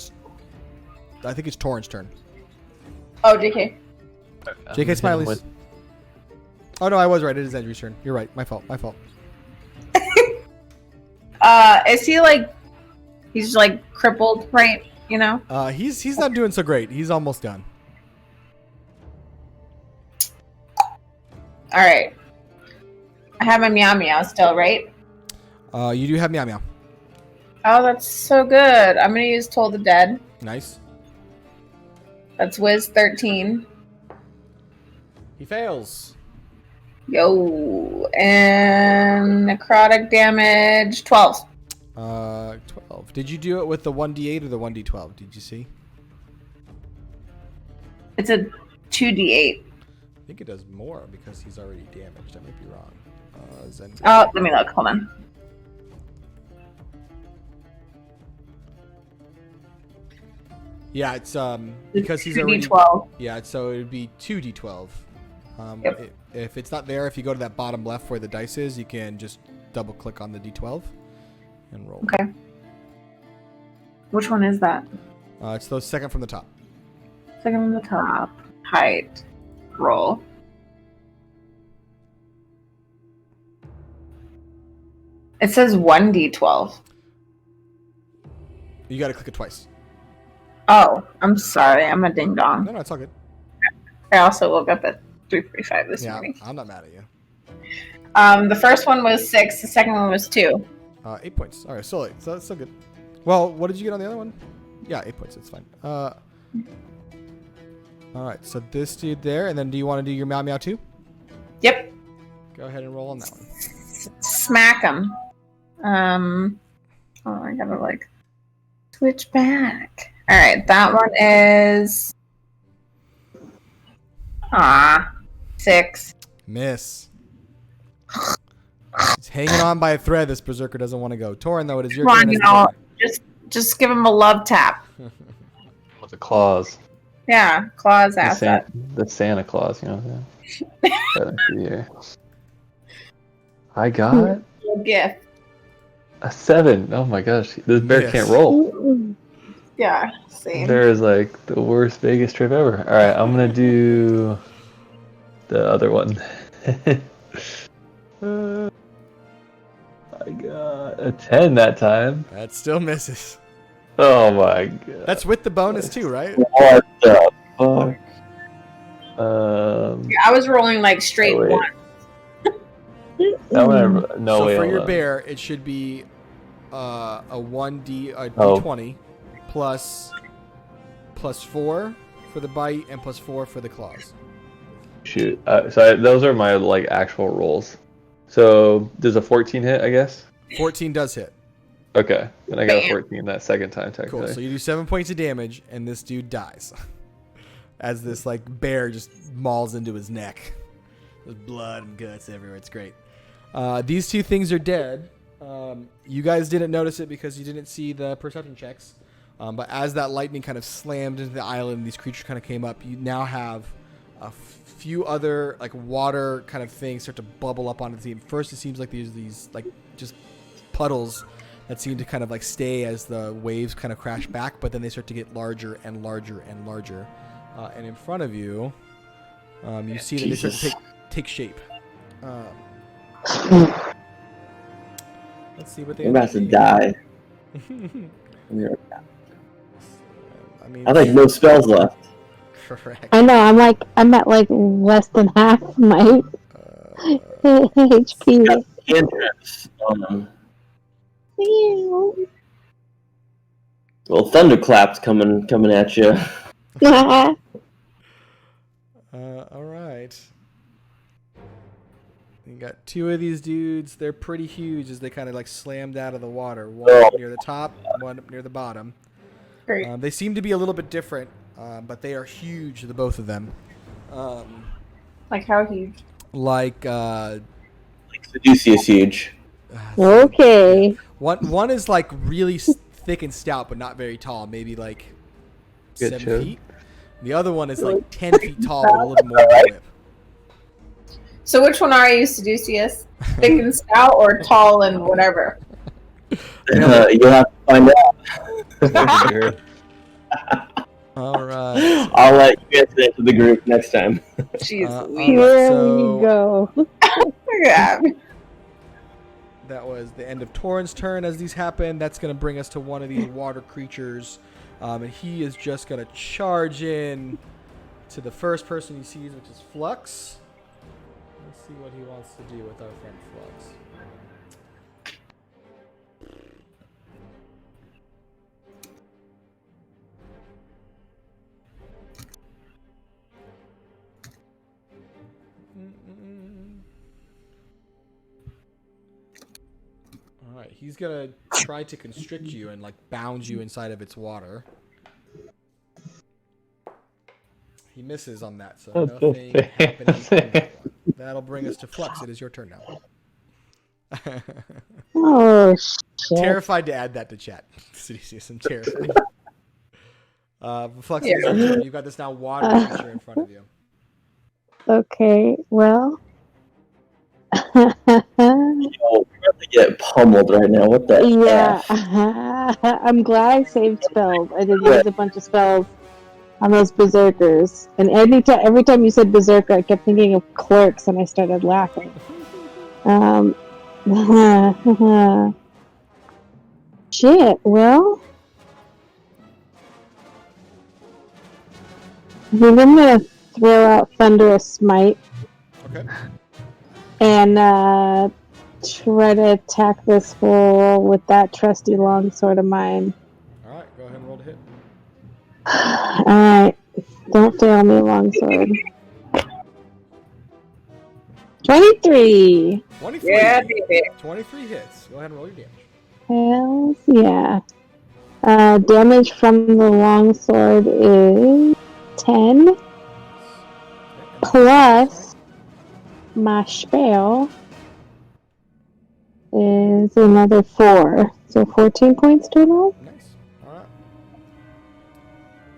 it's Torrent's turn. Oh, JK. JK Smiley's. Oh no, I was right. It is Sendry's turn. You're right. My fault. Is he like, he's like crippled, right? You know? He's not doing so great. He's almost done. All right. I have my meow meow still, right? You do have Meow Meow. Oh, that's so good. I'm gonna use Toll the Dead. Nice. That's Wiz 13. He fails. Yo. And necrotic damage 12. 12. Did you do it with the 1d8 or the 1d12? Did you see? It's a 2d8. I think it does more because he's already damaged. I might be wrong. Sendry. Oh, let me look. Hold on. Yeah, it's because he's already. 2d12. Yeah, so it would be 2d12. Yep. If it's not there, if you go to that bottom left where the dice is, you can just double click on the d12 and roll. Okay. Which one is that? It's the second from the top. Second from the top. Height. Roll. It says 1d12. You got to click it twice. Oh, I'm sorry. I'm a ding dong. No, it's all good. I also woke up at 3:45 this Yeah, morning. I'm not mad at you. The first one was 6. The second one was 2. 8 points. All right, so that's still good. Well, what did you get on the other one? Yeah, 8 points. It's fine. All right, so this dude there, and then do you want to do your Meow Meow too? Yep. Go ahead and roll on that one. Smack him. Oh, I gotta like switch back. All right, that one is 6. Miss. He's hanging on by a thread. This berserker doesn't want to go. Torin, though, it is your Come turn. on, as you know, just give him a love tap. With the claws. Yeah, claws The, asset. the Santa Claus, you know what I'm saying? I got Gift. a 7. Oh my gosh. This bear Yes. can't roll. Yeah, same. Bear is like the worst Vegas trip ever. Alright, I'm gonna do the other one. I got a 10 that time. That still misses. Oh my god. That's with the bonus too, right? What the fuck? I was rolling like straight wait. one. That one no so way. for hold your on. bear, it should be a Oh. d20 plus 4 for the bite and plus 4 for the claws. Shoot. Those are my like actual rolls. So does a 14 hit? I guess. 14 does hit. Okay, then I got a Bam. 14 that second time technically. Cool. So you do 7 points of damage, and this dude dies as this like bear just mauls into his neck. There's blood and guts everywhere. It's great. These two things are dead. You guys didn't notice it because you didn't see the perception checks. But as that lightning kind of slammed into the island, these creatures kind of came up. You now have a few other like water kind of things start to bubble up onto the team. First, it seems like there's these like just puddles that seem to kind of like stay as the waves kind of crash back, but then they start to get larger and larger and larger. And in front of you, you see that they start to take shape. Let's see what they. I'm about to die. I mean, I have like no spells left. correct. I know. I'm at like less than half my HP. Cantrips. Well, thunderclaps coming at you. All right. You got two of these dudes. They're pretty huge as they kind of like slammed out of the water. One up near the top, one up near the bottom. Great. They seem to be a little bit different, but they are huge, the both of them. Like how huge? Like Seducia is huge. Okay. one is like really thick and stout, but not very tall. Maybe like Good 7 show. feet. The other one is like 10 feet tall, but a little more of a whip. So which one are you, Seducius? Thick and stout or tall and whatever? You'll have to find out. All right. I'll let you answer that to the group next time. Jeez all Louise. Here so- we go. Yeah. That was the end of Torrent's turn as these happen. That's going to bring us to one of these water creatures. And he is just going to charge in to the first person he sees, which is Flux. Let's see what he wants to do with our friend Flux. All right, he's gonna try to constrict you and like bound you inside of its water. He misses on that, so That's nothing the happening. thing. On that one. That'll bring us to Flux. It is your turn now. Oh shit. Terrified to add that to chat. I'm terrified. Flux, it is your turn. You've got this now water creature in front of you. Okay. Well. We're about to get pummeled right now. What the Yeah, F? I'm glad I saved spells. I did use a bunch of spells on those berserkers, and every time you said berserker, I kept thinking of Clerks, and I started laughing. Shit. Well, I think I'm gonna throw out Thunderous Smite Okay. and try to attack this fool with that trusty longsword of mine. All right. Go ahead and roll to hit. Alright. Don't fail me, longsword. 23! 23. Yeah, baby. 23 hits. Go ahead and roll your damage. Hells yeah. Damage from the longsword is 10. Okay, and Plus, my spell is another 4. So 14 points total? Nice. All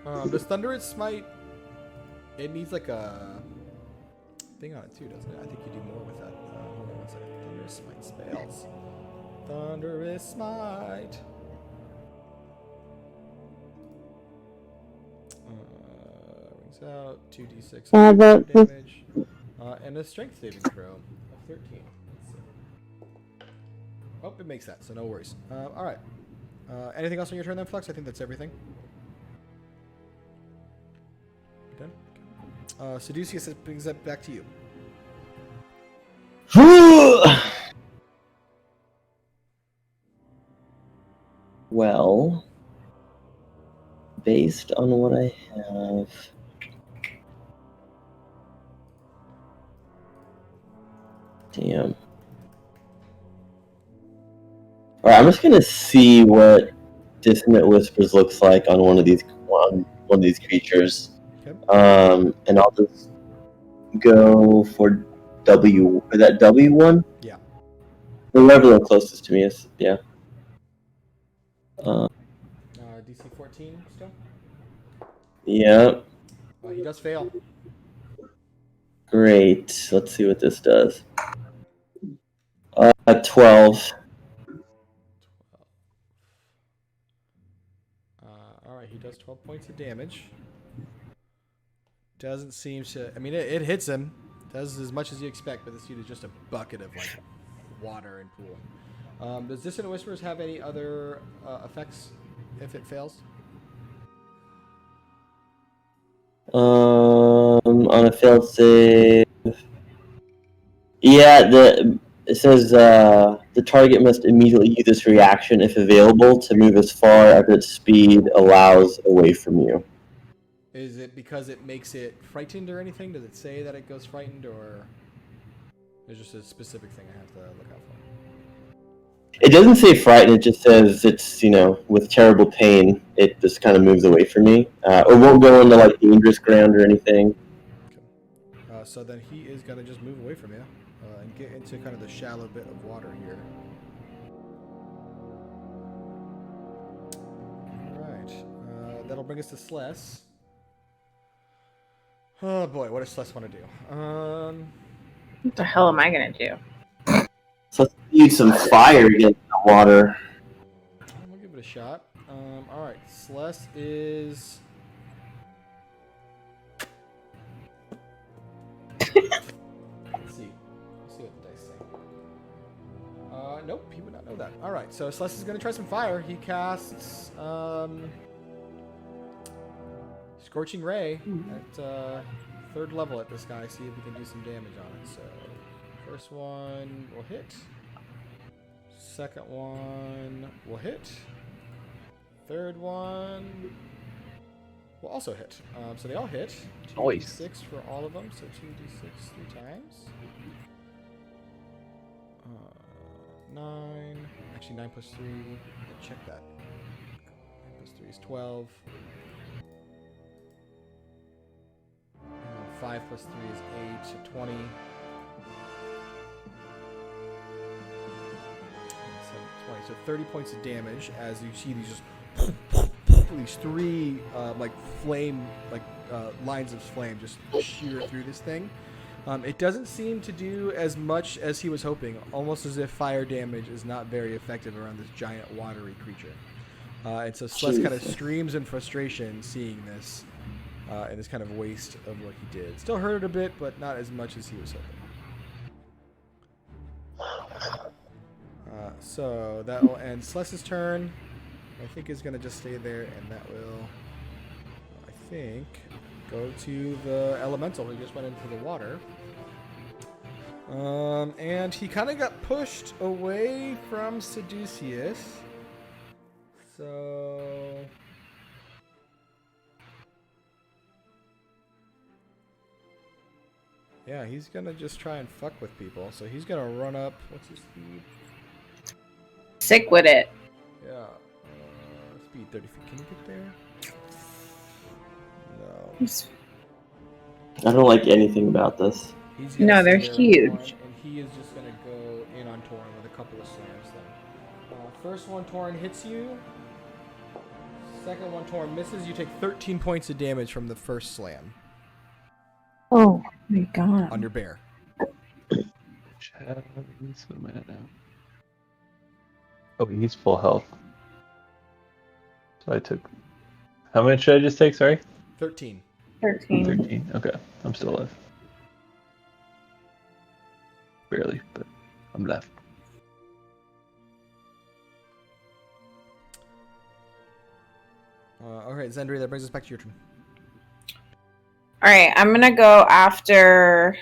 right. This Thunderous Smite, it needs like a thing on it too, doesn't it? I think you do more with that. Hold on one second. Thunderous Smite spells. Thunderous Smite. Rings out 2d6 damage. And a strength saving throw of 13. Let's see. Oh, it makes that, so no worries. All right. Anything else on your turn then, Flux? I think that's everything. You done? Seducius brings that back to you. Well, based on what I have, Damn. Alright, I'm just gonna see what Dissonant Whispers looks like on one of these creatures. Okay. And I'll just go for W. Is that W1? Yeah. Whoever the closest to me is. Yeah. DC 14 still. Yeah. He does fail. Great. Let's see what this does. 12. All right, he does 12 points of damage. Doesn't seem to. I mean, it hits him. Does as much as you expect, but this dude is just a bucket of like water and pool. Does Dissonant Whispers have any other effects if it fails? On a failed save. Yeah, it says the target must immediately use this reaction if available to move as far as its speed allows away from you. Is it because it makes it frightened or anything? Does it say that it goes frightened, or there's just a specific thing I have to look out for? It doesn't say frightened, it just says it's, with terrible pain, it just kind of moves away from me. Or won't go into, like, dangerous ground or anything. Okay. So then he is going to just move away from you and get into kind of the shallow bit of water here. Alright. That'll bring us to Sless. Oh boy, what does Sless want to do? What the hell am I gonna do? So let's use some fire against the water. We'll give it a shot. Alright, Sless is... Let's see what the dice say. Nope, he would not know that. Alright, so Sless is going to try some fire. He casts Scorching Ray at 3rd level at this guy. See if we can do some damage on it. So, first one will hit. Second one will hit. Third one will also hit. So they all hit. 2d6 for all of them. So 2d6 3 times. 9. Actually, 9 plus 3. Check that. 9 plus 3 is 12. And then 5 plus 3 is 8. So 20. 20. So 30 points of damage as you see these just these 3 like flame lines of flame just shear through this thing. It doesn't seem to do as much as he was hoping, almost as if fire damage is not very effective around this giant watery creature. And so Sless kind of screams in frustration seeing this and this kind of waste of what he did. Still hurt it a bit, but not as much as he was hoping. So that will end Sless's turn. I think is going to just stay there, and that will, I think, go to the elemental who just went into the water. And he kind of got pushed away from Seducius. So... yeah, he's going to just try and fuck with people. So he's going to run up. What's his speed? Sick with it. Yeah. Speed 30 feet. Can you get there? No. I don't like anything about this. No, they're huge. And he is just going to go in on Torin with a couple of slams then. First one, Torin hits you. Second one, Torin misses. You take 13 points of damage from the first slam. Oh my god. On your bear. What am I at now? Oh, he's full health. So I took... how much did I just take, sorry? 13. 13, okay. I'm still alive. Barely, but I'm left. Alright, Zendri, that brings us back to your turn. Alright, I'm gonna go after...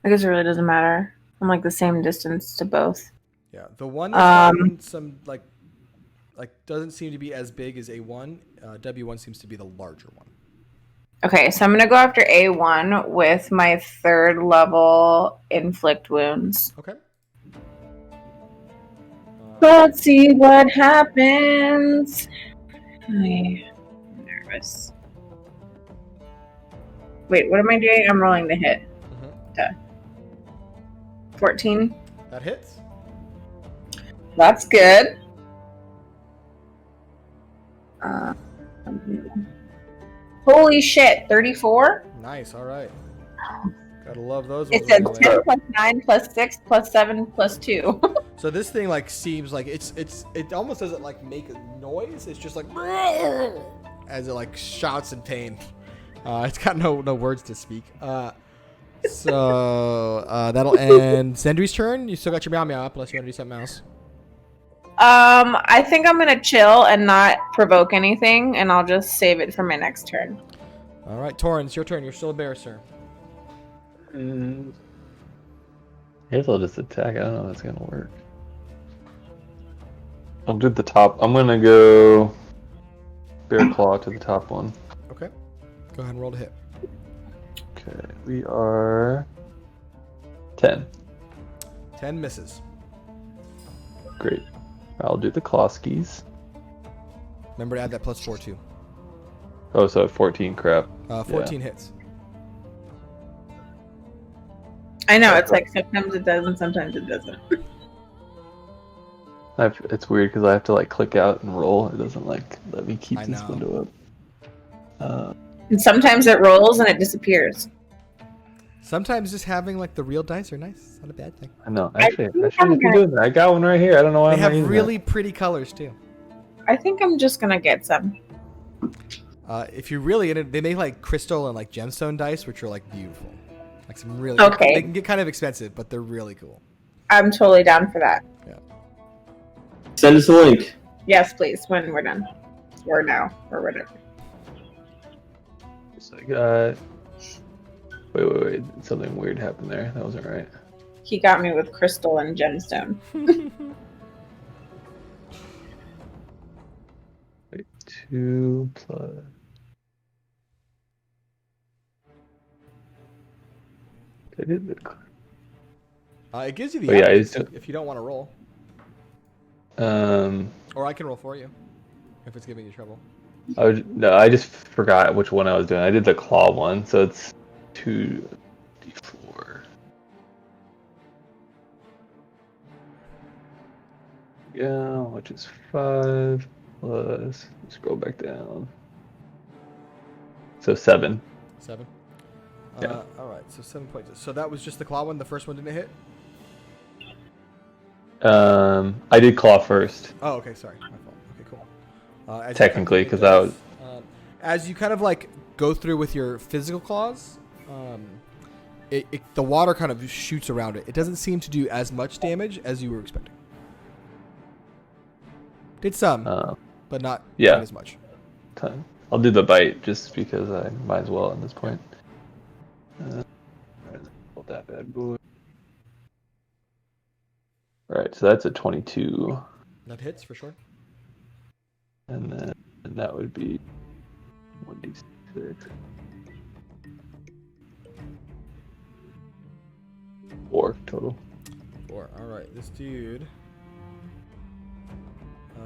I guess it really doesn't matter. I'm like the same distance to both. Yeah, the one that's gotten some, like doesn't seem to be as big as A1. W1 seems to be the larger one. Okay, so I'm gonna go after A1 with my 3rd level inflict wounds. Okay. Let's see what happens. I'm nervous. Wait, what am I doing? I'm rolling the hit. Mhm. 14. That hits. That's good. Holy shit, 34? Nice. All right. Gotta love those It ones. says when they 10 land. plus 9 plus 6 plus 7 plus 2. So this thing like seems like it almost doesn't like make a noise. It's just like as it like shouts in pain. It's got no words to speak. So that'll end Sendry's turn. You still got your meow meow up unless you want to do something else. I think I'm gonna chill and not provoke anything, and I'll just save it for my next turn. All right, Torin, it's your turn. You're still a bear, sir. I guess I'll just attack. I don't know if that's gonna work. I'll do the top. I'm gonna go bear claw to the top one. Okay. Go ahead and roll to hit. Okay, we are 10. 10 misses. Great. I'll do the claw skis. Remember to add that +4 too. Oh, so 14. Crap. 14 hits. I know, it's like sometimes it does and sometimes it doesn't. It's weird because I have to like click out and roll. It doesn't like let me keep I this know. window up. And sometimes it rolls and it disappears. Sometimes just having like the real dice are nice. It's not a bad thing. I know. I Actually, think I should I'm just be gonna- doing that. I got one right here. I don't know why They I'm have not using really pretty colors too. I think I'm just gonna get some. If you're really in it, they make like crystal and like gemstone dice, which are like beautiful. Like some really. Okay. They can get kind of expensive, but they're really cool. I'm totally down for that. Send us a link. Yes, please, when we're done. Or now, or whatever. that. So I got. Wait. Something weird happened there. That wasn't right. He got me with crystal and gemstone. Wait, 2 plus. I did the. It gives you the Oh, yeah, options it's- if you don't want to roll, or I can roll for you if it's giving you trouble. No, I just forgot which one I was doing. I did the claw one, so it's 2d4. Yeah, which is 5 plus. Scroll back down. So 7. 7. Yeah. All right, so 7 points. So that was just the claw one. The first one didn't hit. I did claw first. Oh, okay. Sorry, my fault. Okay, cool. As you Technically, kind of 'cause that was- as you kind of like go through with your physical claws, the water kind of shoots around it. It doesn't seem to do as much damage as you were expecting. Did some, but not yeah. quite as much. Ton. I'll do the bite just because I might as well at this point. Hold that bad boy. Alright, so that's a 22. That hits for sure. And then that would be 1d6. 4 total. 4. All right, this dude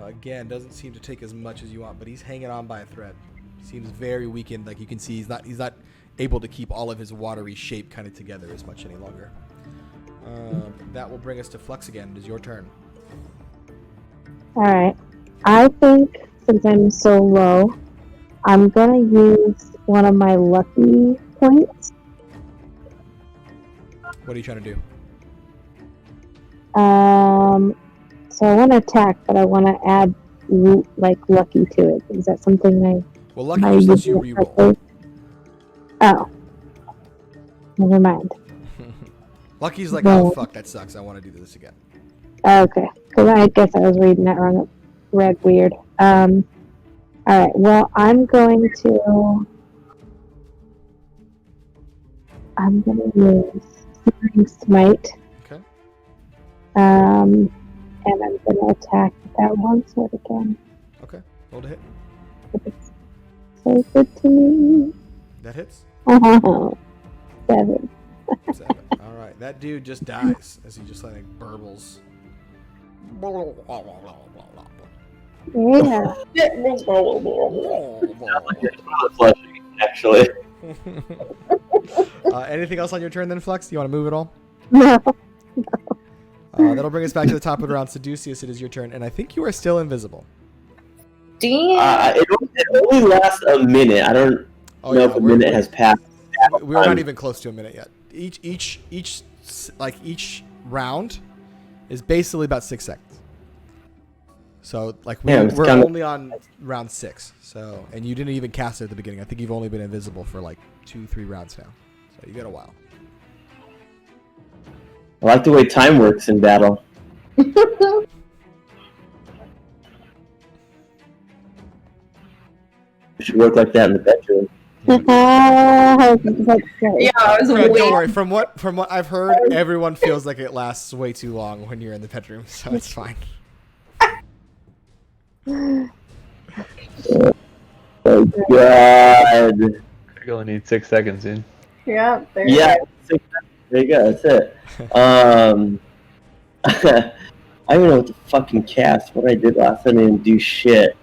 again doesn't seem to take as much as you want, but he's hanging on by a thread. Seems very weakened. Like you can see, he's not able to keep all of his watery shape kind of together as much any longer. That will bring us to Flux again. It is your turn. Alright. I think since I'm so low, I'm gonna use one of my lucky points. What are you trying to do? So I want to attack, but I want to add like lucky to it. Is that something Well, lucky I just lets you use reroll. correctly? Oh. Never mind. Lucky's like, No. oh fuck, that sucks. I want to do this again. Okay. Because I guess I was reading that wrong. It read weird. Alright, well, I'm going to use Searing Smite. Okay. And I'm going to attack with that one sword again. Okay. Roll to hit. If it's so good to me. That hits. 7. 7. All right, that dude just dies as he just like burbles. Yeah. Flushing, actually. Anything else on your turn then, Flux? Do you want to move at all? No. That'll bring us back to the top of the round. Seducius, it is your turn, and I think you are still invisible. Damn. It only lasts a minute. I don't know if a minute has passed. We're not even close to a minute yet. Each round is basically about 6 seconds. So like we're only on round 6. So and you didn't even cast it at the beginning. I think you've only been invisible for like 2-3 rounds now. So you got a while. I like the way time works in battle. We should work like that in the bedroom. That's Yeah, I was Fred, waiting. don't worry. From what I've heard, everyone feels like it lasts way too long when you're in the bedroom, so it's fine. Oh God. You only need 6 seconds, dude. Yeah, there. Yeah. There you go. That's it. I don't even know what to fucking cast. What I did last time, I didn't do shit.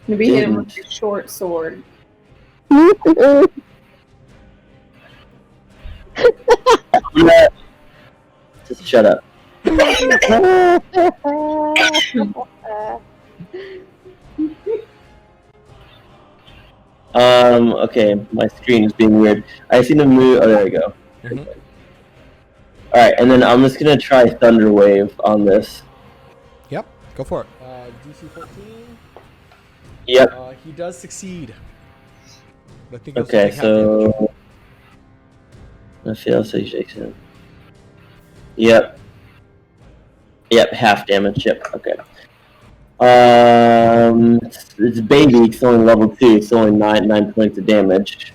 Maybe hit him with your short sword. Yeah. Just shut up. Okay, my screen is being weird. I seem to move. Oh, there we go. Mhm. Alright, and then I'm just gonna try Thunder Wave on this. Yep, go for it. DC 14. Yep. He does succeed. But I think he'll Okay, take half damage. so. I feel so he shakes it. Yep. Yep, half damage. Yep, okay. It's baby. It's only level 2. It's only 9 points of damage.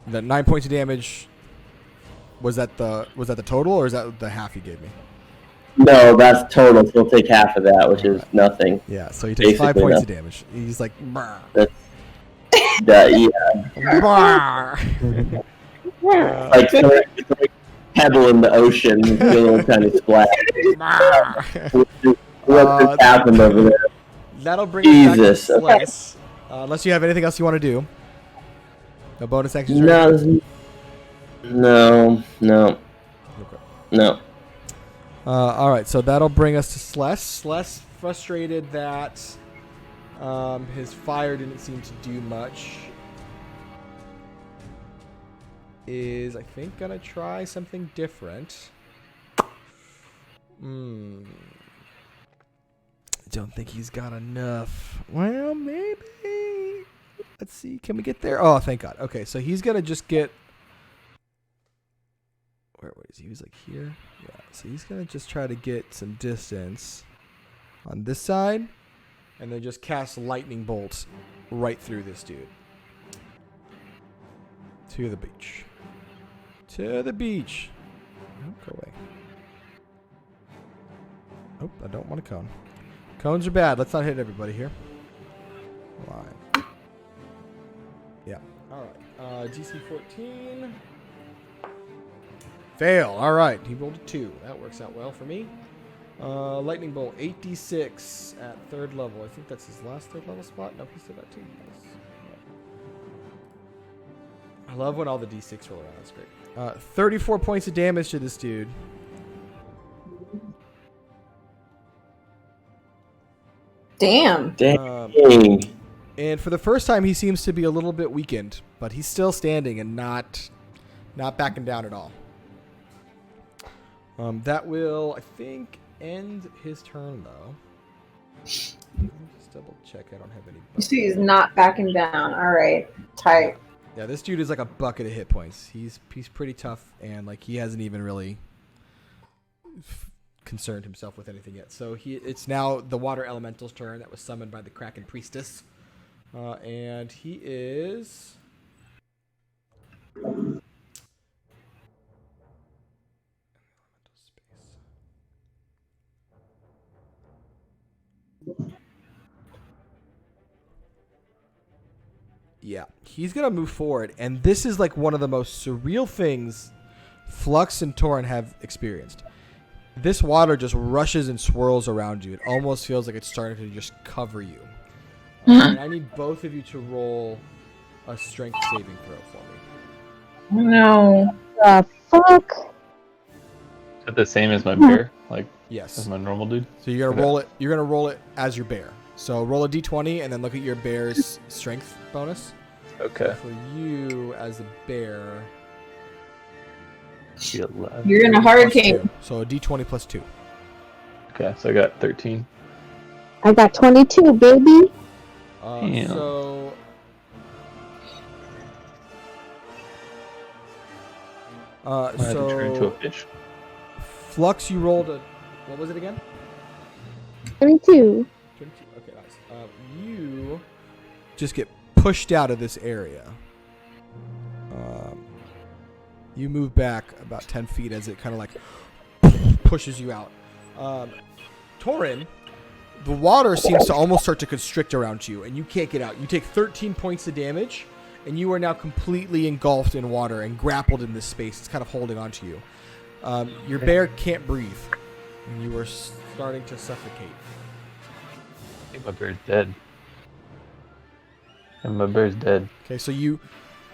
The 9 points of damage. Was that the total, or is that the half you gave me? No, that's total. So he'll take half of that, which is nothing. Yeah, so he takes 5 Basically points of damage. He's like, "Brr." Yeah. Brr. Like it's like a pebble in the ocean. It's a little tiny splash. What just happened over there? That'll bring us Jesus, back to okay. Slice. Unless you have anything else you want to do. No bonus actions? or anything? No. Okay. Alright, so that'll bring us to Sless. Sless, frustrated that his fire didn't seem to do much, is, I think, gonna try something different. Don't think he's got enough. Well, maybe. Let's see. Can we get there? Oh, thank God. Okay, so he's gonna just get. Where was he? He was like here. Yeah. So he's gonna just try to get some distance on this side, and then just cast lightning bolts right through this dude. To the beach. To the beach. Oh, go away. Oh, I don't want a cone. Cones are bad. Let's not hit everybody here. Line. Yeah. All right. DC 14. Fail. All right. He rolled a 2. That works out well for me. Lightning bolt 8d6 at 3rd level. I think that's his last 3rd level spot. Nope, he's still got 2. Yes. I love when all the d6 roll around. That's great. 34 points of damage to this dude. Damn. Dang. And for the first time, he seems to be a little bit weakened, but he's still standing and not backing down at all. That will, I think, end his turn, though. Let me just double check. I don't have any. You see, he's not backing down. All right, tight. Yeah, this dude is like a bucket of hit points. He's pretty tough, and like he hasn't even really concerned himself with anything yet. So it's now the water elemental's turn that was summoned by the Kraken priestess, and he is. Yeah, he's gonna move forward, and this is like one of the most surreal things Flux and Torin have experienced. This water just rushes and swirls around you. It almost feels like it's starting to just cover you. And I need both of you to roll a strength saving throw for me. No. The fuck? Is it the same as my bear? Like, Yes. as my normal dude? So you're gonna Okay. roll it. You're gonna roll it as your bear. So roll a d20 and then look at your bear's strength bonus. Okay. For you as a bear, Be 11. You're in a plus hurricane. 2. So a d20 plus 2. Okay, so I got 13. I got 22, baby. Damn. So I had to turn into a fish. Flux, you rolled a. What was it again? 22. 22. Okay, nice. You just get pushed out of this area. You move back about 10 feet as it kind of like pushes you out. Torin, the water seems to almost start to constrict around you, and you can't get out. You take 13 points of damage, and you are now completely engulfed in water and grappled in this space. It's kind of holding onto you. Your bear can't breathe, and you are starting to suffocate. I think my bear's dead. And my bear's dead. Okay, so you,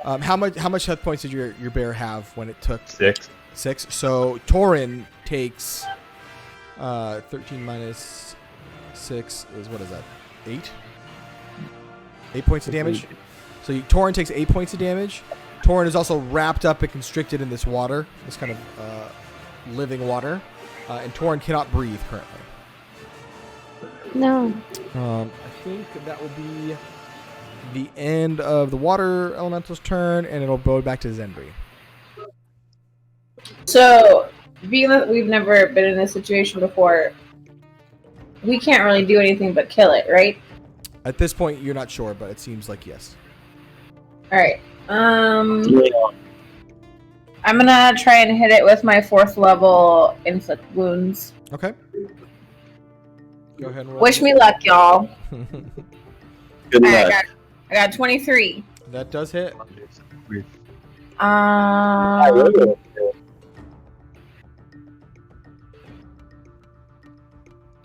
how much health points did your bear have when it took 6. 6? So Torin takes 13 minus 6 is, what is that? 8? 8 points of damage. So Torin takes 8 points of damage. Torin is also wrapped up and constricted in this water, this kind of living water, and Torin cannot breathe currently. No. I think that will be the end of the water elemental's turn, and it'll go back to Zendri. So, being that we've never been in this situation before, we can't really do anything but kill it, right? At this point, you're not sure, but it seems like yes. Alright. Leilon. I'm gonna try and hit it with my 4th level inflict wounds. Okay. Go ahead and roll. Wish me luck, y'all. Good Alright, luck. I got 23. That does hit. I Um, really like it.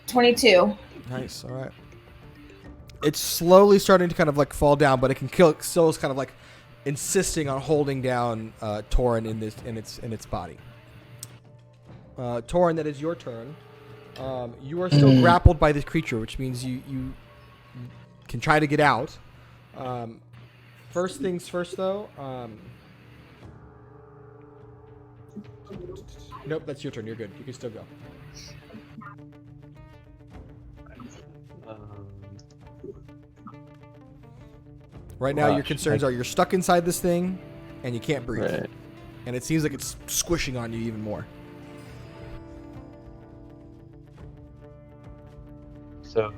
22. Nice. All right. It's slowly starting to kind of like fall down, but it can kill. Still is kind of like insisting on holding down Torin in its body. Torin, that is your turn. You are still grappled by this creature, which means you can try to get out. First things first, though. Nope, that's your turn. You're good. You can still go. Right now, your Gosh, concerns are you're stuck inside this thing, and you can't breathe. Right. And it seems like it's squishing on you even more. So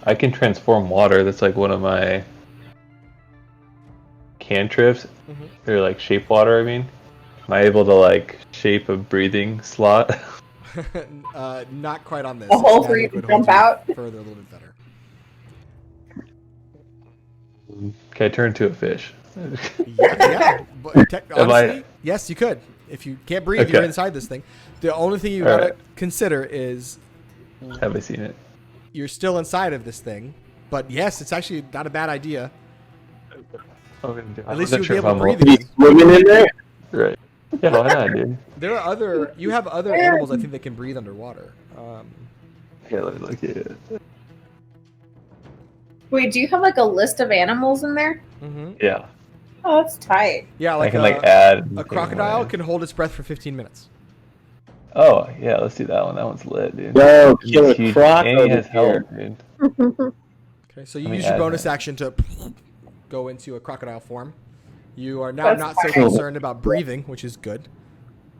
I can transform water. That's like one of my cantrips. Or like shape water, I mean. Am I able to like shape a breathing slot? Not quite on this. A hole Magic for you to would hold jump out? Further, a little bit better. Can I turn into a fish? Yeah. But Am I- honestly, yes, you could. If you can't breathe, you're Okay. inside this thing. The only thing you All gotta right. consider is Have I seen it? you're still inside of this thing. But yes, it's actually not a bad idea. At least you would be able to breathe Be again. swimming in there? Right. Yeah, why not, dude? There are you have other animals I think that can breathe underwater. Yeah, let me look at it. Wait, do you have like a list of animals in there? Yeah. Oh, that's tight. Yeah, I like can like add a crocodile can hold its breath for 15 minutes. Oh yeah, let's do that one. That one's lit, dude. Yo, He's kill a huge, croc and he over has health, here. dude. Okay, so you Let me use your add bonus that. action to go into a crocodile form. You are now That's not so fine. concerned about breathing, which is good.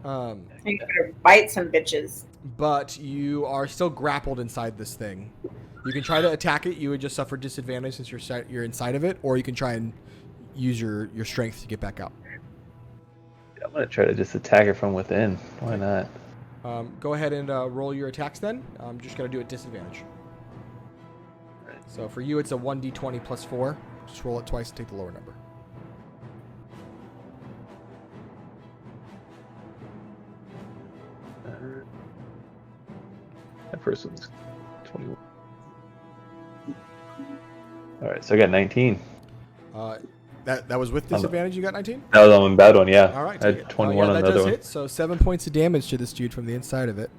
You better bite some bitches. But you are still grappled inside this thing. You can try to attack it. You would just suffer disadvantage since you're inside of it, or you can try and use your strength to get back out. I'm gonna try to just attack it from within. Why not? Go ahead and roll your attacks then. I'm just going to do it disadvantage. So for you, it's a 1d20 plus 4. Just roll it twice and take the lower number. That first one's 21. All right, so I got 19. That was with disadvantage. You got 19. That was on my bad one, yeah. All right, I had 21 on that the other does one. hit. So 7 points of damage to this dude from the inside of it.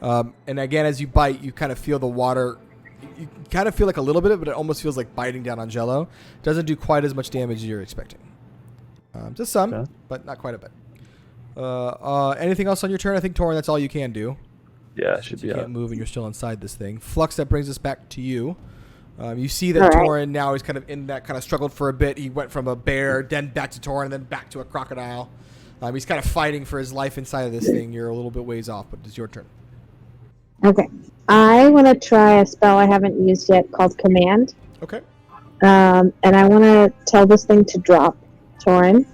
And again, as you bite, you kind of feel the water. You kind of feel like a little bit, but it almost feels like biting down on Jello. Doesn't do quite as much damage as you're expecting. Just some, Okay. but not quite a bit. Anything else on your turn? I think Torin, that's all you can do. Yeah, it should Since be you out. can't move and you're still inside this thing. Flux, that brings us back to you. You see that All right. Torin now is kind of in that kind of struggled for a bit. He went from a bear, then back to Torin, and then back to a crocodile. He's kind of fighting for his life inside of this thing. You're a little bit ways off, but it's your turn. Okay. I want to try a spell I haven't used yet called Command. Okay. And I want to tell this thing to drop, Torin.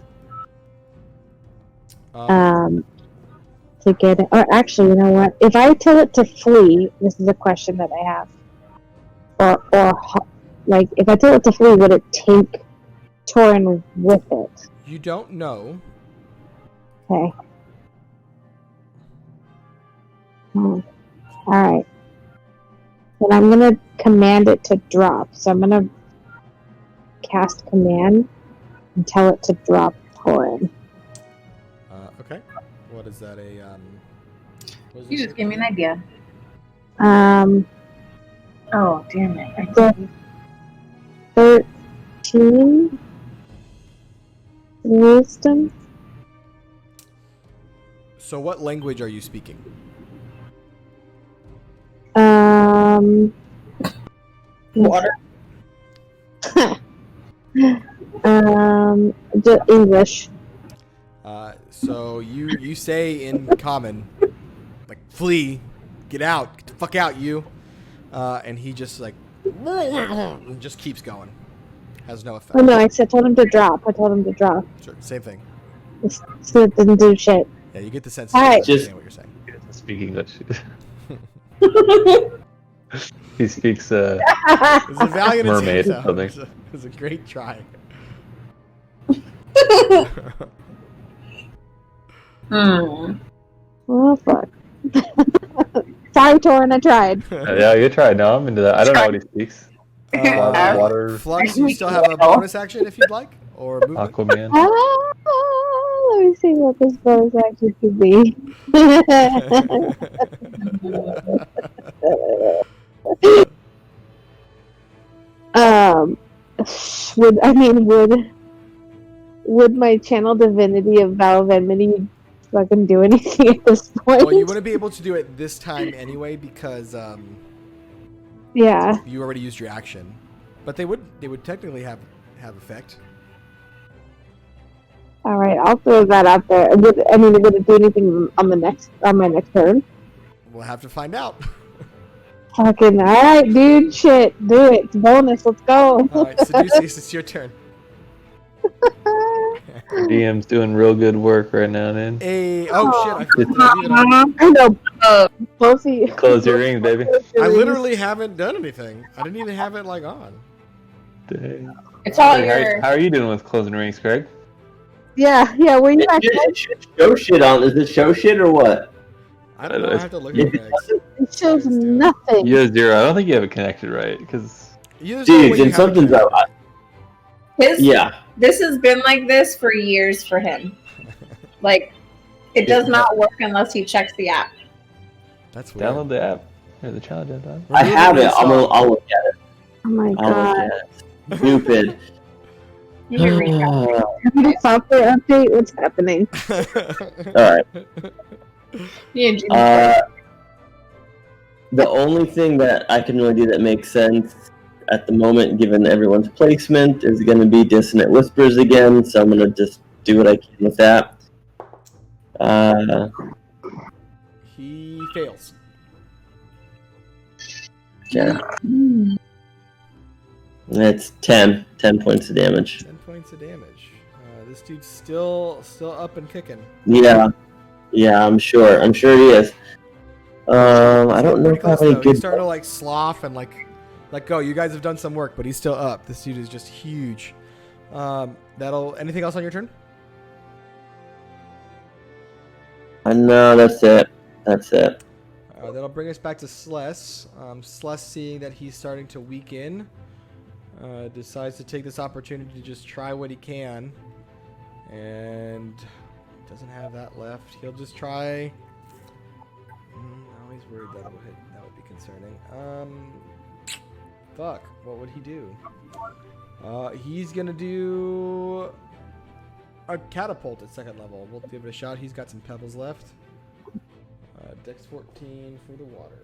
To get it. Or actually, you know what? If I tell it to flee, this is a question that I have. Like, if I tell it to flee, would it take Torin with it? You don't know. Okay. Alright. Then I'm going to command it to drop. So I'm going to cast command and tell it to drop Torin. Okay. What is that? What is You it? just gave me an idea. Oh, damn it. 13 wisdom. So what language are you speaking? Water. English. So you say in common, like, flee, get out, get the fuck out, you. And he just like just keeps going. Has no effect. Oh no, I told him to drop. Sure, same thing. So it didn't do shit. Yeah, you get the sense. Alright. Of understand what you're saying. He doesn't speak English. He speaks It was a valiant mermaid attempt, or though. something. It was a great try. Oh fuck. Sorry, Torin, I tried. Yeah, you tried. No, I'm into that. I don't know what he speaks. Water, Flux, you still have a bonus action if you'd like, or movement. Aquaman. Let me see what this bonus action could be. Would my channel divinity of Vow of Enmity fucking do anything at this point? Well, you wouldn't be able to do it this time anyway because Yeah. you already used your action. But they would technically have effect. All right, I'll throw that out there. Would it do anything on my next turn? We'll have to find out. Fucking all right, dude. Shit, do it. It's bonus. Let's go. All right, Seduceus, it's your turn. DM's doing real good work right now, man. Oh shit! I forgot to leave it on. I know. Pussy. Close your rings, baby. I literally haven't done anything. I didn't even have it like on. Dang. It's all Hey, your. how are you doing with closing rings, Craig? Yeah. Were you actually? It should show shit on. Is it show shit or what? I don't know. I have to look at the eggs. It shows nothing. You have 0. I don't think you have it connected right, because Dude, and something's up. Yeah. This has been like this for years for him. Like, it does not work unless he checks the app. That's weird. download the app. Or the challenge app. I have it. I'll look at it. Oh my I'll god. look at it. Stupid. You can read that. Software update. What's happening? Alright. You and Jimmy. The only thing that I can really do that makes sense at the moment, given everyone's placement, is going to be Dissonant Whispers again, so I'm going to just do what I can with that. He fails. Okay. It's 10 points of damage. 10 points of damage. This dude's still up and kicking. Yeah, I'm sure he is. I don't know Pretty if I have close, any though. good. He's starting to like slough and like Let go. You guys have done some work, but he's still up. This dude is just huge. Anything else on your turn? No, that's it. That's it. That'll bring us back to Sless. Sless, seeing that he's starting to weaken, decides to take this opportunity to just try what he can. And doesn't have that left. He'll just try. Now he's worried that will hit. That would be concerning. Fuck. What would he do? He's gonna do a catapult at second level. We'll give it a shot. He's got some pebbles left. Dex 14 for the water.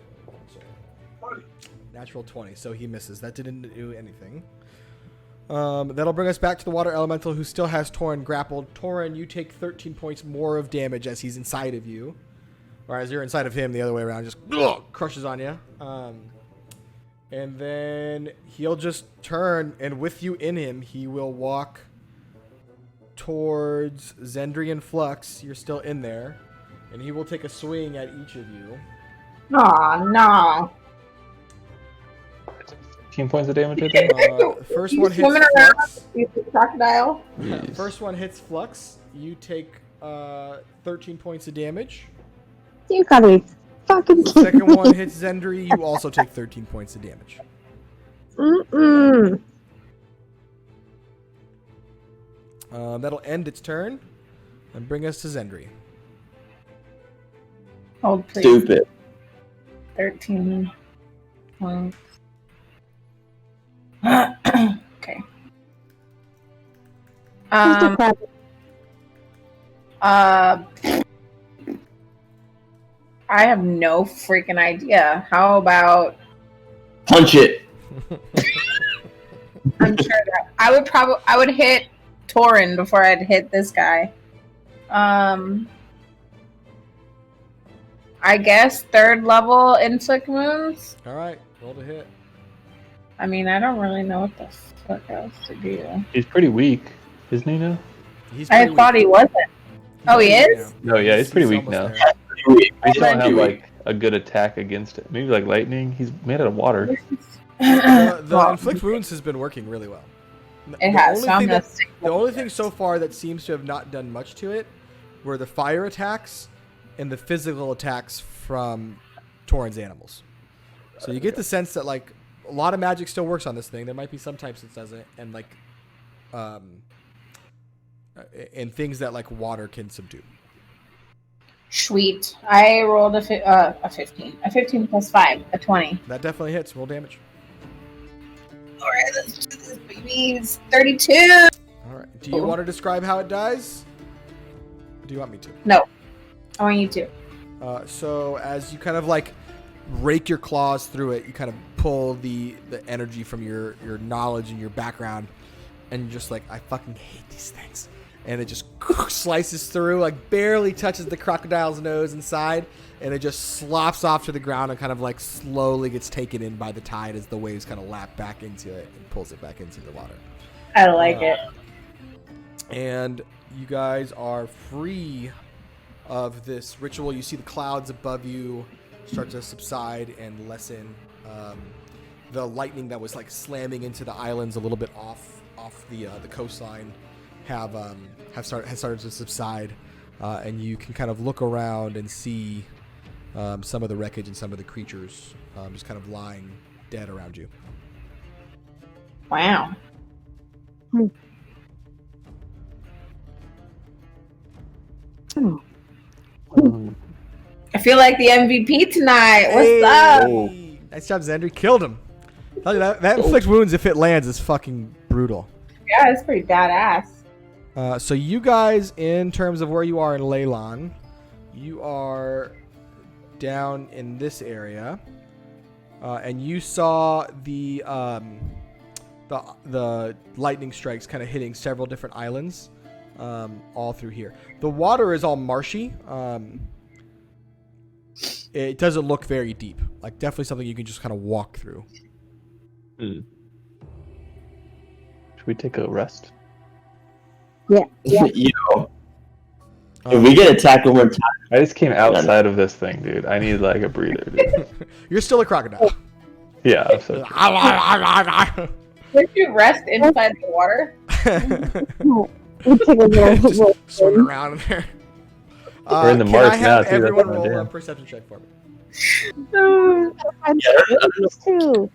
Sorry. Natural 20, so he misses. That didn't do anything. That'll bring us back to the water elemental, who still has Torin grappled. Torin, you take 13 points more of damage as he's inside of you. Or as you're inside of him, the other way around, just crushes on you. And then he'll just turn, and with you in him, he will walk towards Zendri and Flux. You're still in there. And he will take a swing at each of you. Aw, no. 15 points of damage, I think. First one hits Swimming around Flux. with the crocodile. Jeez. First one hits Flux. You take 13 points of damage. You gotta be fucking kidding Second me. one hits Zendri. You also take 13 points of damage. Mm-mm. That'll end its turn and bring us to Zendri. Hold, please. Stupid. 13 points. Okay. Who's the crab? I have no freaking idea. How about Punch it. I'm sure that I would hit Torin before I'd hit this guy. I guess third level inflict wounds. All right, roll to hit. I mean, I don't really know what the fuck else to do. He's pretty weak, isn't he now? He's I pretty thought weak. he wasn't. Oh, he He's is? No, yeah, he's pretty weak almost now. there. He don't have like a good attack against it. Maybe like lightning. He's made out of water. The Well, inflict wounds has been working really well. it has. So I'm thing gonna that- stick the with only it. thing so far that seems to have not done much to it were the fire attacks and the physical attacks from Torin's animals. So you get the sense that like a lot of magic still works on this thing. There might be some types that doesn't, and like, and things that like water can subdue. Sweet. I rolled a 15. A 15 plus 5. A 20. That definitely hits. Roll damage. Alright, let's do this, babies. 32! All right. Do you want to describe how it dies? Or do you want me to? No. I want you to. So as you kind of like rake your claws through it, you kind of pull the energy from your knowledge and your background, and you're just like, I fucking hate these things. And it just slices through, like barely touches the crocodile's nose inside, and it just slops off to the ground and kind of like slowly gets taken in by the tide as the waves kind of lap back into it and pulls it back into the water. I like it. And you guys are free of this ritual. You see the clouds above you start to subside and lessen. The lightning that was like slamming into the islands a little bit off the coastline has started to subside, and you can kind of look around and see some of the wreckage and some of the creatures just kind of lying dead around you. Wow. I feel like the MVP tonight. What's up? Hey! Nice job, Zendri. Killed him. Tell you that inflict wounds if it lands is fucking brutal. Yeah, it's pretty badass. So you guys, in terms of where you are in Leilon, you are down in this area, and you saw the lightning strikes kind of hitting several different islands, all through here. The water is all marshy. It doesn't look very deep. Like definitely something you can just kind of walk through. Should we take a rest? Yeah. You know, if we get attacked one more time, I just came outside of this thing, dude. I need like a breather, dude. You're still a crocodile. Yeah. So Would you rest inside the water? We take a little Just swimming around in there. We're in the can marsh I have now, too, everyone that's roll my a jam. perception check for me? babies too.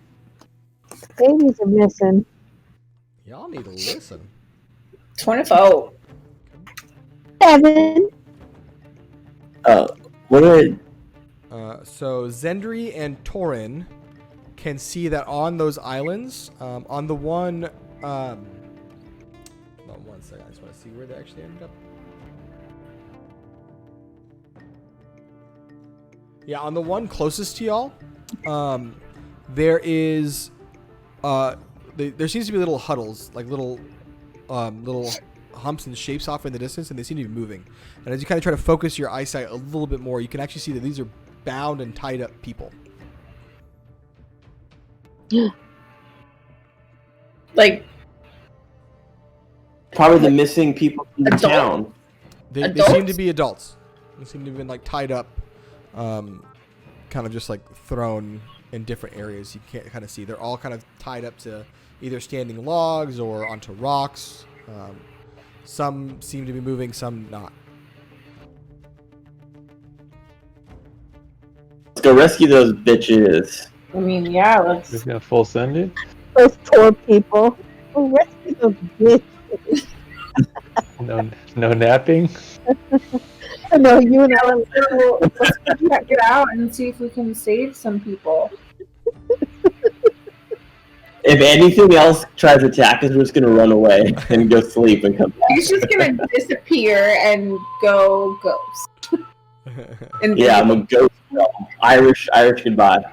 Babies are missing. Y'all need to listen. 24. 7. What are So Zendri and Torin can see that on those islands, on the one, hold on one second, I just want to see where they actually ended up. Yeah, on the one closest to y'all, there is, there seems to be little huddles, like little humps and shapes off in the distance, and they seem to be moving. And as you kind of try to focus your eyesight a little bit more, you can actually see that these are bound and tied up people. Like, probably the missing people from the Adult? town? They seem Adults? to be adults. They seem to have been like tied up, kind of just like thrown in different areas. You can't kind of see. They're all kind of tied up to either standing logs or onto rocks. Some seem to be moving, some not. Let's go rescue those bitches. I mean, yeah, let's. Just gonna full send it. Those poor people. Oh, rescue those bitches. No napping. I know you and Ellen. Let's check it out and see if we can save some people. If anything else tries to attack us, we're just gonna run away and go sleep and come back. He's just gonna disappear and go ghost. And Yeah, I'm a ghost. Irish goodbye.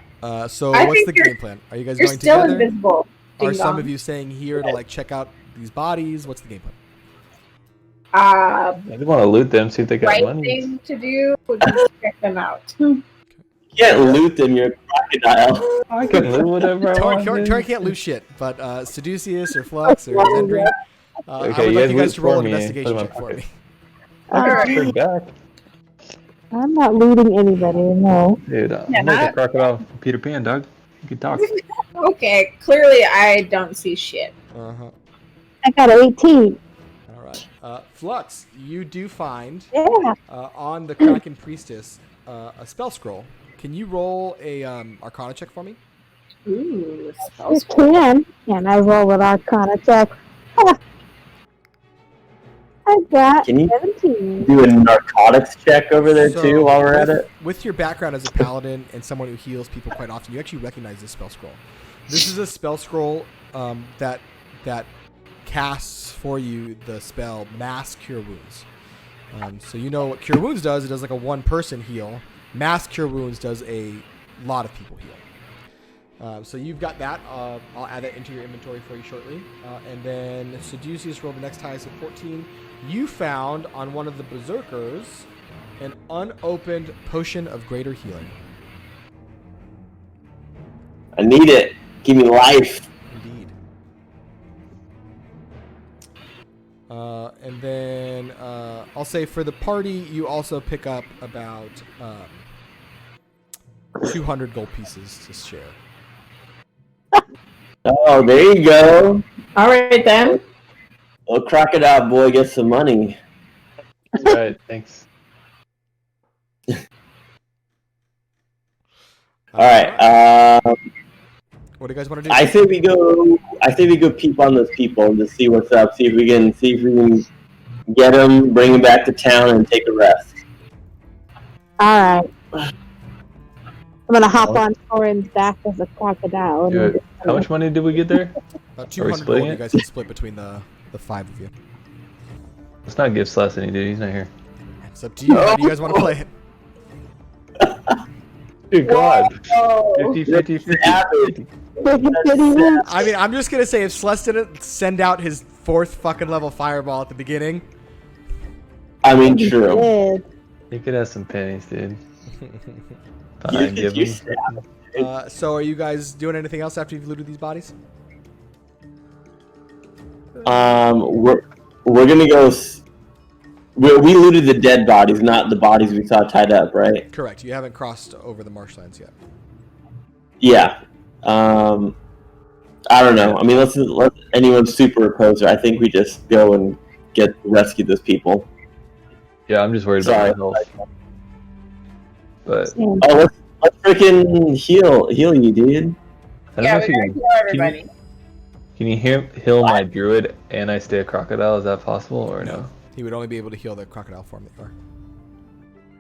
So I what's think the you're- game plan? Are you guys You're going still together? invisible. Are Ding some dong. of you staying here to like check out these bodies? What's the game plan? I just want to loot them, see if they got Right money. thing to do would be to check them out. You can't loot them, you're a crocodile. I can loot whatever I want. dude. Tori can't lose shit, but Seducius or Flux or Zendri, I Okay, would you like guys you guys loot to roll for an me, investigation put 'em in check for my me. Bring back. I'm not looting anybody, no. Dude, Yeah, I'm like not- a crocodile from Peter Pan, dog. You can talk. Okay, clearly I don't see shit. Uh-huh. I got 18. All right. Flux, you do find Yeah. on the Kraken Priestess a spell scroll. Can you roll a Arcana check for me? Ooh, You can. And I roll an Arcana check. Ah. I got Can you 17. do a narcotics check over there So, too while we're at it? With your background as a paladin and someone who heals people quite often, you actually recognize this spell scroll. This is a spell scroll that casts for you the spell Mass Cure Wounds. So you know what Cure Wounds does. It does like a one-person heal. Mass Cure Wounds does a lot of people heal. So you've got that. I'll add that into your inventory for you shortly. And then Seducius rolled the next highest at 14. You found on one of the Berserkers an unopened potion of greater healing. I need it. Give me life. Indeed. And then I'll say for the party, you also pick up about 200 gold pieces to share. Oh, there you go. All right then. Little crocodile boy gets some money. Alright, thanks. Alright, What do you guys want to do? I say we go peep on those people and just see what's up, see if we can get them, bring them back to town and take a rest. Alright. I'm gonna hop on Torin's back as a crocodile. And Dude, how much money did we get there? About Are we 200 gold splitting you it? guys can split between the five of you. Let's not give Celeste any, dude. He's not here. It's up to you. How do you guys want to play it? Dude, God. Oh, 50, 50, 50. Savage. I mean, I'm just going to say if Celeste didn't send out his 4th fucking level fireball at the beginning. I mean, true. Dead. You could have some pennies, dude. Fine, give You him. So are you guys doing anything else after you've looted these bodies? We're gonna go. We looted the dead bodies, not the bodies we saw tied up, right? Correct. You haven't crossed over the marshlands yet. Yeah. I don't know. I mean, let's let anyone super opposer. I think we just go and rescue those people. Yeah, I'm just worried Sorry. about my health. But Same. Oh, let's freaking heal you, dude. I don't know Yeah, if we you gotta can. heal everybody. Can you heal my druid and I stay a crocodile? Is that possible or no? He would only be able to heal the crocodile form that you are.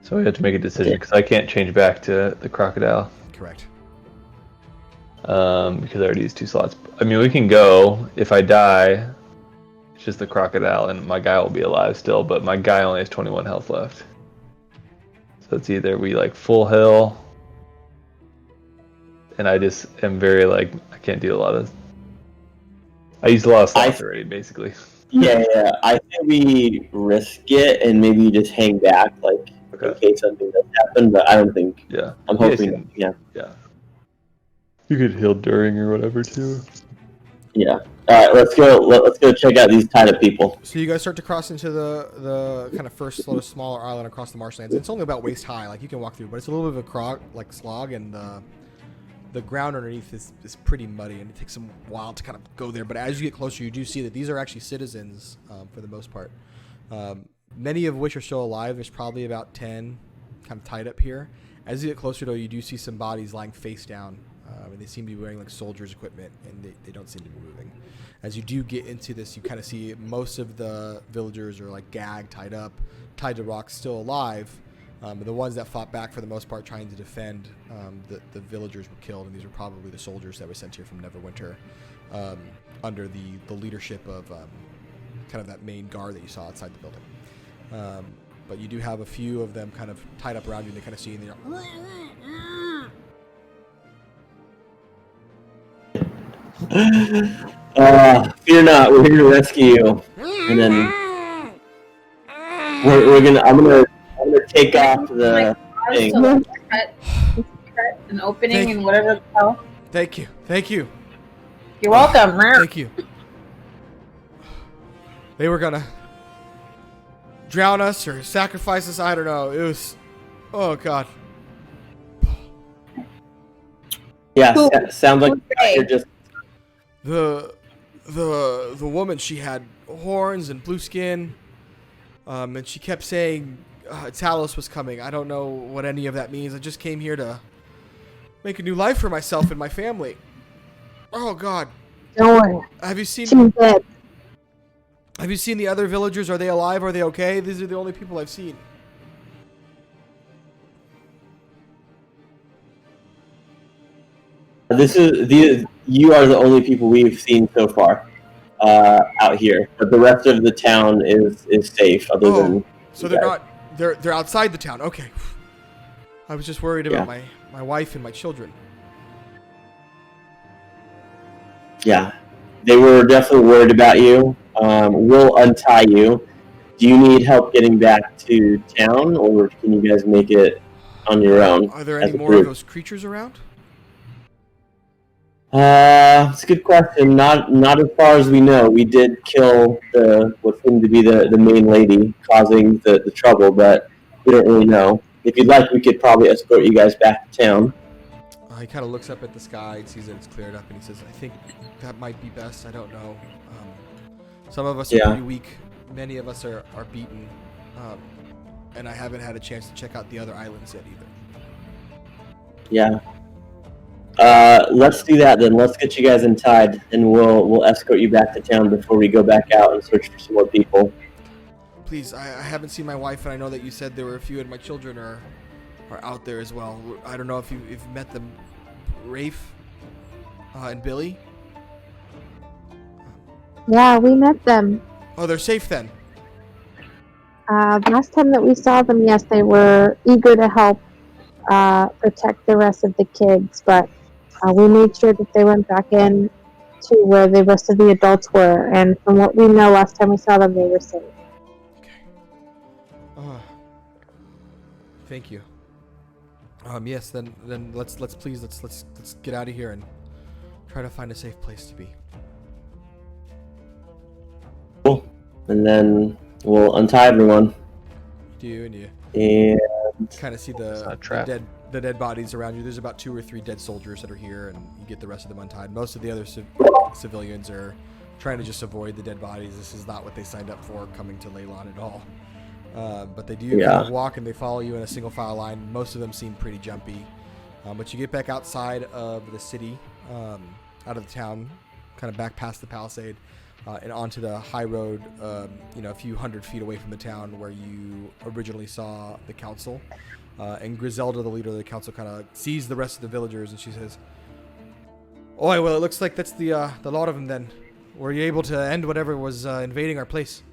So we have to make a decision because I can't change back to the crocodile. Correct. Because I already used 2 slots. I mean, we can go. If I die, it's just the crocodile, and my guy will be alive still. But my guy only has 21 health left. So it's either we like full heal, and I just am very like I can't do a lot of. I used a lot of slots already, basically. Yeah. I think we risk it and maybe just hang back, like in case something does happen. But I don't think. Yeah. I'm hoping. Yeah. You could heal during or whatever too. Yeah. All right. Let's go. Let's go check out these tied up people. So you guys start to cross into the kind of first sort of smaller island across the marshlands. It's only about waist high, like you can walk through, but it's a little bit of a slog, and the ground underneath is pretty muddy, and it takes some while to kind of go there. But as you get closer, you do see that these are actually citizens for the most part. Many of which are still alive. There's probably about 10 kind of tied up here. As you get closer, though, you do see some bodies lying face down. And they seem to be wearing like soldiers' equipment, and they don't seem to be moving. As you do get into this, you kind of see most of the villagers are like gagged, tied to rocks, still alive. The ones that fought back for the most part trying to defend the villagers were killed, and these were probably the soldiers that were sent here from Neverwinter under the leadership of kind of that main guard that you saw outside the building. But you do have a few of them kind of tied up around you, and they kind of see you, and they're Fear not, we're here to rescue you. And then I'm gonna take off the thing. So cut an opening and whatever the hell. Thank you. You're welcome. Thank you. They were gonna drown us or sacrifice us. I don't know. It was, oh god. Yeah, sounds like you're just. The woman, she had horns and blue skin, and she kept saying Talos was coming. I don't know what any of that means. I just came here to make a new life for myself and my family. Oh god. Don't worry. Have you seen? She's dead. Have you seen the other villagers? Are they alive? Are they okay? These are the only people I've seen. You are the only people we've seen so far out here, but the rest of the town is safe. Other than so they're not. They're outside the town. Okay. I was just worried about my wife and my children. Yeah, they were definitely worried about you. We'll untie you. Do you need help getting back to town, or can you guys make it on your own? Are there any more of those creatures around? It's a good question. Not as far as we know. We did kill what seemed to be the main lady causing the trouble, but we don't really know. If you'd like, we could probably escort you guys back to town. He kind of looks up at the sky and sees that it's cleared up, and he says, I think that might be best. I don't know. Some of us are pretty weak. Many of us are beaten. And I haven't had a chance to check out the other islands yet either. Yeah. Let's do that then. Let's get you guys untied, and we'll escort you back to town before we go back out and search for some more people. Please, I haven't seen my wife, and I know that you said there were a few, and my children are out there as well. I don't know if you've met them, Rafe and Billy. Yeah, we met them. Oh, they're safe then. Last time that we saw them, yes, they were eager to help protect the rest of the kids, but we made sure that they went back in to where the rest of the adults were, and from what we know, last time we saw them, they were safe. Okay. Thank you. Yes, then let's get out of here and try to find a safe place to be. Cool. And then we'll untie everyone. You and you And kind of see the the dead bodies around you. There's about 2 or 3 dead soldiers that are here, and you get the rest of them untied. Most of the other civilians are trying to just avoid the dead bodies. This is not what they signed up for, coming to Leilon at all. But they do kind of walk, and they follow you in a single file line. Most of them seem pretty jumpy. But you get back outside of the city, out of the town, kind of back past the palisade, and onto the high road, a few hundred feet away from the town where you originally saw the council. And Griselda, the leader of the council, kind of sees the rest of the villagers, and she says, "Oi, well, it looks like that's the lot of them then. Were you able to end whatever was invading our place?"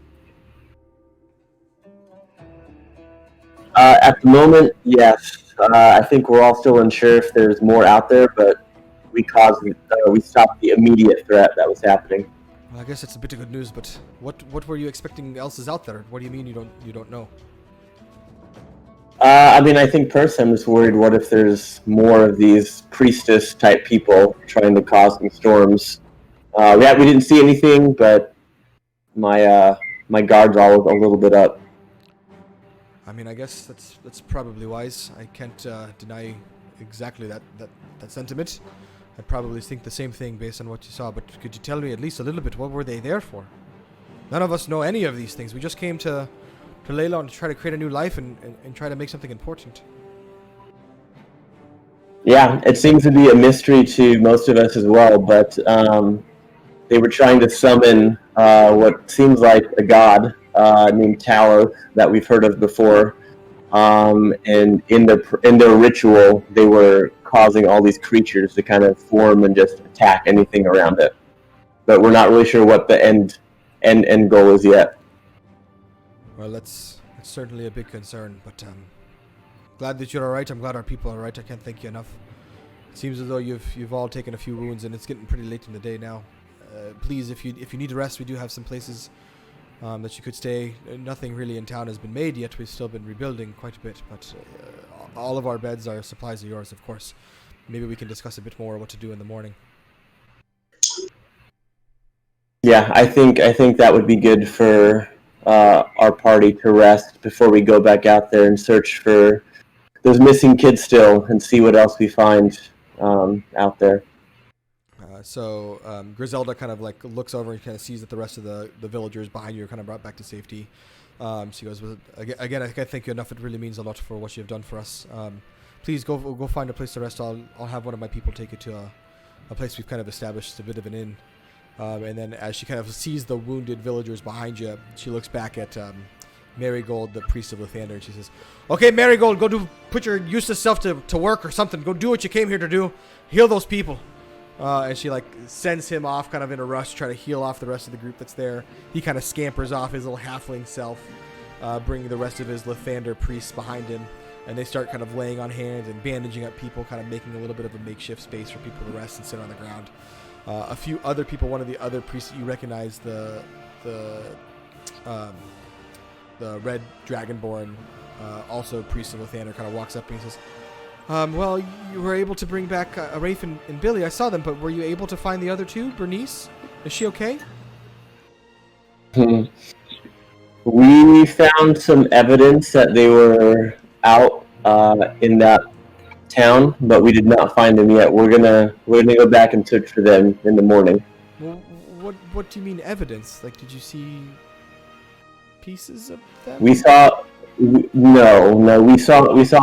At the moment, yes. I think we're all still unsure if there's more out there, but we stopped the immediate threat that was happening. Well, I guess it's a bit of good news, but what were you expecting else is out there? What do you mean you don't know? I think personally I'm just worried, what if there's more of these priestess type people trying to cause some storms? We didn't see anything, but my guard's always a little bit up. I mean, I guess that's probably wise. I can't deny exactly that sentiment. I probably think the same thing based on what you saw, but could you tell me at least a little bit, what were they there for? None of us know any of these things. We just came to Leilon to try to create a new life and try to make something important. Yeah, it seems to be a mystery to most of us as well, but they were trying to summon what seems like a god named Talos that we've heard of before, and in their ritual, they were causing all these creatures to kind of form and just attack anything around it. But we're not really sure what the end goal is yet. Well, that's certainly a big concern, but glad that you're all right. I'm glad our people are all right. I can't thank you enough. It seems as though you've all taken a few wounds, and it's getting pretty late in the day now. Please, if you need to rest, we do have some places that you could stay. Nothing really in town has been made yet. We've still been rebuilding quite a bit, but all of our beds are supplies of yours, of course. Maybe we can discuss a bit more what to do in the morning. Yeah, I think that would be good for our party to rest before we go back out there and search for those missing kids still and see what else we find out there. So Griselda kind of like looks over and kind of sees that the rest of the villagers behind you are kind of brought back to safety. She goes, well, again, I can't thank you enough. It really means a lot for what you have done for us. Please go find a place to rest. I'll have one of my people take you to a place we've kind of established, a bit of an inn. And then as she kind of sees the wounded villagers behind you, she looks back at Marigold, the priest of Lathander, and she says, "Okay, Marigold, go put your useless self to work or something. Go do what you came here to do. Heal those people." And she like sends him off kind of in a rush to try to heal off the rest of the group that's there. He kind of scampers off his little halfling self, bringing the rest of his Lathander priests behind him. And they start kind of laying on hands and bandaging up people, kind of making a little bit of a makeshift space for people to rest and sit on the ground. A few other people, one of the other priests that you recognize, the red dragonborn, also priest of Lathander, kind of walks up and he says, well, you were able to bring back Rafe and Billy. I saw them, but were you able to find the other two? Bernice? Is she okay? We found some evidence that they were out in that town, but we did not find them yet. We're gonna go back and search for them in the morning. Well, what do you mean evidence? Like, did you see pieces of them? We saw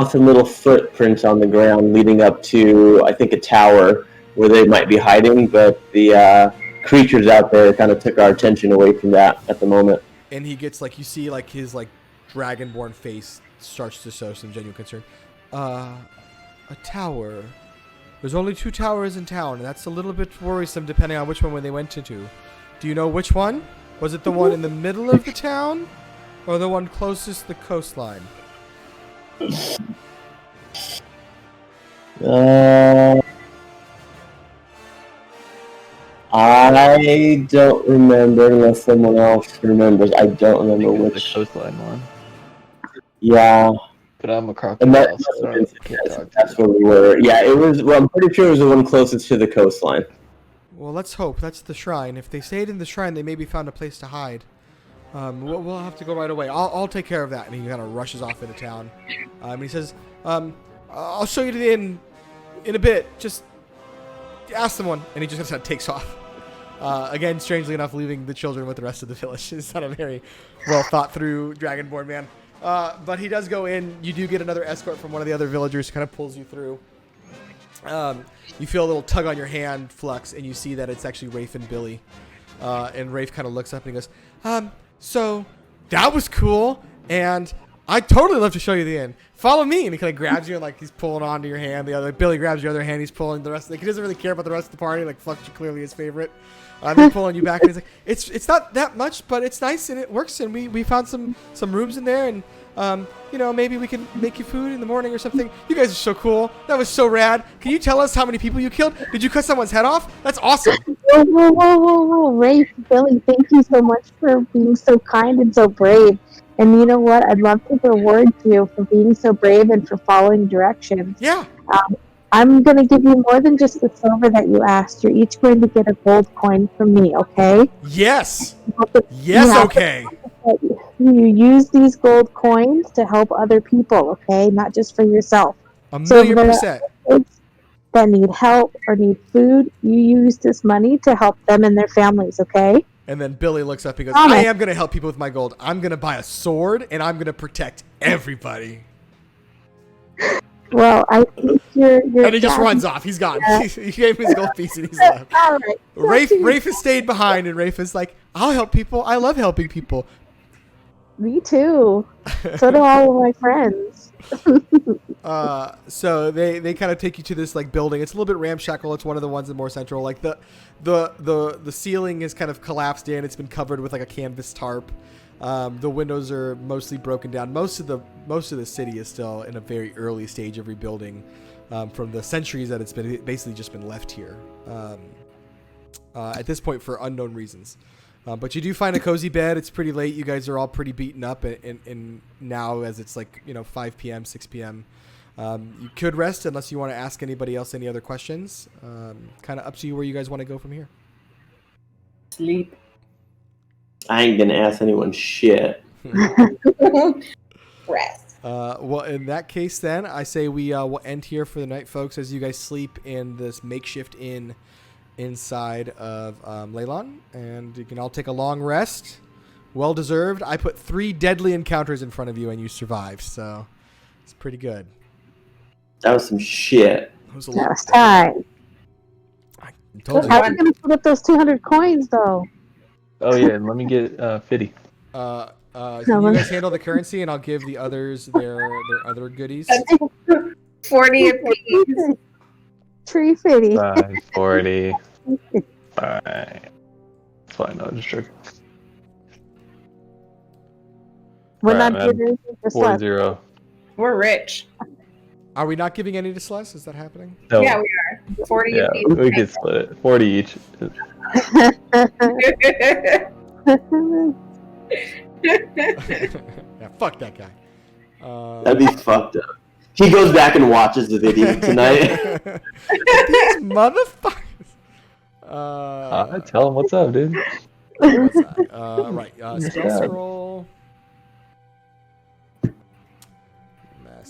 some little footprints on the ground leading up to, I think, a tower where they might be hiding, but the creatures out there kind of took our attention away from that at the moment. And he gets like, you see like his like dragonborn face starts to show some genuine concern. A tower. There's only 2 towers in town, and that's a little bit worrisome depending on which one they went into. Do you know which one? Was it the one in the middle of the town, or the one closest to the coastline? I don't remember unless someone else remembers. I don't remember which. The coastline one. Yeah. But I'm a crocodile. And that's where we were. Yeah, it was. Well, I'm pretty sure it was the one closest to the coastline. Well, let's hope. That's the shrine. If they stayed in the shrine, they maybe found a place to hide. We'll have to go right away. I'll take care of that. And he kind of rushes off into town. He says, I'll show you to the inn in a bit. Just ask someone. And he just kind of takes off. Again, strangely enough, leaving the children with the rest of the village. It's not a very well thought through Dragonborn man. But he does go in. You do get another escort from one of the other villagers who kind of pulls you through. You feel a little tug on your hand, Flux, and you see that it's actually Rafe and Billy. And Rafe kind of looks up and he goes, so that was cool, and I'd totally love to show you the inn. Follow me. And he kind of grabs you and like he's pulling onto your hand. The other Billy grabs your other hand. He's pulling the rest of the, he doesn't really care about the rest of the party. Like Flux is clearly his favorite. They're pulling you back and he's like, it's not that much, but it's nice and it works. And we found some rooms in there and maybe we can make you food in the morning or something. You guys are so cool. That was so rad. Can you tell us how many people you killed? Did you cut someone's head off? That's awesome. Whoa. Rafe, Billy, thank you so much for being so kind and so brave. And you know what? I'd love to reward you for being so brave and for following directions. Yeah. I'm going to give you more than just the silver that you asked. You're each going to get a gold coin from me, okay? Yes. Yes, okay. You use these gold coins to help other people, okay? Not just for yourself. 1,000,000%. That need help or need food, you use this money to help them and their families, okay? And then Billy looks up and goes, I am going to help people with my gold. I'm going to buy a sword and I'm going to protect everybody. Well, I think you're and he just runs off. He's gone. He gave him his gold piece and he's left. All right. Rafe has stayed behind and Rafe is like, I'll help people. I love helping people. Me too. So do all of my friends. So they kind of take you to this like building. It's a little bit ramshackle. It's one of the ones that more central. Like the ceiling is kind of collapsed in. It's been covered with like a canvas tarp. The windows are mostly broken down. Most of the city is still in a very early stage of rebuilding from the centuries that it's been basically just been left here at this point for unknown reasons. But you do find a cozy bed. It's pretty late. You guys are all pretty beaten up, and now as it's like 5 p.m., 6 p.m. You could rest unless you want to ask anybody else any other questions. Kind of up to you where you guys want to go from here. Sleep. I ain't gonna ask anyone shit. Rest. Well, in that case, then I say we will end here for the night, folks, as you guys sleep in this makeshift inn inside of Leilon, and you can all take a long rest. Well deserved. I put 3 deadly encounters in front of you, and you survived, so it's pretty good. That was some shit. It was a lot. Last time. I told you. How are you going to put up those 200 coins, though? Oh yeah, and let me get Fitty. Can you guys handle the currency, and I'll give the others their other goodies. 40 apiece. Tree Fitty. 40. Fine. It's fine. No, just joking. We're Alright, not man. giving anything for Celeste. 4-0. We're rich. Are we not giving any to Celeste? Is that happening? No. Yeah, we are. 40 Yeah, apiece. we could split it. 40 each. Yeah, fuck that guy. That'd be fucked up. He goes back and watches the video tonight. These motherfuckers. Tell him what's up, dude. What's that? Right. Spell scroll.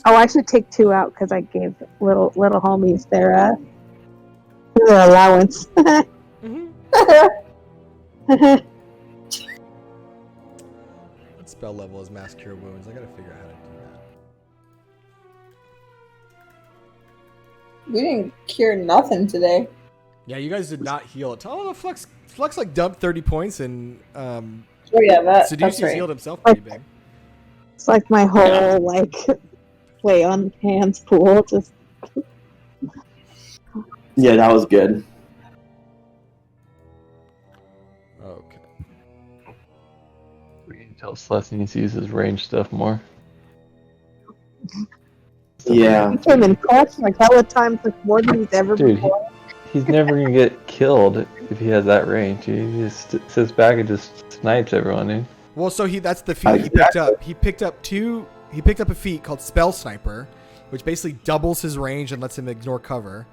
Oh, I should take 2 out because I gave little homies their allowance. What spell level is Mass Cure Wounds? I gotta figure out how to do that. We didn't cure nothing today. Yeah, you guys did not heal it. Oh, the Flux like dumped 30 points and Oh yeah, that's Seduceus right. healed himself pretty big. It's like my whole play on hands pool. Just Yeah, that was good. Okay. We can tell Celeste needs to use his range stuff more. Yeah. he came in clutch like hella times, like more than he's ever Dude, before. He's never gonna get killed if he has that range. He just sits back and just snipes everyone, dude. Well, so that's the feat he picked up. He picked up a feat called Spell Sniper, which basically doubles his range and lets him ignore cover.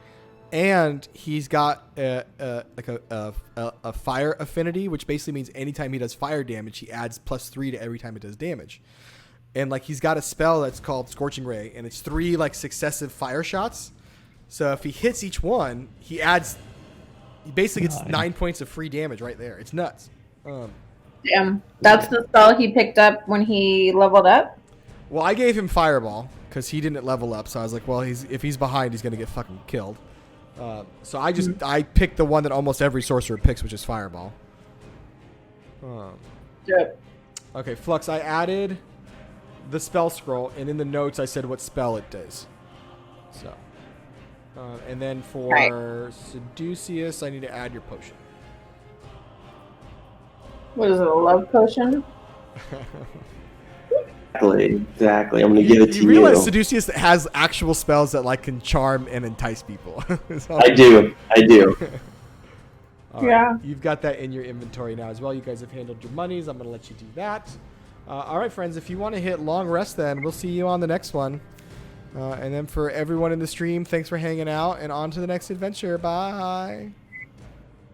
And he's got a fire affinity, which basically means anytime he does fire damage, he adds +3 to every time it does damage. and like he's got a spell that's called Scorching Ray, and it's 3 like successive fire shots. So if he hits each one, he basically gets 9 points of free damage right there. It's nuts. Damn, that's the spell he picked up when he leveled up. Well, I gave him Fireball because he didn't level up, so I was like, well, if he's behind, he's gonna get fucking killed. So I picked the one that almost every sorcerer picks, which is Fireball. Yep. Okay, Flux, I added the spell scroll, and in the notes I said what spell it does. So, and then for Seducius, I need to add your potion. What is it, a love potion? Exactly. I'm gonna give it to you. You realize Seducius has actual spells that like can charm and entice people. I do. All right. Yeah. You've got that in your inventory now as well. You guys have handled your monies. I'm going to let you do that. All right, friends. If you want to hit long rest, then we'll see you on the next one. And then for everyone in the stream, thanks for hanging out, and on to the next adventure. Bye.